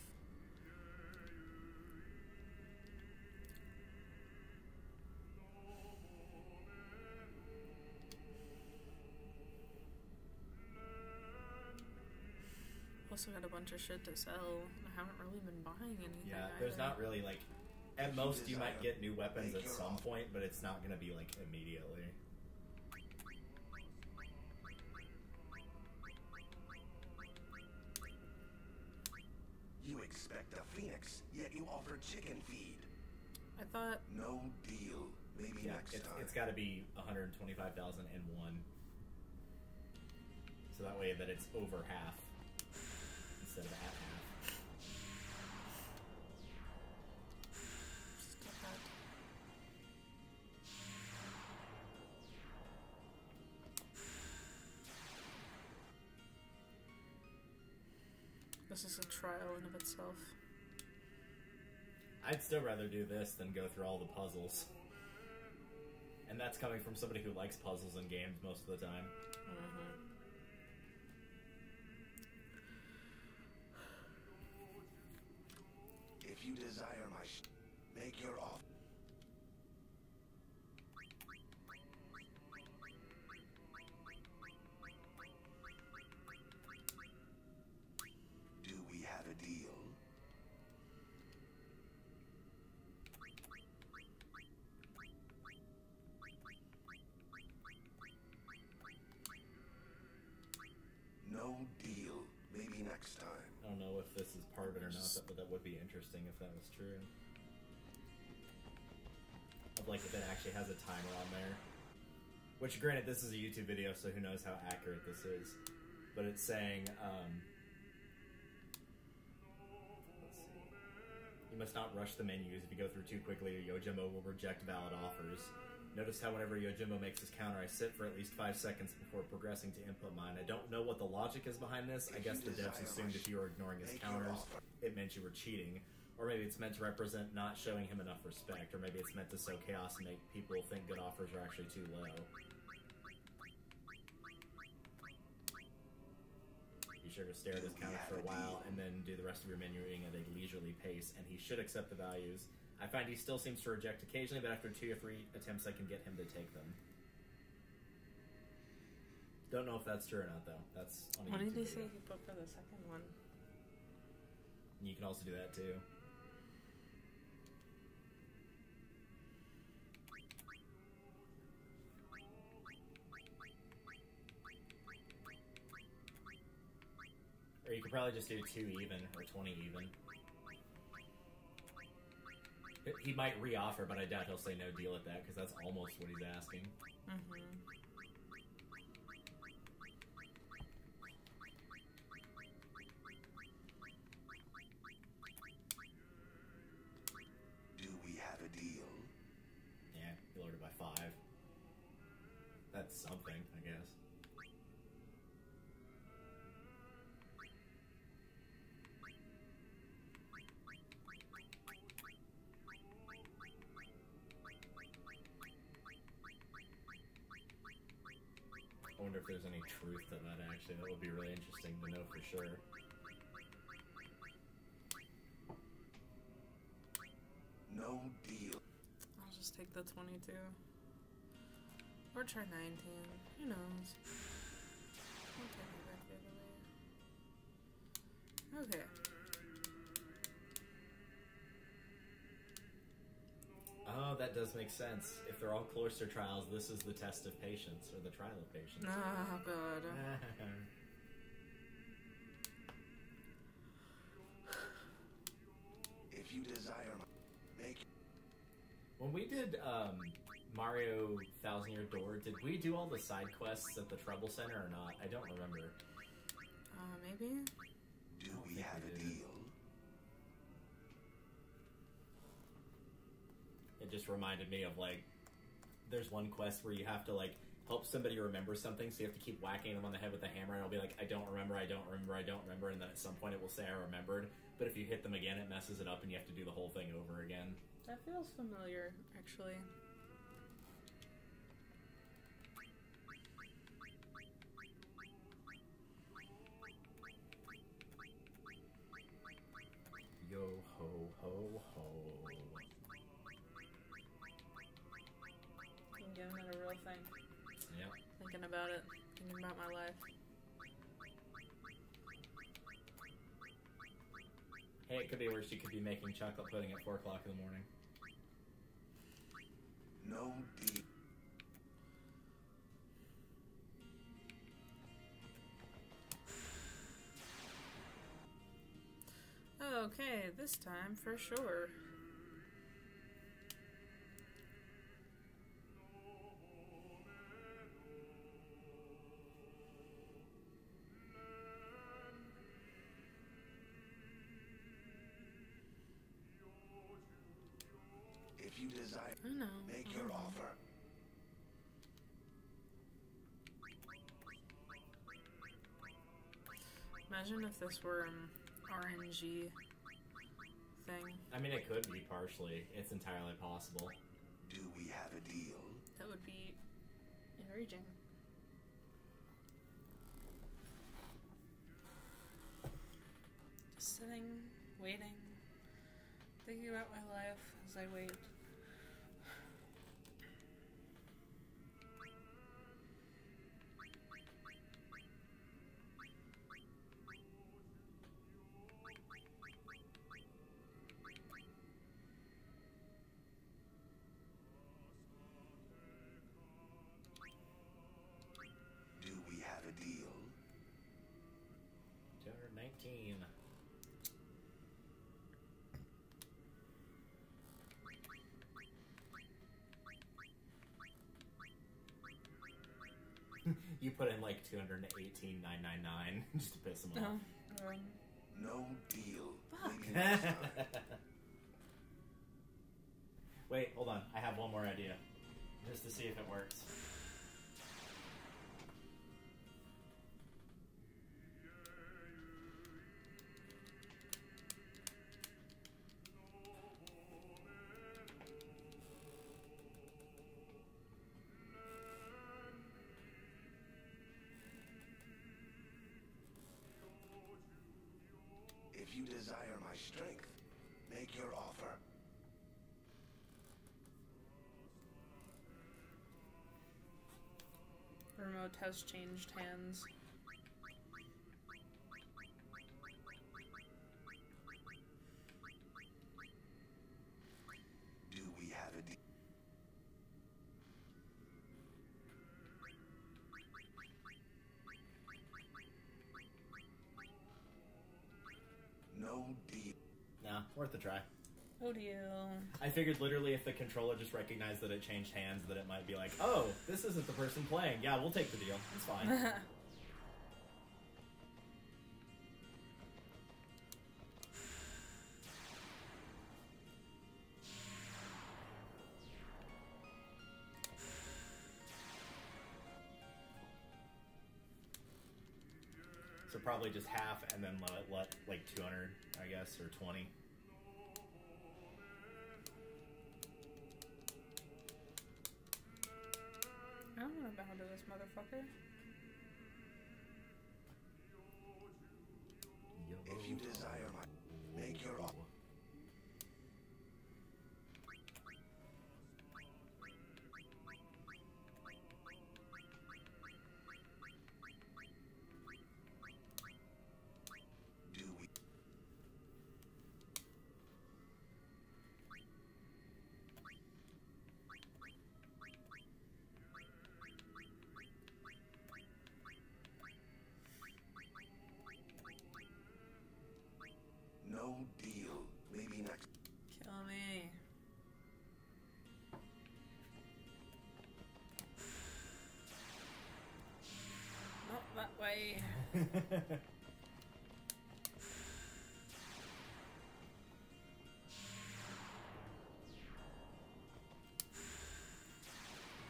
Also got a bunch of shit to sell. I haven't really been buying anything. Yeah, there's either. not really like. At most, you might get new weapons at some point, but it's not going to be like immediately. You expect a phoenix, yet you offer chicken feed. I thought. No deal. Maybe next time. It's got to be 125,001. So that way that it's over half instead of at half. This is a trial in of itself. I'd still rather do this than go through all the puzzles. And that's coming from somebody who likes puzzles in games most of the time. Mm-hmm. If you desire my make your offer. Do we have a deal? No deal. Maybe next time. I don't know if this is part of it or not, but that would be interesting if that was true. Of like if it actually has a timer on there. Which, granted, this is a YouTube video, so who knows how accurate this is. But it's saying, let's see. You must not rush the menus. If you go through too quickly, Yojimbo will reject valid offers. Notice how whenever Yojimbo makes his counter, I sit for at least 5 seconds before progressing to input mine. I don't know what the logic is behind this. I guess the devs assumed if you were ignoring his counters, it meant you were cheating. Or maybe it's meant to represent not showing him enough respect. Or maybe it's meant to sow chaos and make people think good offers are actually too low. sure to stare at his counter for a while and then do the rest of your menuing at a leisurely pace, and he should accept the values. I find he still seems to reject occasionally, but after 2 or 3 attempts I can get him to take them. Don't know if that's true or not, though. That's on a What did YouTube he say video. he put for the second one? You can also do that, too. Or you could probably just do 2 even, or 20 even. He might re-offer, but I doubt he'll say no deal at that, because that's almost what he's asking. Mm-hmm. Do we have a deal? Yeah, he lowered it by 5. That's something, I guess. I wonder if there's any truth to that, actually. That would be really interesting to know for sure. No deal. I'll just take the 22. Or try 19. Who knows? I'll take it back the other way. Okay. Oh, that does make sense. If they're all cloister trials, this is the test of patience, or the trial of patience. Oh, God. If you desire, make. When we did Mario Thousand Year Door, did we do all the side quests at the Trouble Center or not? I don't remember. Maybe? Do we have a deal? It just reminded me of, like, there's one quest where you have to, like, help somebody remember something, so you have to keep whacking them on the head with a hammer, and it'll be like, I don't remember, I don't remember, I don't remember, and then at some point it will say I remembered, but if you hit them again, it messes it up, and you have to do the whole thing over again. That feels familiar, actually. Yo ho ho ho. I'm giving it a real thing. Yep. Thinking about it. Thinking about my life. Hey, it could be worse. You could be making chocolate pudding at 4 o'clock in the morning. No deal. Okay, this time for sure. If you desire, I know. make your offer. Imagine if this were an RNG thing. I mean, it could be partially. It's entirely possible. Do we have a deal? That would be enraging. Just sitting, waiting, thinking about my life as I wait. Do we have a deal? 219. You put in like 218,999 just to piss him off. No deal. Fuck. Wait, hold on. I have one more idea. Just to see if it works. you desire my strength, make your offer. Remote has changed hands. Do we have a deal? No deal. Nah, worth a try. Oh deal. I figured literally if the controller just recognized that it changed hands, that it might be like, oh, this isn't the person playing. Yeah, we'll take the deal. It's fine. So probably just half and then let like 200, I guess, or 20. I don't want to bow to this motherfucker. If you desire my, make your offer. Do we? No deal. Maybe next. Kill me. Not that way.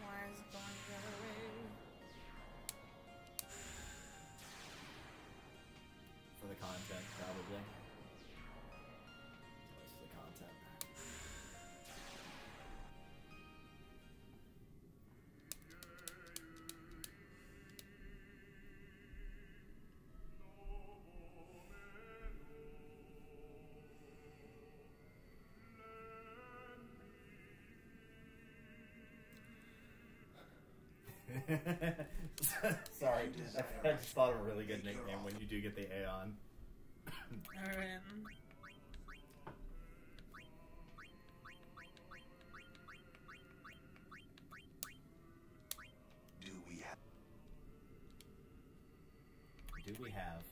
Why is it going the other way? For the content, probably. Most of the content. Sorry, I just thought of a really good nickname when you do get the Aeon. Alright. Do we have? Do we have?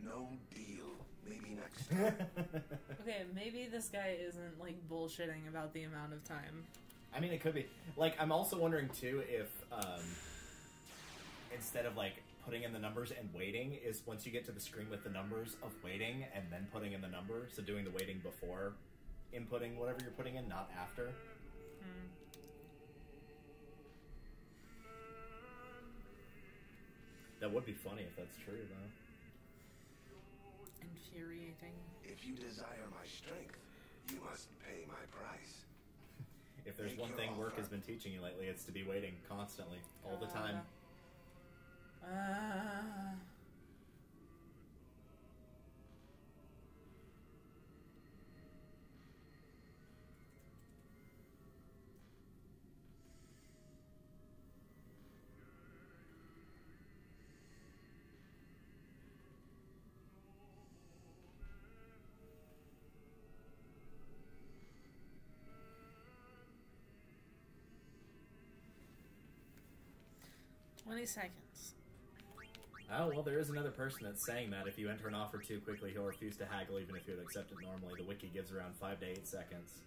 No deal. Maybe next time. Okay, maybe this guy isn't like bullshitting about the amount of time. I mean, it could be. Like, I'm also wondering too if instead of like putting in the numbers and waiting, is once you get to the screen with the numbers of waiting and then putting in the number, so doing the waiting before inputting whatever you're putting in, not after. That would be funny if that's true, though. Infuriating. If you desire my strength, you must pay my price. If there's one thing work has been teaching you lately, it's to be waiting constantly, all the time. Seconds. Oh, well, there is another person that's saying that if you enter an offer too quickly, he'll refuse to haggle even if you would accept it normally. The wiki gives around 5 to 8 seconds.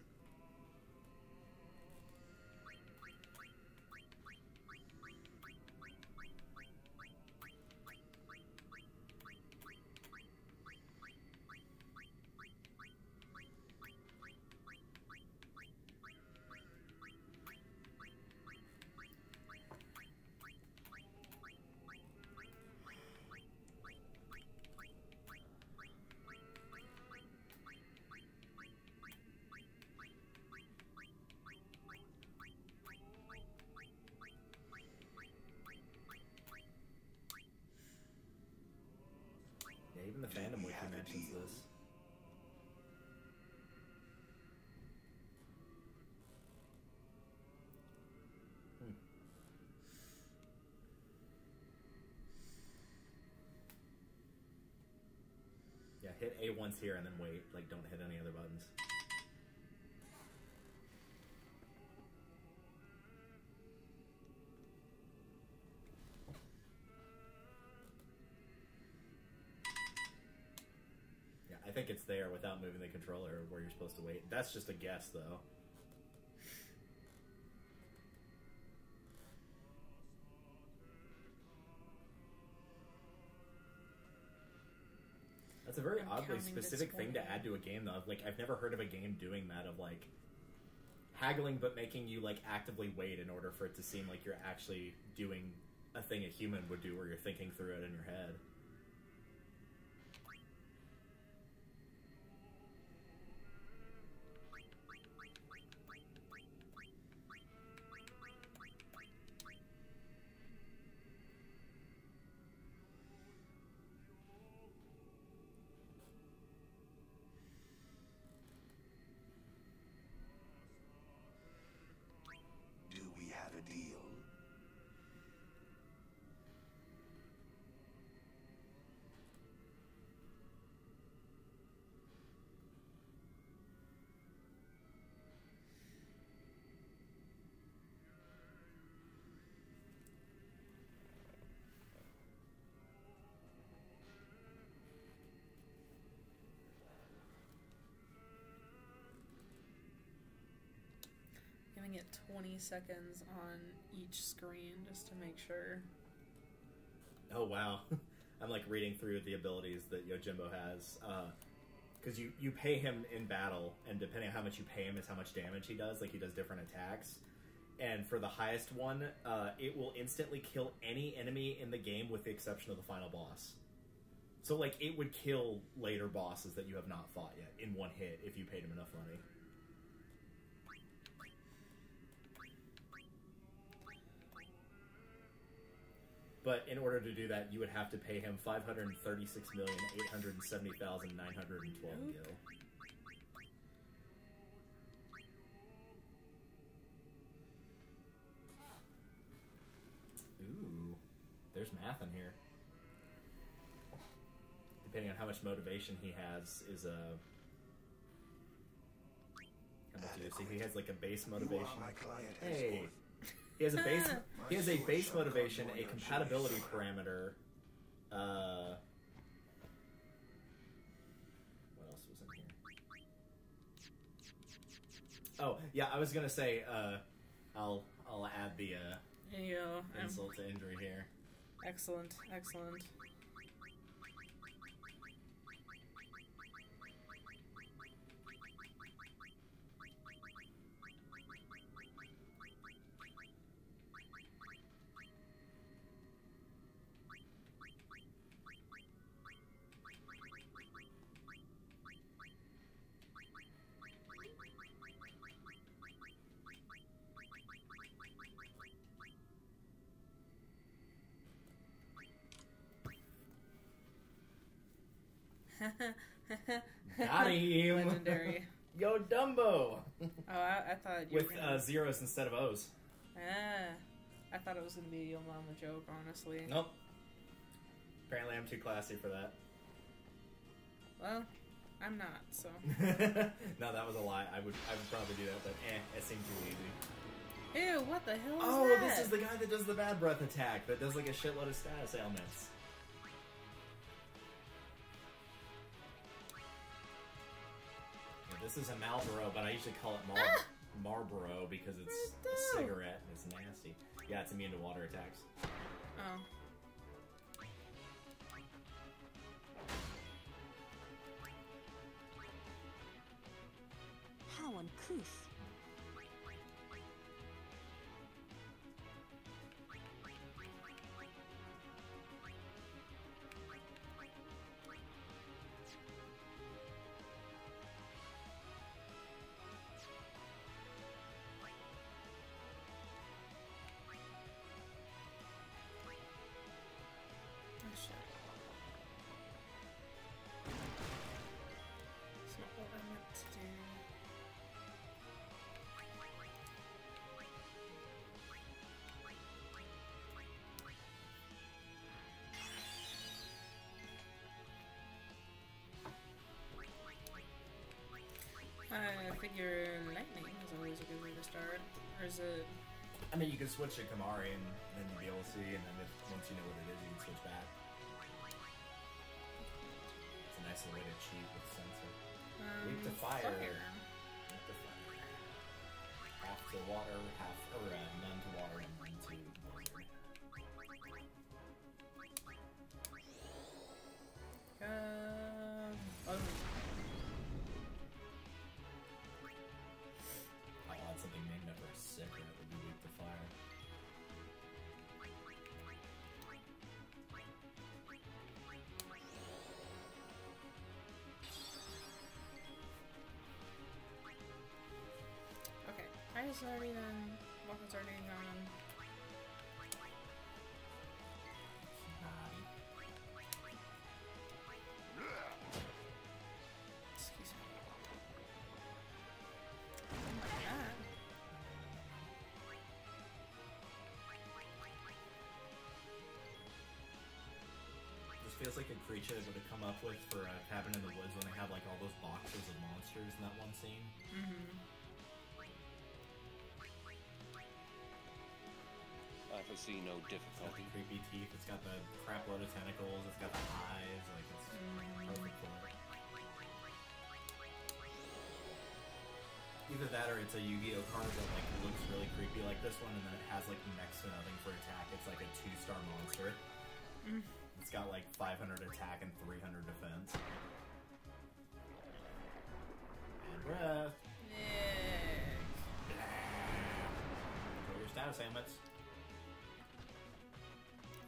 in the fandom wiki mentions this. Yeah, hit A once here and then wait. Like, don't hit any other buttons. Yeah, I think it's there without moving the controller where you're supposed to wait. That's just a guess, though. That's a very oddly specific thing to add to a game, though. Like, I've never heard of a game doing that, of, like, haggling but making you, like, actively wait in order for it to seem like you're actually doing a thing a human would do where you're thinking through it in your head. Do we have a deal? Giving it 20 seconds on each screen just to make sure. Oh, wow. I'm, like, reading through the abilities that Yojimbo has. Because you pay him in battle, and depending on how much you pay him is how much damage he does. Like, he does different attacks. And for the highest one, it will instantly kill any enemy in the game with the exception of the final boss. So, like, it would kill later bosses that you have not fought yet in one hit if you paid him enough money. But in order to do that, you would have to pay him 536,870,912 gil. Ooh, there's math in here. Depending on how much motivation he has, is a. How much do you see? He has like a base motivation. Hey. He has a base. He has a base motivation, a compatibility parameter. What else was in here? Oh yeah, I was gonna say. I'll add the insult to injury here. Excellent, excellent. Got him! Legendary. Yo, Dumbo! Oh, I thought you with were gonna... zeros instead of O's. I thought it was gonna be a Yo Mama joke, honestly. Nope. Apparently, I'm too classy for that. Well, I'm not, so. No, that was a lie. I would probably do that, but it seemed too easy. Ew, what the hell is that? Oh, this is the guy that does the bad breath attack, that does like a shitload of status ailments. This is a Marlboro, but I usually call it Marlboro because it's a cigarette and it's nasty. Yeah, it's immune to water attacks. Oh. How uncouth. figure lightning is always a good way to start. Or is it... I mean, you can switch to Kamari and then you'll be able to see, and then once you know what it is, you can switch back. It's a nice way to cheat with sensor. Weak to fire. Weak to fire. Half to water, half, or none to water, and none to blizzard. I'll add something named after a sick that would be weak to fire. Okay, I's already done. Walker's already gone. Excuse me. Oh my god. This feels like a creature that would have come up with for Cabin in the Woods when they have like all those boxes of monsters in that one scene. I foresee no It's got difficulty. the creepy teeth, it's got the crap load of tentacles, it's got the eyes, like it's perfect for it. Either that or it's a Yu-Gi-Oh card that like looks really creepy like this one, and then it has like next to nothing for attack. It's like a 2-star monster. It's got like 500 attack and 300 defense. And breath. Enjoy your status ailments.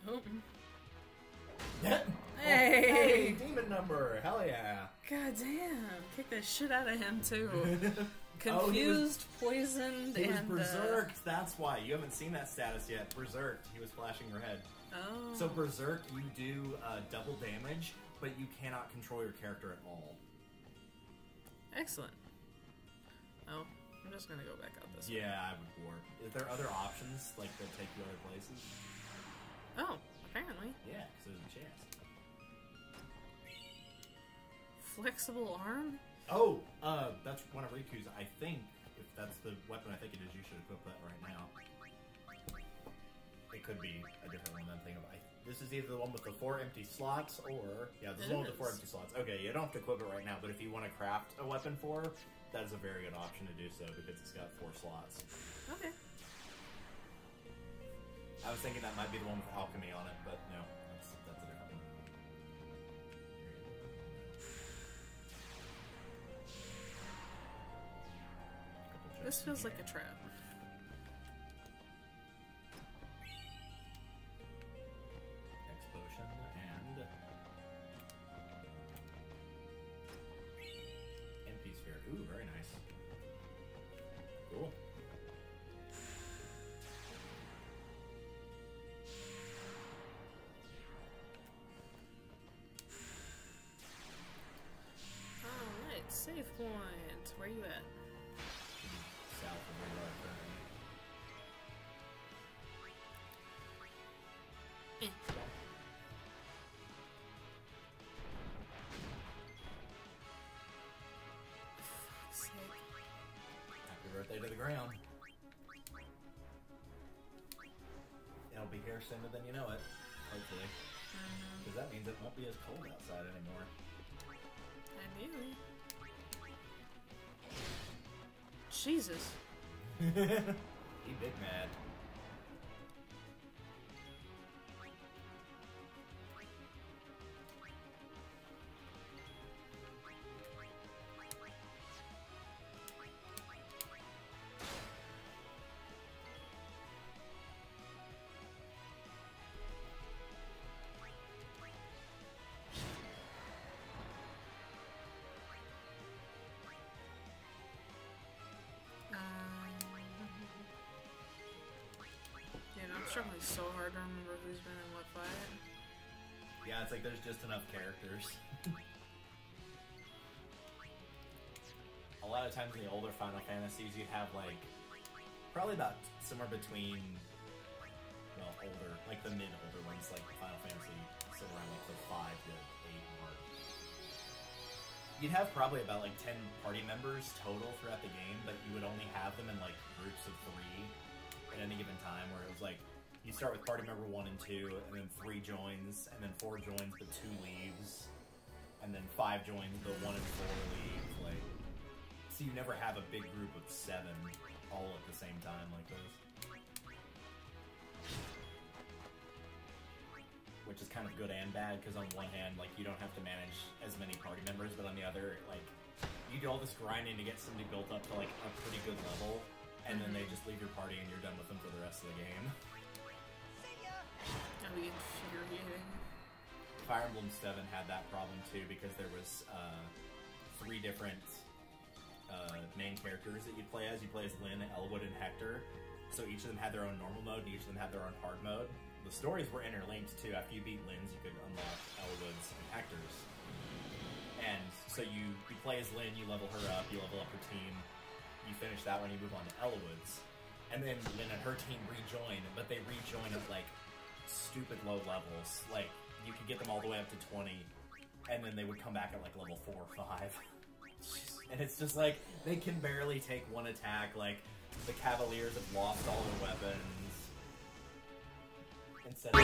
Oh. Hey, demon number, hell yeah! God damn, kick the shit out of him too. Confused, poisoned, he was and berserked. That's why you haven't seen that status yet. Berserked. He was flashing red. Oh. So berserk, you do double damage, but you cannot control your character at all. Excellent. Oh, I'm just gonna go back out this way. Yeah, I would warp. Is there other options like that take you other places? Oh, apparently. Yeah, because there's a chance. Flexible arm? Oh, that's one of Riku's. I think if that's the weapon I think it is, you should equip that right now. It could be a different one than I'm thinking of. This is either the one with the 4 empty slots, or yeah, this is the one with the 4 empty slots. Okay, you don't have to equip it right now, but if you want to craft a weapon for, that is a very good option to do so because it's got 4 slots. Okay. I was thinking that might be the one with alchemy on it, but no, that's a different one. This feels like a trap. Potion and MP sphere. Ooh, very nice. Cool. Alright, save point. Where you at? South of where you are currently. Happy birthday to the ground. It'll be here sooner than you know it, hopefully. Because that means it won't be as cold outside anymore. Ideally. Jesus. He big mad. I'm struggling so hard to remember who's been in what fight. Yeah, it's like there's just enough characters. A lot of times in the older Final Fantasies, you have like probably about somewhere between, well, older, like the mid-older ones, like Final Fantasy, somewhere around like the 5 to 8 mark. You'd have probably about like 10 party members total throughout the game, but you would only have them in like groups of 3 at any given time, where it was like you start with party member 1 and 2, and then 3 joins, and then 4 joins but 2 leaves, and then 5 joins but 1 and 4 leaves. Like, so you never have a big group of 7 all at the same time like this. Which is kind of good and bad, because on one hand, like, you don't have to manage as many party members, but on the other, like, you do all this grinding to get somebody built up to, like, a pretty good level, and then they just leave your party and you're done with them for the rest of the game. That'd be infuriating. Fire Emblem 7 had that problem, too, because there was 3 different main characters that you'd play as. You play as Lyn, Elwood, and Hector, so each of them had their own normal mode, and each of them had their own hard mode. The stories were interlinked, too. After you beat Lyn's, you could unlock Elwood's and Hector's. And so you play as Lyn, you level her up, you level up her team, you finish that one, you move on to Elwood's. And then Lyn and her team rejoin, but they rejoin at, like, stupid low levels. Like, you could get them all the way up to 20, and then they would come back at, like, level 4 or 5. And it's just like, they can barely take one attack, like, the Cavaliers have lost all their weapons. Instead of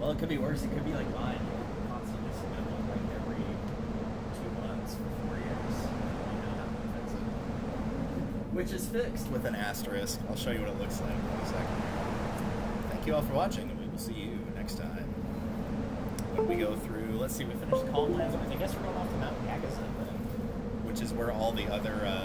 Well, it could be worse. It could be like mine. Constantly submit one like every 2 months for 4 years. Which is fixed with an asterisk. I'll show you what it looks like in a second. Thank you all for watching, and we will see you next time. When we go through, let's see, we finished Calm Lands. I guess we're going off to Mount Yagazet then, which is where all the other